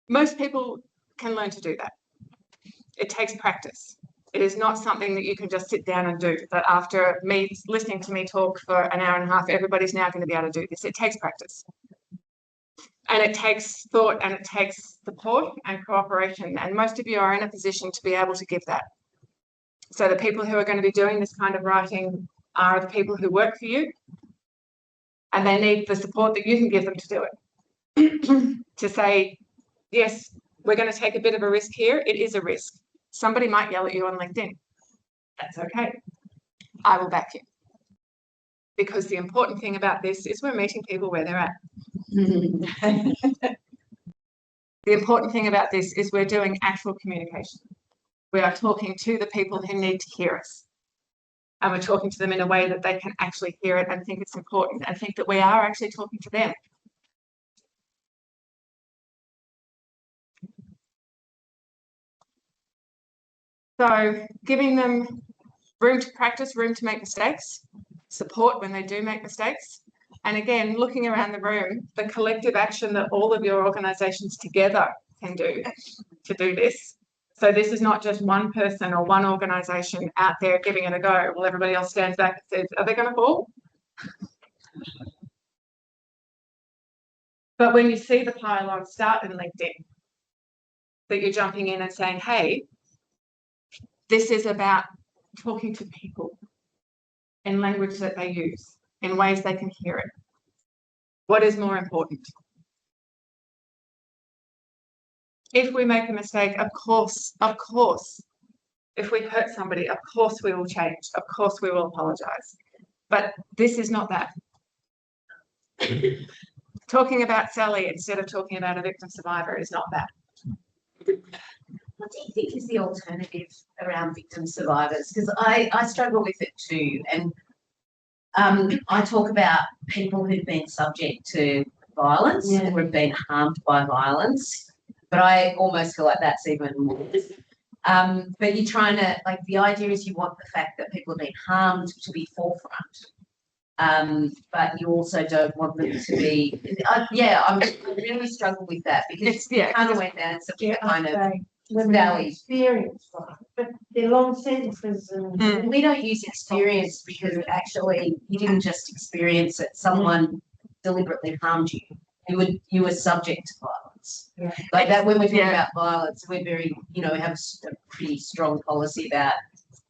Most people can learn to do that. It takes practice. It is not something that you can just sit down and do, that after me listening to me talk for an hour and a half, everybody's now going to be able to do this. It takes practice. And it takes thought, and it takes support and cooperation. And most of you are in a position to be able to give that. So the people who are going to be doing this kind of writing are the people who work for you, and they need the support that you can give them to do it. To say, yes, we're going to take a bit of a risk here. It is a risk. Somebody might yell at you on LinkedIn. That's okay. I will back you. Because the important thing about this is we're meeting people where they're at. The important thing about this is we're doing actual communication. We are talking to the people who need to hear us. And we're talking to them in a way that they can actually hear it and think it's important and think that we are actually talking to them. So giving them room to practice, room to make mistakes, support when they do make mistakes. And again, looking around the room, the collective action that all of your organisations together can do to do this. So this is not just one person or one organisation out there giving it a go while everybody else stands back and says, are they going to fall? But when you see the pile-on start in LinkedIn, that you're jumping in and saying, hey, this is about talking to people in language that they use, in ways they can hear it. What is more important? If we make a mistake, of course, if we hurt somebody, of course we will change. Of course we will apologise. But this is not that. Talking about Sally instead of talking about a victim survivor is not that. What do you think is the alternative around victim survivors? Because I struggle with it too. And I talk about people who've been subject to violence or have been harmed by violence, but I almost feel like that's even more. But you're trying to, like, the idea is you want the fact that people have been harmed to be forefront. But you also don't want them to be, I really struggle with that because you kind of went down such a kind of valley. Experience, right? But they're long sentences and We don't use experience because actually you didn't just experience it, someone deliberately harmed you. You were subject to violence. Yeah. Like that when we're talking about violence, we're very, have a pretty strong policy about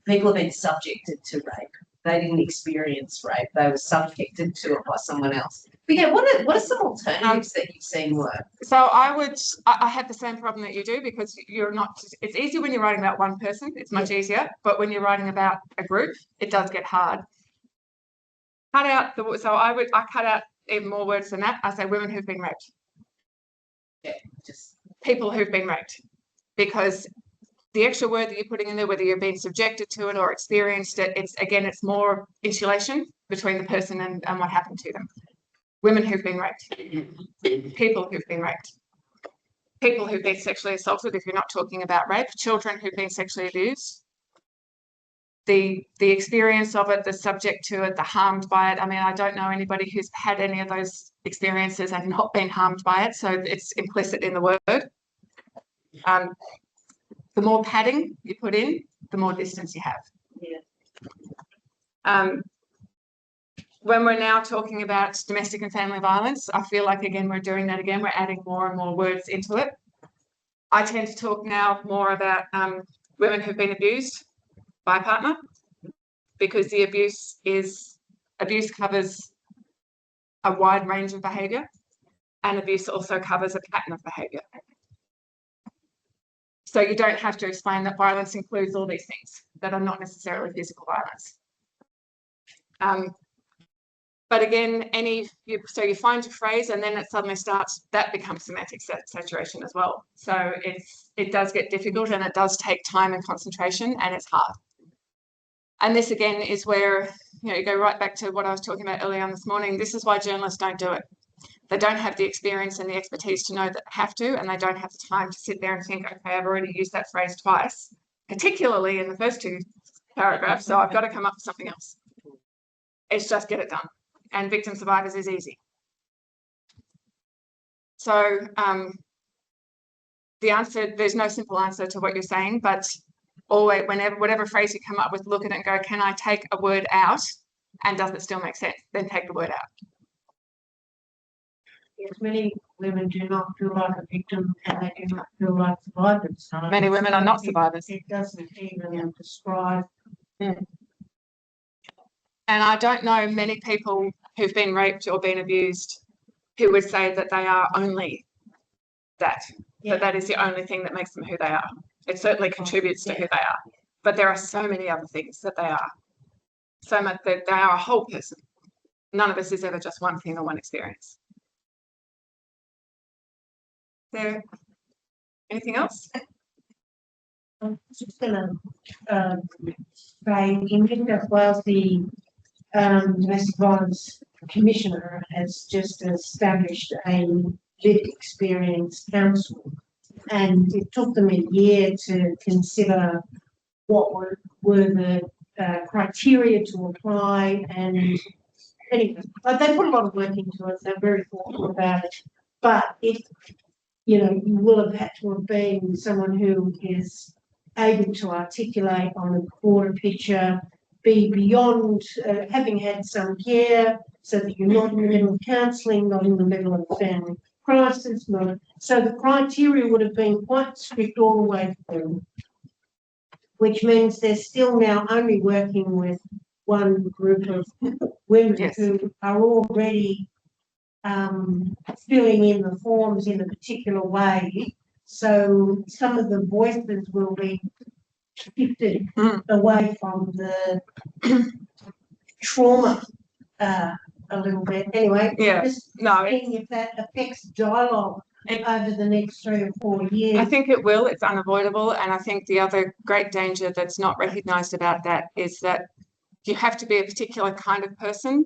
people have been subjected to rape. They didn't experience rape. They were subjected to it by someone else. But yeah, what are some alternatives that you've seen work? So I have the same problem that you do because you're not, it's easier when you're writing about one person, it's much easier, but when you're writing about a group, it does get hard. I cut out even more words than that. I say women who've been raped. Yeah, just people who've been raped, because the extra word that you're putting in there, whether you've been subjected to it or experienced it, it's more insulation between the person and what happened to them. Women who've been raped, people who've been raped, people who've been sexually assaulted, if you're not talking about rape, children who've been sexually abused, the experience of it, the subject to it, the harmed by it. I mean, I don't know anybody who's had any of those experiences and not been harmed by it, so it's implicit in the word. The more padding you put in, the more distance you have. Yeah. When we're now talking about domestic and family violence, I feel like, again, we're doing that again. We're adding more and more words into it. I tend to talk now more about women who've been abused by a partner, because the abuse covers a wide range of behaviour, and abuse also covers a pattern of behaviour. So you don't have to explain that violence includes all these things that are not necessarily physical violence. But again, so you find your phrase and then it suddenly starts, that becomes semantic saturation as well. So it does get difficult and it does take time and concentration and it's hard. And this again is where, you go right back to what I was talking about earlier on this morning. This is why journalists don't do it. They don't have the experience and the expertise to know that have to, and they don't have the time to sit there and think, okay, I've already used that phrase twice, particularly in the first 2 paragraphs, so I've got to come up with something else. It's just get it done. And victim survivors is easy. So the answer, there's no simple answer to what you're saying, but always, whatever phrase you come up with, look at it and go, can I take a word out and does it still make sense? Then take the word out. Yes, many women do not feel like a victim and they do not feel like survivors. So Many women are not survivors. It doesn't even describe. And I don't know many people who've been raped or been abused who would say that they are only that, that that is the only thing that makes them who they are. It certainly contributes to who they are, but there are so many other things that they are. So much that they are a whole person. None of us is ever just one thing or one experience. There, anything else? I'm just going to say, in New South Wales, the Domestic Violence Commissioner has just established a lived experience council, and it took them a year to consider what were the criteria to apply, and anyway, but they put a lot of work into it. They're very thoughtful about it. But if you will have had to have been someone who is able to articulate on a broader picture, be beyond having had some care, so that you're not in the middle of counselling, not in the middle of a family crisis. So the criteria would have been quite strict all the way through, which means they're still now only working with one group of women who are already filling in the forms in a particular way. So some of the voices will be shifted away from the trauma a little bit. Anyway, just seeing if that affects dialogue over the next 3 or 4 years. I think it will. It's unavoidable. And I think the other great danger that's not recognised about that is that you have to be a particular kind of person,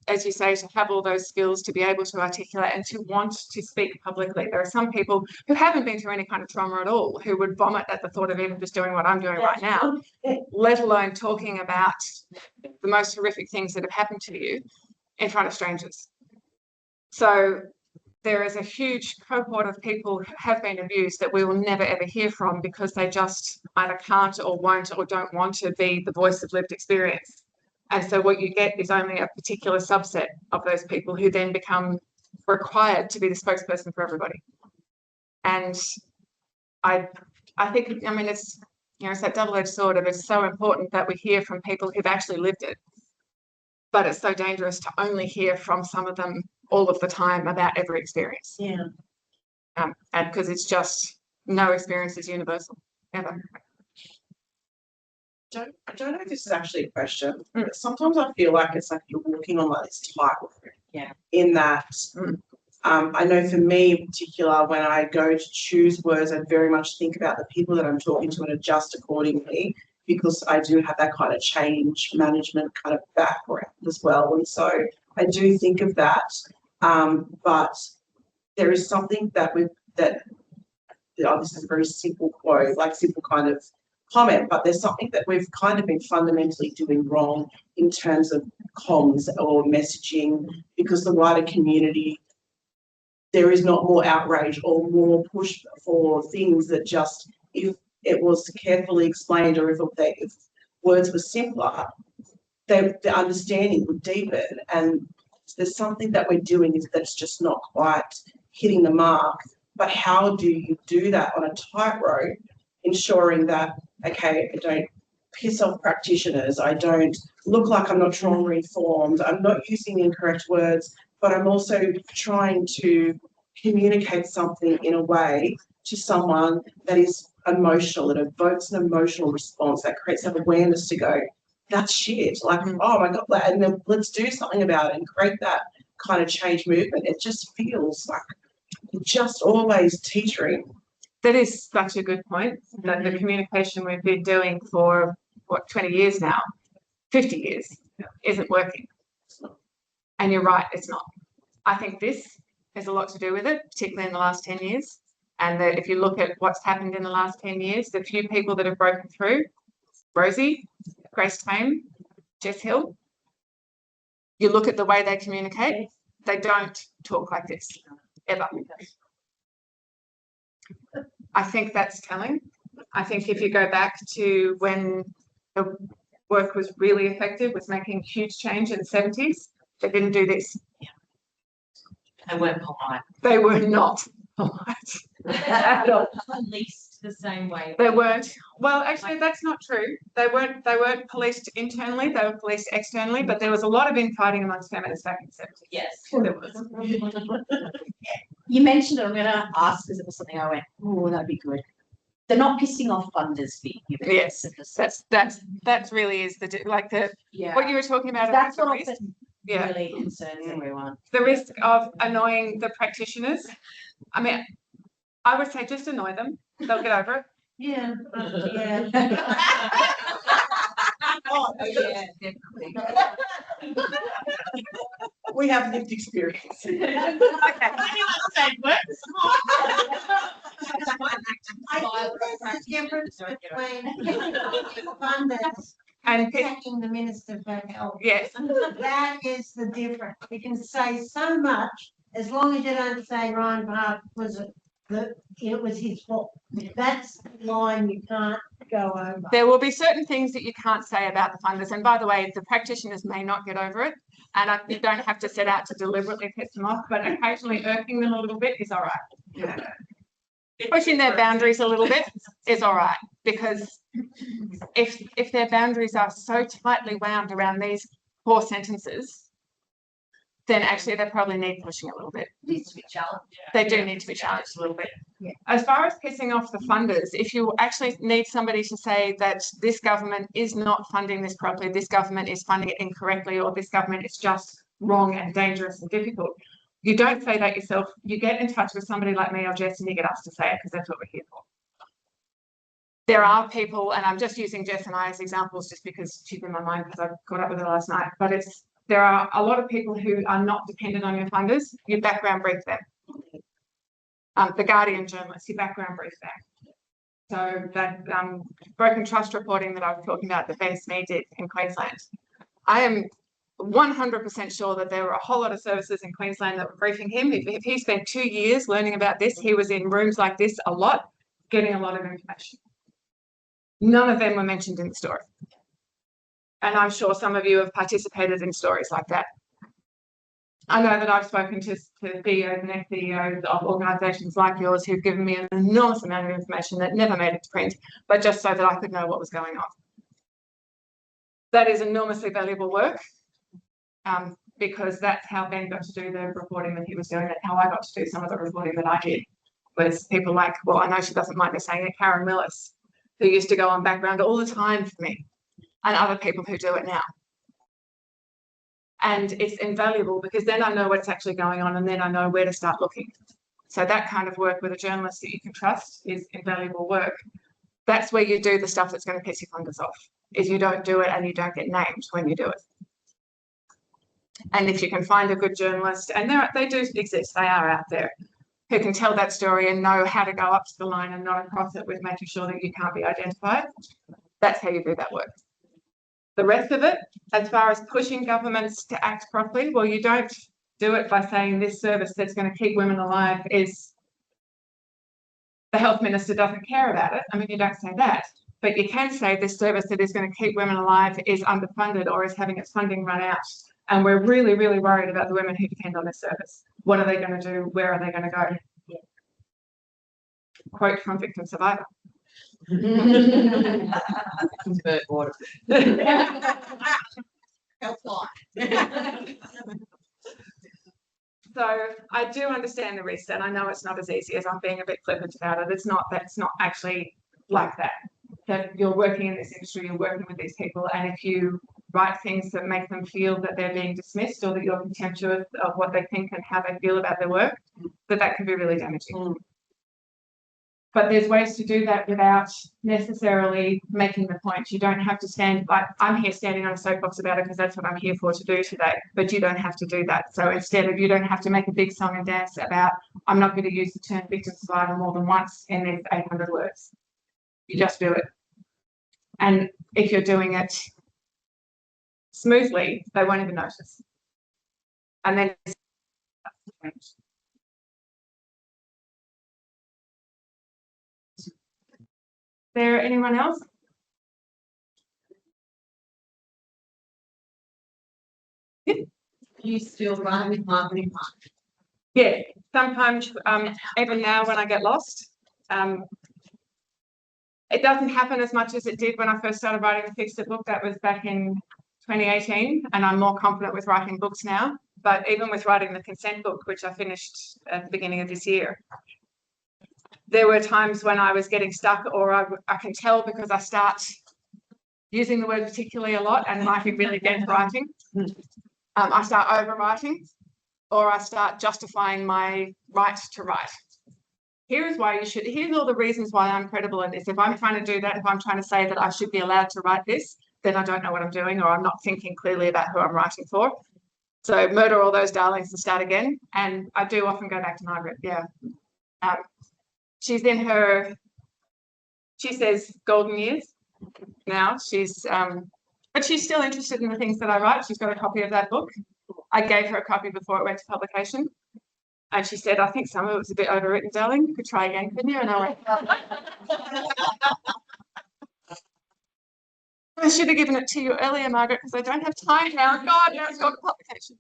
as you say, to have all those skills, to be able to articulate and to want to speak publicly. There are some people who haven't been through any kind of trauma at all, who would vomit at the thought of even just doing what I'm doing right now, let alone talking about the most horrific things that have happened to you in front of strangers. So there is a huge cohort of people who have been abused that we will never ever hear from because they just either can't or won't or don't want to be the voice of lived experience. And so what you get is only a particular subset of those people who then become required to be the spokesperson for everybody. And I think, I mean, it's, it's that double-edged sword of it's so important that we hear from people who've actually lived it, but it's so dangerous to only hear from some of them all of the time about every experience. Yeah. And because it's just, no experience is universal, ever. I don't know if this is actually a question, but sometimes I feel like it's like you're walking on like this tightrope. Yeah. In that, I know for me in particular, when I go to choose words, I very much think about the people that I'm talking to and adjust accordingly, because I do have that kind of change management kind of background as well. And so I do think of that. But there is something that this is a very simple quote, like simple kind of comment, but there's something that we've kind of been fundamentally doing wrong in terms of comms or messaging, because the wider community, there is not more outrage or more push for things that just, if it was carefully explained or if words were simpler, the understanding would deepen. And there's something that we're doing that's just not quite hitting the mark. But how do you do that on a tightrope, ensuring that, okay, I don't piss off practitioners, I don't look like I'm not trauma-informed, I'm not using the incorrect words, but I'm also trying to communicate something in a way to someone that is emotional, that evokes an emotional response, that creates an awareness to go, that's shit. Like, oh my God, and then let's do something about it and create that kind of change movement. It just feels like we're just always teetering. That is such a good point, that the communication we've been doing for, what, 20 years now, 50 years, isn't working. And you're right, it's not. I think this has a lot to do with it, particularly in the last 10 years. And that if you look at what's happened in the last 10 years, the few people that have broken through, Rosie, Grace Tame, Jess Hill, you look at the way they communicate, they don't talk like this, ever. I think that's telling. I think if you go back to when the work was really effective, was making huge change in the 70s, they didn't do this. They weren't polite. They were not polite at all. At least the same way. They weren't. Well, actually, that's not true. They weren't policed internally. They were policed externally. But there was a lot of infighting amongst feminists back in the 70s. Yes. There was. You mentioned it, I'm gonna ask because it was something I went, oh, that'd be good. They're not pissing off funders being given. Yes, that's really is the Yeah. what you were talking about. That's the what risk. often really concerns everyone. The risk of annoying the practitioners. I mean, I would say just annoy them. They'll get over it. Yeah. Yeah. Oh, yeah, definitely. We have lived experience. I think there's a difference between funders And attacking the Minister for Health. yes, That is the difference. You can say so much as long as you don't say Ryan Park it was his fault. That's the line you can't go over. there will be certain things that you can't say about the funders. And by the way, the practitioners may not get over it. And you don't have to set out to deliberately piss them off, but occasionally irking them a little bit is all right. Yeah. Pushing their boundaries a little bit is all right, because if their boundaries are so tightly wound around these 4 sentences, then actually they probably need pushing a little bit. Needs to be challenged. They do need to be challenged a little bit. Yeah. As far as pissing off the funders, if you actually need somebody to say that this government is not funding this properly, this government is funding it incorrectly, or this government is just wrong and dangerous and difficult, you don't say that yourself. You get in touch with somebody like me or Jess and you get us to say it, because that's what we're here for. There are people, and I'm just using Jess and I as examples just because she's in my mind because I caught up with her last night, but there are a lot of people who are not dependent on your funders. You background brief them. The Guardian journalists, you background brief them. So that broken trust reporting that I was talking about that Ben Smee did in Queensland, I am 100% sure that there were a whole lot of services in Queensland that were briefing him. If he spent 2 years learning about this, he was in rooms like this a lot, getting a lot of information. None of them were mentioned in the story. And I'm sure some of you have participated in stories like that. I know that I've spoken to CEOs and ex-CEOs of organisations like yours who've given me an enormous amount of information that never made it to print, but just so that I could know what was going on. That is enormously valuable work, because that's how Ben got to do the reporting that he was doing, and how I got to do some of the reporting that I did. Was people like, well, I know she doesn't mind me saying it, Karen Willis, who used to go on background all the time for me, and other people who do it now. And it's invaluable because then I know what's actually going on, and then I know where to start looking. So that kind of work with a journalist that you can trust is invaluable work. That's where you do the stuff that's going to piss your funders off, is you don't do it and you don't get named when you do it. And if you can find a good journalist, and they do exist, they are out there, who can tell that story and know how to go up to the line and not across it with making sure that you can't be identified, that's how you do that work. The rest of it, as far as pushing governments to act properly, well, you don't do it by saying this service that's going to keep women alive is, the health minister doesn't care about it. I mean, you don't say that, but you can say this service that is going to keep women alive is underfunded or is having its funding run out. And we're really, really worried about the women who depend on this service. What are they going to do? Where are they going to go? Yeah. Quote from Victim Survivor. Bird water. So I do understand the risk, and I know it's not as easy as I'm being a bit flippant about it. That's not actually like that. that you're working in this industry, you're working with these people, and if you write things that make them feel that they're being dismissed or that you're contemptuous of what they think and how they feel about their work, that can be really damaging. But there's ways to do that without necessarily making the point. You don't have to stand, like I'm here standing on a soapbox about it because that's what I'm here for to do today, but you don't have to do that. So instead of, you don't have to make a big song and dance about, I'm not going to use the term victim survivor more than once in these 800 words. You just do it. And if you're doing it smoothly, they won't even notice. And then there anyone else? You still run with marketing? Yeah, sometimes even now when I get lost, it doesn't happen as much as it did when I first started writing the Fix It book. That was back in 2018, and I'm more confident with writing books now. But even with writing the consent book, which I finished at the beginning of this year, there were times when I was getting stuck, or I can tell because I start using the word particularly a lot and writing really against writing. I start overwriting, or I start justifying my right to write. Here's why you should, here's all the reasons why I'm credible in this. If I'm trying to do that, if I'm trying to say that I should be allowed to write this, then I don't know what I'm doing, or I'm not thinking clearly about who I'm writing for. So murder all those darlings and start again. And I do often go back to Margaret, yeah. She's in her, she says golden years now. She's, but she's still interested in the things that I write. She's got a copy of that book. I gave her a copy before it went to publication. And she said, I think some of it was a bit overwritten, darling. You could try again, couldn't you? And I went, I should have given it to you earlier, Margaret, because I don't have time now. God, now it's gone to publication.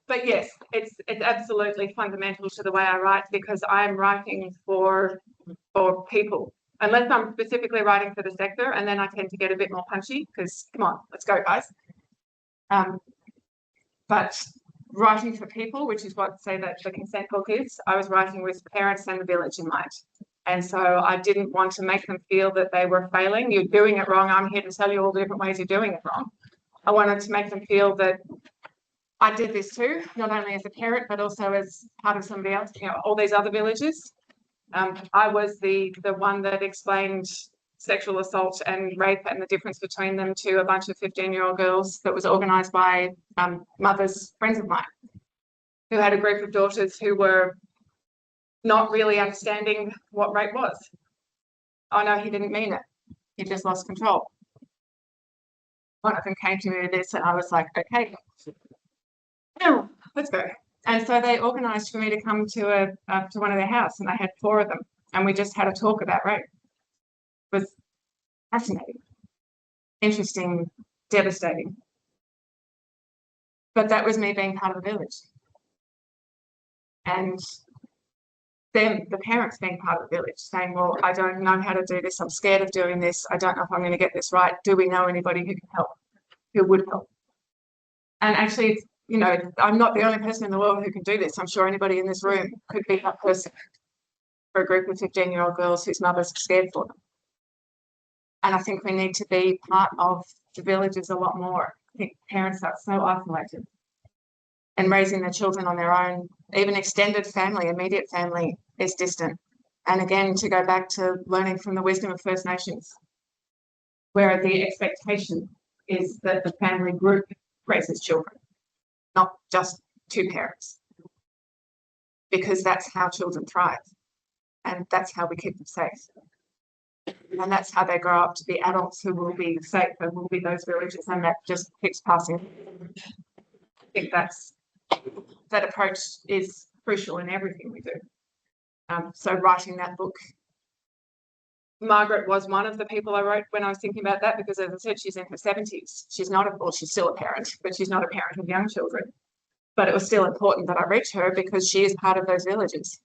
But yes, it's absolutely fundamental to the way I write, because I'm writing for people. Unless I'm specifically writing for the sector, and then I tend to get a bit more punchy, because come on, let's go, guys. But writing for people, which is what, say, that the consent book is, I was writing with parents and the village in mind. And so I didn't want to make them feel that they were failing. You're doing it wrong. I'm here to tell you all the different ways you're doing it wrong. I wanted to make them feel that I did this too, not only as a parent, but also as part of somebody else, you know, all these other villages. I was the one that explained sexual assault and rape and the difference between them to a bunch of 15-year-old girls that was organised by mothers, friends of mine, who had a group of daughters who were not really understanding what rape was. Oh no, he didn't mean it. He just lost control. One of them came to me with this and I was like, okay, now let's go. And so they organised for me to come to one of their houses, and I had 4 of them, and we just had a talk about rape. It was fascinating, interesting, devastating. But that was me being part of the village. And them, the parents, being part of the village, saying, well, I don't know how to do this. I'm scared of doing this. I don't know if I'm going to get this right. Do we know anybody who can help, who would help? And actually, you know, I'm not the only person in the world who can do this. I'm sure anybody in this room could be that person for a group of 15-year-old girls whose mothers are scared for them. And I think we need to be part of the villages a lot more. I think parents are so isolated, and raising their children on their own, even extended family, immediate family, is distant. And again, to go back to learning from the wisdom of First Nations, where the expectation is that the family group raises children, not just 2 parents, because that's how children thrive, and that's how we keep them safe. And that's how they grow up to be adults who will be safe and will be those villages, and that just keeps passing. I think that approach is crucial in everything we do. So writing that book, Margaret was one of the people I wrote when I was thinking about that, because as I said, she's in her 70s. She's not, well, she's still a parent, but she's not a parent of young children. But it was still important that I reach her because she is part of those villages.